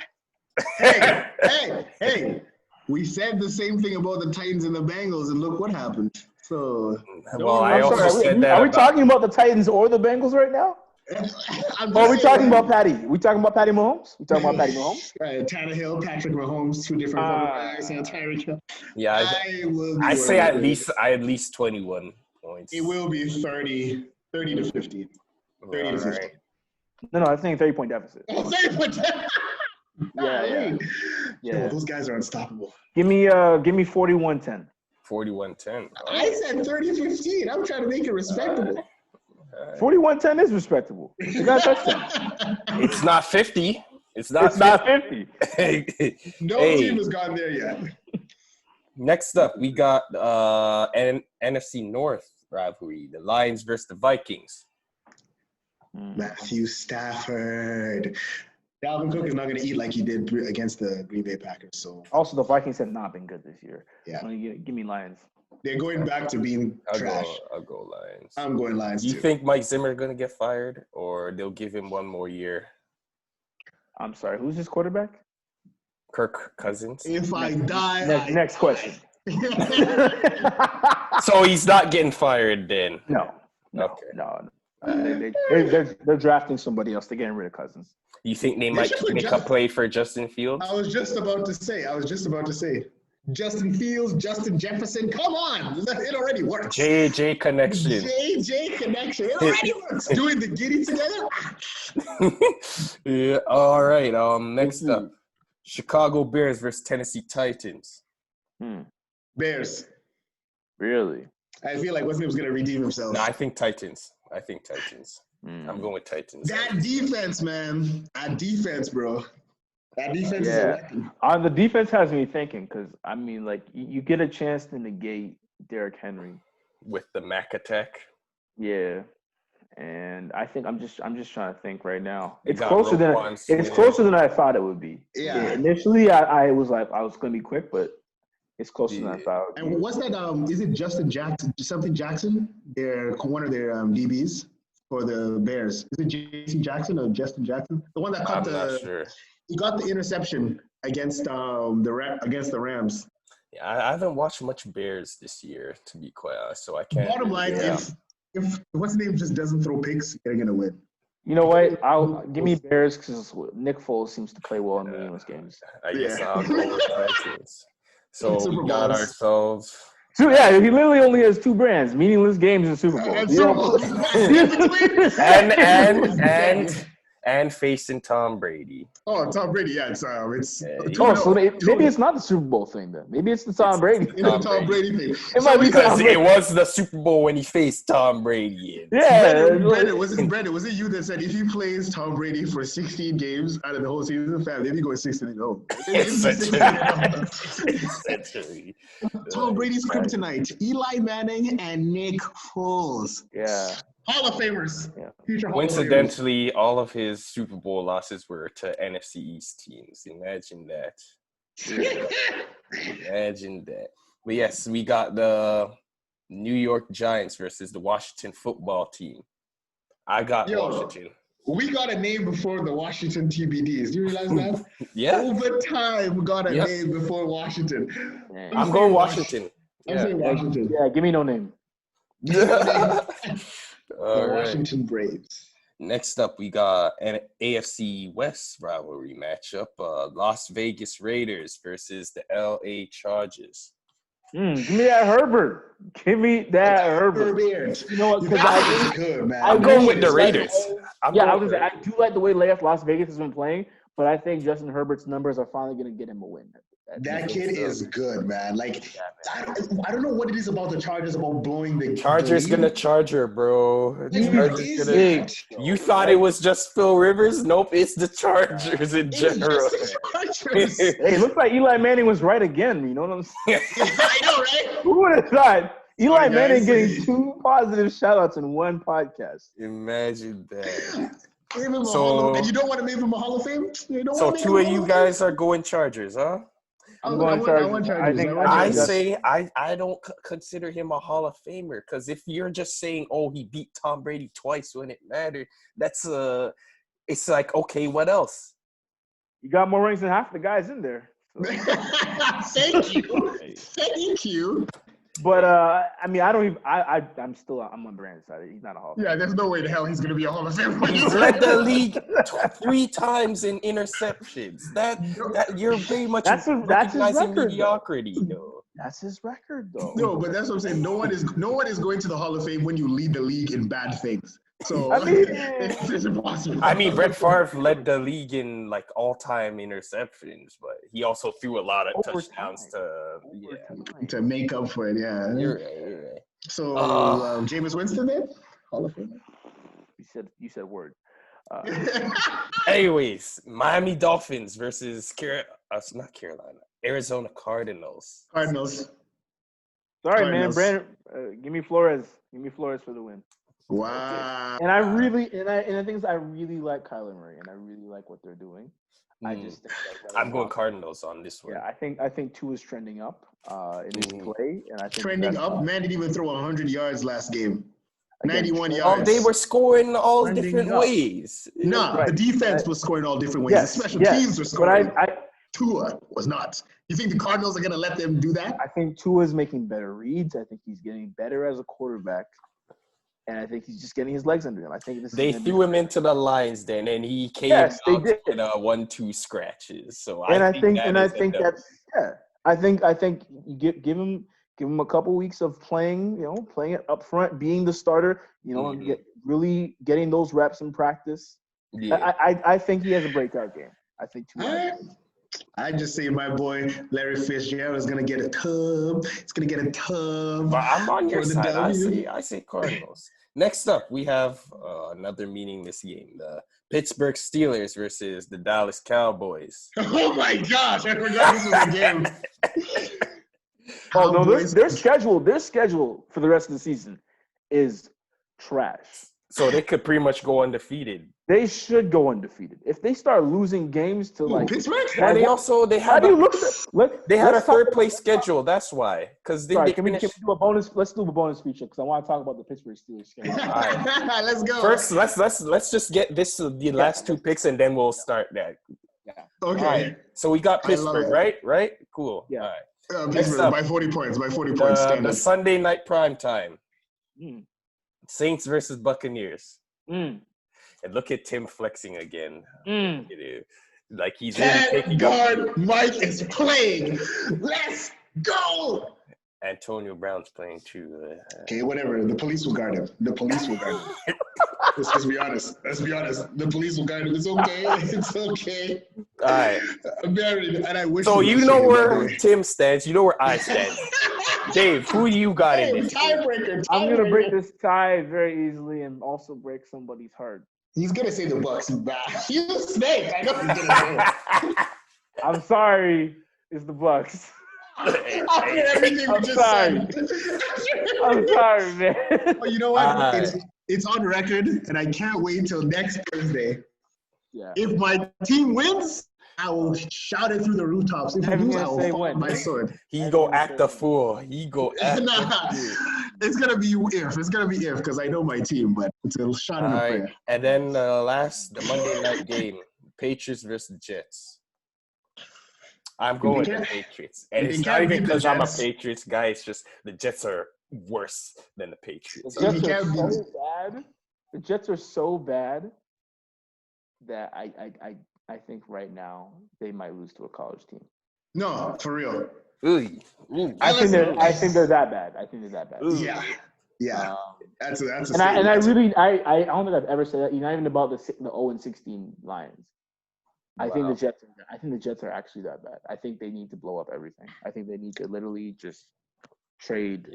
Hey. We said the same thing about the Titans and the Bengals, and look what happened. So, I also said that. Are we talking about the Titans or the Bengals right now? Are we talking about Patty? We talking about Patty Mahomes? We talking about Patty Mahomes? Tannehill, Patrick Mahomes, 2 different quarterbacks, and Tyreek Hill. Yeah, I say at least 21 points. It will be 30 to 50. 30 to 50. No, I think 30-point deficit. 30-point deficit. Yeah. Yo, those guys are unstoppable. Give me 41-10. 41-10. I said 30-15. I'm trying to make it respectable. 41-10 is respectable. You got a touchdown. It's not 50. It's not 50. No team has gone there yet. Next up, we got an NFC North rivalry. The Lions versus the Vikings. Matthew Stafford. Dalvin Cook is not going to eat like he did against the Green Bay Packers. So also, the Vikings have not been good this year. Yeah. So give me Lions. They're going back to being trash. I'll go Lions. I'm going Lions. Do you think Mike Zimmer is going to get fired, or they'll give him one more year? I'm sorry. Who's his quarterback? Kirk Cousins. If I die, next question. So he's not getting fired then? No. Okay. No. They're drafting somebody else. They're getting rid of Cousins. You think they might make a play for Justin Fields? I was just about to say. Justin Fields, Justin Jefferson. Come on. It already works. JJ connection. It already works. Doing the giddy together. Yeah. All right. Next up, Chicago Bears versus Tennessee Titans. Bears. Really? I feel like West Ham's going to redeem himself. No, I think Titans. I'm going with Titans. That defense, man. That defense, bro. That defense is a weapon. The defense has me thinking because, I mean, like, you get a chance to negate Derrick Henry. With the Mac attack? Yeah. And I think I'm just trying to think right now. It's closer than I thought it would be. Yeah. Initially, I was like, I was going to be quick, but it's closer than I thought. And what's that? Is it Justin Jackson? They're one of their DBs for the Bears. Is it J.C. Jackson or Justin Jackson? The one that caught not sure. He got the interception against the Rams. Yeah, I haven't watched much Bears this year, to be quite honest, so I can't. Bottom line, if what's his name just doesn't throw picks, they're gonna win. You know what? I'll give me Bears because Nick Foles seems to play well in meaningless games. I guess I'll go with Titans. So we got ourselves. He literally only has two brands: meaningless games and Super Bowl. And facing Tom Brady. Oh, Tom Brady, yeah. So maybe it's not the Super Bowl thing then. Maybe it's the Tom Brady. It's Tom Brady thing. It might be because it was the Super Bowl when he faced Tom Brady. Brandon, was it you that said if he plays Tom Brady for 16 games out of the whole season, maybe he goes 16-0. Essentially. Tom Brady's kryptonite: Eli Manning and Nick Foles. Yeah. Hall of Famers. Yeah. Future Hall Coincidentally, all of his Super Bowl losses were to NFC East teams. Imagine that. Imagine that. But yes, we got the New York Giants versus the Washington football team. I got Washington. We got a name before the Washington TBDs. Do you realize that? Yeah. Overtime got a name before Washington. I'm going Washington. I'm saying Washington. Yeah, give me no name. Washington Braves. Next up, we got an AFC West rivalry matchup: Las Vegas Raiders versus the LA Chargers. Give me that Herbert. You know what? I'm going with the Raiders. I do like the way Las Vegas has been playing, but I think Justin Herbert's numbers are finally going to get him a win. That kid is good, man. Like, I don't know what it is about the Chargers about blowing the Chargers gonna charger, bro. You thought it was just Phil Rivers? Nope, it's the Chargers in general. Hey, it looks like Eli Manning was right again. You know what I'm saying? I know, right? Who would have thought? Eli Manning getting 2 positive shout-outs in one podcast. Imagine that. And you don't want to make him a Hall of Fame? So 2 of you guys are going Chargers, huh? I'm going Chargers. I don't consider him a Hall of Famer because if you're just saying, oh, he beat Tom Brady twice when it mattered, it's like, okay, what else? You got more rings than half the guys in there. So. Thank you. But I mean, I'm on Brandon's side. He's not a Hall of Famer. Yeah, there's no way the hell he's gonna be a Hall of Famer. He's led the league 3 times in interceptions. That you're very much recognizing mediocrity, though. That's his record, though. No, but that's what I'm saying. No one is going to the Hall of Fame when you lead the league in bad things. So it's impossible. I mean, Brett Favre led the league in like all-time interceptions, but he also threw a lot of touchdowns to make up for it. Yeah, you're right. So Jameis Winston then Hall of Fame. You said word. Anyways, Miami Dolphins versus Arizona Cardinals. Sorry, man, Brandon. Give me Flores. Give me Flores for the win. Wow. And I really and the thing is, I really like Kyler Murray, and I really like what they're doing. I just think that I'm going Cardinals on this one. Yeah, I think Tua is trending up in his play, and I think Trending up. Man didn't even throw 100 yards last game. Again, 91 Oh, yards. they were scoring all Trending different up. ways. Nah, Right. the defense was scoring all different ways. Yes, The special yes, teams were scoring. but Tua was not. You think the Cardinals are going to let them do that? I think Tua is making better reads. I think he's getting better as a quarterback, and I think he's just getting his legs under him. I think They threw him into the lines then, and he came Yes, they out did. with 1-2 scratches. So I think you give him a couple weeks of playing it up front, being the starter, really getting those reps in practice. Yeah. I think he has a breakout game. I think I just say my boy Larry Fitzgerald is gonna get a tub. He's gonna get a tub. But I'm on your for the side. W. I say Cardinals. Next up, we have another meaningless game: the Pittsburgh Steelers versus the Dallas Cowboys. Oh my gosh! I forgot this was a game. Oh no, their schedule for the rest of the season is trash. So they could pretty much go undefeated. They should go undefeated. If they start losing games to Pittsburgh? Well, they had a third place schedule. That's why. Because can we do a bonus? Let's do a bonus feature because I want to talk about the Pittsburgh Steelers schedule. All right. Let's go. First, let's just get the last two picks and then we'll start that. Yeah. Okay. All right. So we got Pittsburgh, right? Right? Cool. Yeah. All right. Pittsburgh by 40 points. By 40 points. The Sunday night prime time. Mm. Saints versus Buccaneers. Mm. And look at Tim flexing again. Mm. Like he's really taking guard Mike is playing. Let's go. Antonio Brown's playing too. Okay, whatever. The police will guard him. Let's just be honest. Let's be honest. The police will guard him. It's okay. It's okay. All right. I'm married, and I wish. So you know where Tim stands. You know where I stand. Dave, who do you got in this? Tiebreaker. I'm gonna break this tie very easily and also break somebody's heart. He's gonna say the Bucks back. He's a snake. I know he's gonna say it. I'm sorry. It's the Bucks. After everything we just said. I'm sorry, man. Well, you know what? It's on record, and I can't wait till next Thursday. Yeah. If my team wins, I will shout it through the rooftops. If I lose, I will fall on my sword. He go act a fool. He go act a fool. It's gonna be if. It's gonna be if because I know my team, but it's a shot in the prayer. And then the Monday night game, Patriots versus Jets. I'm going with the Patriots. And it's not even because I'm a Patriots guy. It's just the Jets are worse than the Patriots. The Jets are so bad that I think right now they might lose to a college team. No, for real. I think they're that bad. I think they're that bad. Yeah. That's a and I don't think I've ever said that. Not even about the 0-16 Lions. I think the Jets are actually that bad. I think they need to blow up everything. I think they need to literally just trade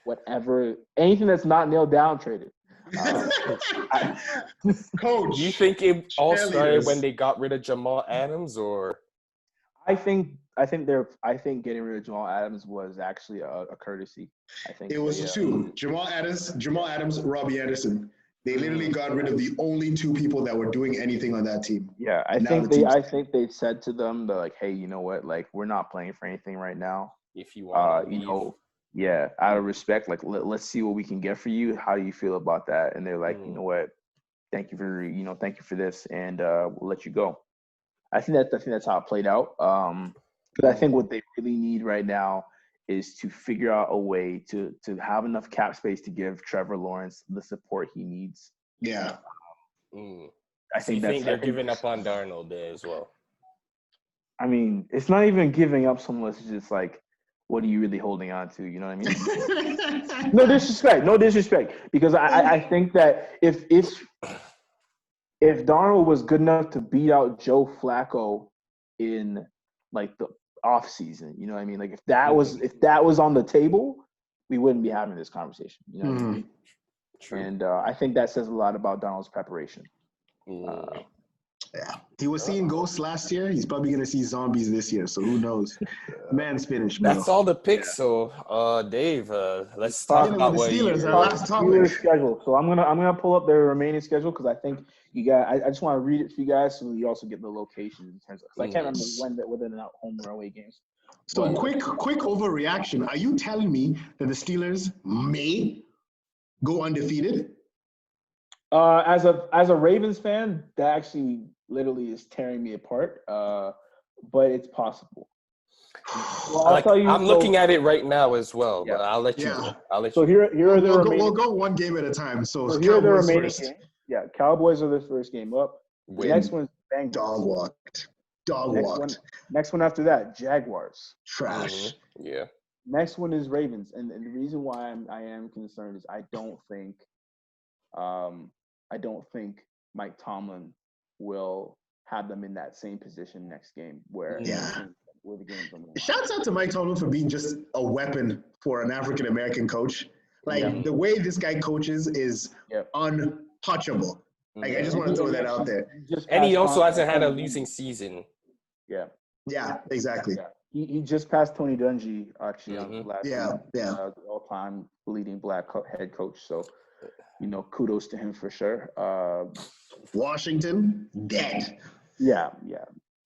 whatever, anything that's not nailed down, trade it. Coach, do you think it all started when they got rid of Jamal Adams, or? I think getting rid of Jamal Adams was actually a courtesy. I think it was two. Jamal Adams, Robbie Anderson. They literally got rid of the only two people that were doing anything on that team. Yeah, I think they said to them, they're like, hey, you know what? Like, we're not playing for anything right now. If you want out of respect, like let's see what we can get for you. How do you feel about that? And they're like, you know what? Thank you for this, and we'll let you go. I think that's how it played out. Because I think what they really need right now is to figure out a way to have enough cap space to give Trevor Lawrence the support he needs. Yeah. I think they're giving up on Darnold there as well. I mean, it's not even giving up so much. It's just like, what are you really holding on to? You know what I mean? No disrespect. Because I think that if Darnold was good enough to beat out Joe Flacco in like the off season, you know what I mean? Like if that was on the table, we wouldn't be having this conversation. You know what I mean? True. And I think that says a lot about Darnold's preparation. Yeah, he was seeing ghosts last year. He's probably gonna see zombies this year. So who knows? Man's finished, bro. That's all the picks. So, Dave, let's talk Beginning about with what the Steelers, you. our last topic. Steelers schedule. So I'm gonna pull up their remaining schedule because I think you got. I just want to read it for you guys so you also get the locations in terms of. I can't remember whether they're not home or away games. So quick overreaction. Are you telling me that the Steelers may go undefeated? As a Ravens fan, that actually literally is tearing me apart. But it's possible. Well, I'll tell you. I'm looking at it right now as well, but I'll let you Yeah. go. I'll let So you. here are the remaining. We'll go one game at a time. So here are the Cowboys remaining first. games. Yeah, Cowboys are the first game up. The next one's Bengals. Dog walked. Next one after that, Jaguars. Trash. Yeah. Next one is Ravens, and the reason why I am concerned is I don't Mike Tomlin will have them in that same position next game where the game's on the line. Shouts out to Mike Tomlin for being just a weapon for an African American coach. Like the way this guy coaches is untouchable. Like I just want to throw that out there. And he also hasn't had a losing season. Yeah. Yeah, exactly. Yeah. He just passed Tony Dungy actually on last all-time leading black head coach. So, kudos to him for sure. Washington dead. Yeah.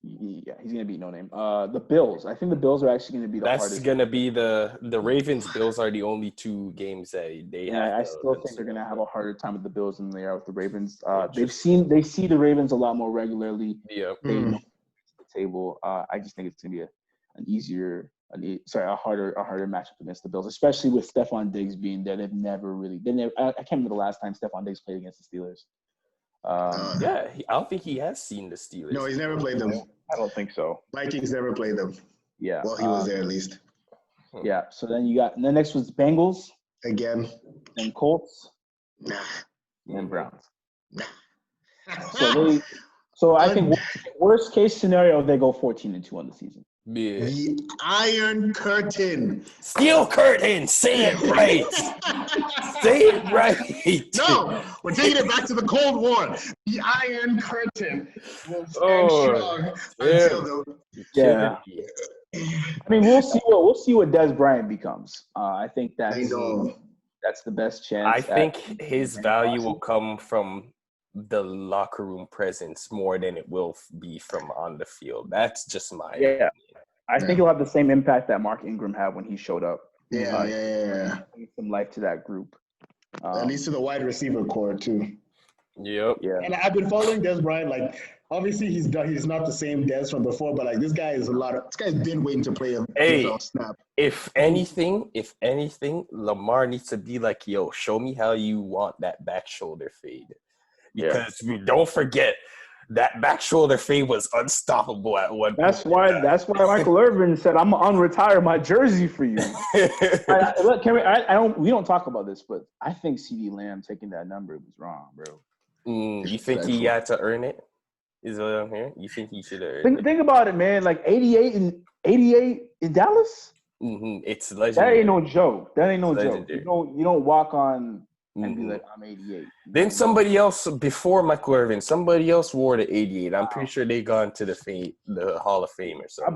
He's gonna beat no name. The Bills. I think the Bills are actually gonna be the hardest. That's gonna be the Ravens. Bills are the only two games that they have. I still think they're gonna have a harder time with the Bills than they are with the Ravens. They see the Ravens a lot more regularly. Yeah. They know the table. I just think it's gonna be a harder matchup against the Bills, especially with Stephon Diggs being there. I can't remember the last time Stephon Diggs played against the Steelers. I don't think he has seen the Steelers. No, he's never played them. I don't think so. Vikings never played them. Yeah. Well, he was there at least. Yeah. So then the next was Bengals. Again. And Colts. Nah. And Browns. Nah. So I think worst case scenario, they go 14-2 on the season. Yeah. The Iron Curtain. Steel curtain. Say it right. Say it right. No, we're taking it back to the Cold War. The Iron Curtain will stand strong until I mean, we'll see what Des Bryant becomes. I think that's the best chance. I think his value will come from the locker room presence more than it will be from on the field. That's just my opinion. I think he'll have the same impact that Mark Ingram had when he showed up. Yeah. Some life to that group. At least to the wide receiver core too. Yep. Yeah. And I've been following Des Bryant. Like, obviously he's not the same Des from before, but like this guy's been waiting to play a NFL snap. If anything, Lamar needs to be like, yo, show me how you want that back shoulder fade. Because we don't forget that back shoulder fade was unstoppable at one point. That's why Michael Irvin said, "I'm gonna unretire my jersey for you." We don't talk about this, but I think CeeDee Lamb taking that number was wrong, bro. You think he had to earn it? Is what I'm hearing? You think he should have earned it? Think about it, man. Like 88 in Dallas. It's legendary. That ain't no joke. You don't walk on and be like, I'm 88. Then somebody else before Michael Irvin, somebody else wore the 88. I'm pretty sure they gone to the Hall of Fame or something.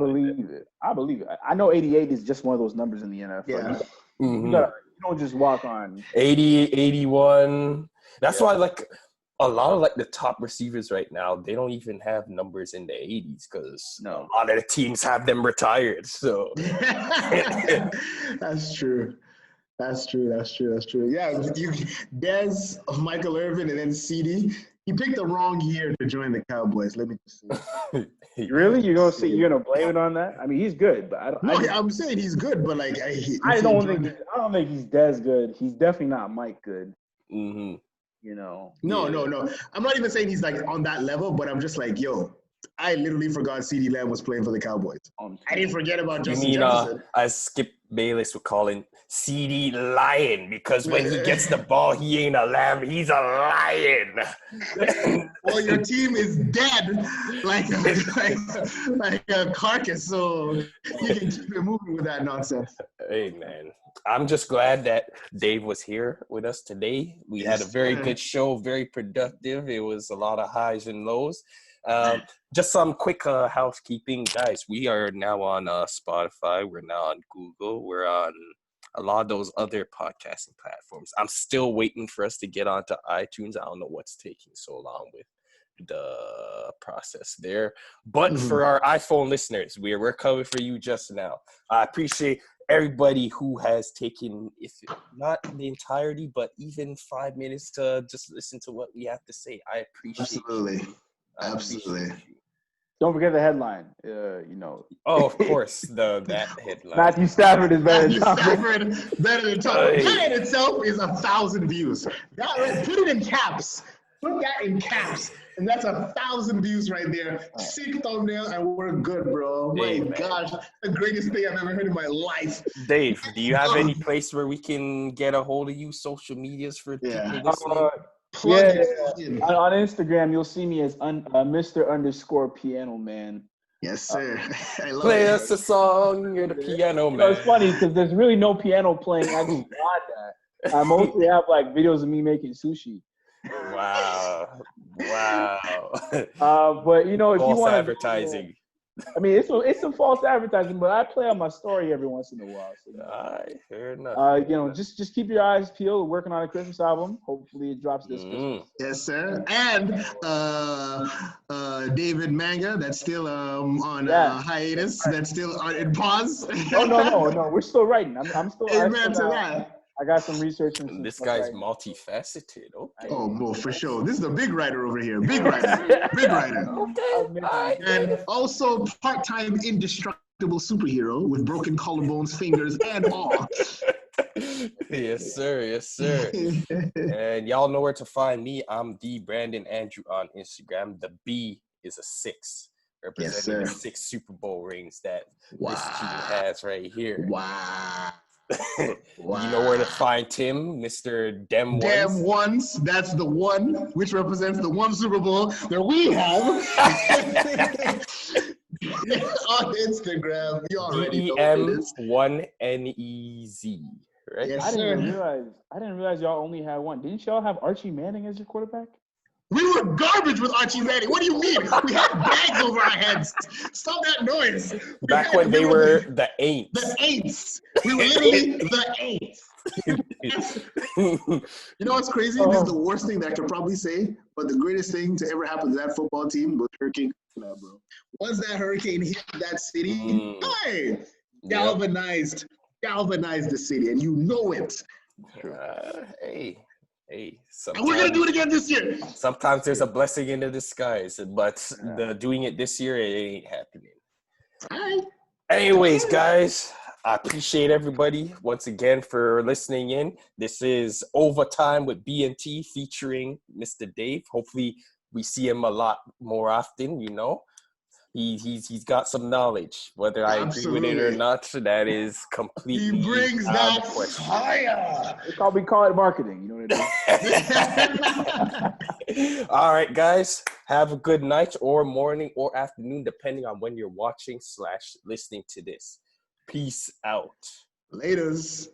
I believe it. I know 88 is just one of those numbers in the NFL. Yeah. You don't just walk on 80, 81. That's why a lot of the top receivers right now, they don't even have numbers in the 80s because a lot of the teams have them retired. So That's true. That's true. Yeah, Des, Michael Irvin, and then CeeDee. He picked the wrong year to join the Cowboys. Let me just say. Really? You're gonna blame it on that? I mean, he's good, but I'm saying he's good, but like I don't think he's Des good. He's definitely not Mike good. Mm-hmm. No. I'm not even saying he's like on that level, but I'm just like, yo, I literally forgot CeeDee Lamb was playing for the Cowboys. I didn't forget about Justin Jefferson. As Skip Bayless would call him, CeeDee Lion, because when he gets the ball, he ain't a lamb, he's a lion. Well, your team is dead like a carcass, so you can keep it moving with that nonsense. Hey, man. I'm just glad that Dave was here with us today. We had a very good show, very productive. It was a lot of highs and lows. Just some quick housekeeping, guys. We are now on Spotify. We're now on Google. We're on a lot of those other podcasting platforms. I'm still waiting for us to get onto iTunes. I don't know what's taking so long with the process there. But for our iPhone listeners, we're coming for you just now. I appreciate everybody who has taken, if not the entirety, but even 5 minutes to just listen to what we have to say. I appreciate you. Absolutely. Don't forget the headline. You know. Oh, of course, that headline. Matthew Stafford is better than Tom. Better than Tom. That in itself is 1,000 views. That right, put it in caps. Put that in caps, and that's 1,000 views right there. Sick thumbnail, and we're good, bro. My gosh, the greatest thing I've ever heard in my life. Dave, do you have any place where we can get a hold of you? Social medias for people listening? On Instagram, you'll see me as Mr. _ Piano Man. Yes, sir. I love Play it. us a song, you're the piano man. It's funny because there's really no piano playing actually on that. I mostly have like videos of me making sushi. Wow. But you know, if false you want advertising. I mean, it's some false advertising, but I play on my story every once in a while. So, all right, fair enough. You know, just keep your eyes peeled. We're working on a Christmas album. Hopefully, it drops this Christmas. Yes, sir. And David Manga, that's still on hiatus. That's still in pause. No. We're still writing. I'm still. Amen to that. I got some research and this guy's multifaceted. Okay. Oh, well, for sure. This is the big writer over here. Big writer. Okay. And also part-time indestructible superhero with broken collarbones, fingers, and all. Yes, sir. And y'all know where to find me. I'm the Brandon Andrew on Instagram. The B is a 6, representing the 6 Super Bowl rings that this team has right here. Wow. You know where to find Tim, Mr. Dem Ones. Dem Ones, that's the one which represents the one Super Bowl that we have on Instagram. You already know what it is. DEM1NEZ, right? Yes, I didn't realize y'all only had one. Didn't y'all have Archie Manning as your quarterback? We were garbage with Archie Manning. What do you mean? We had bags over our heads. Stop that noise. Back when they were the Aints. The Aints. We were literally the Aints. You know what's crazy? This is the worst thing that I could probably say, but the greatest thing to ever happen to that football team was Hurricane Katrina, bro. Once that hurricane hit that city, galvanized the city, and you know it. Hey, and we're gonna do it again this year. Sometimes there's a blessing in the disguise, but doing it this year, it ain't happening. All right. Anyways, guys, I appreciate everybody once again for listening in. This is Ovatime with B&T featuring Mr. Dave. Hopefully, we see him a lot more often. You know, he's got some knowledge. Whether I agree with it or not, that is completely. He brings that fire. We call it marketing. You know what I mean? All right, guys. Have a good night or morning or afternoon, depending on when you're watching / listening to this. Peace out. Laters.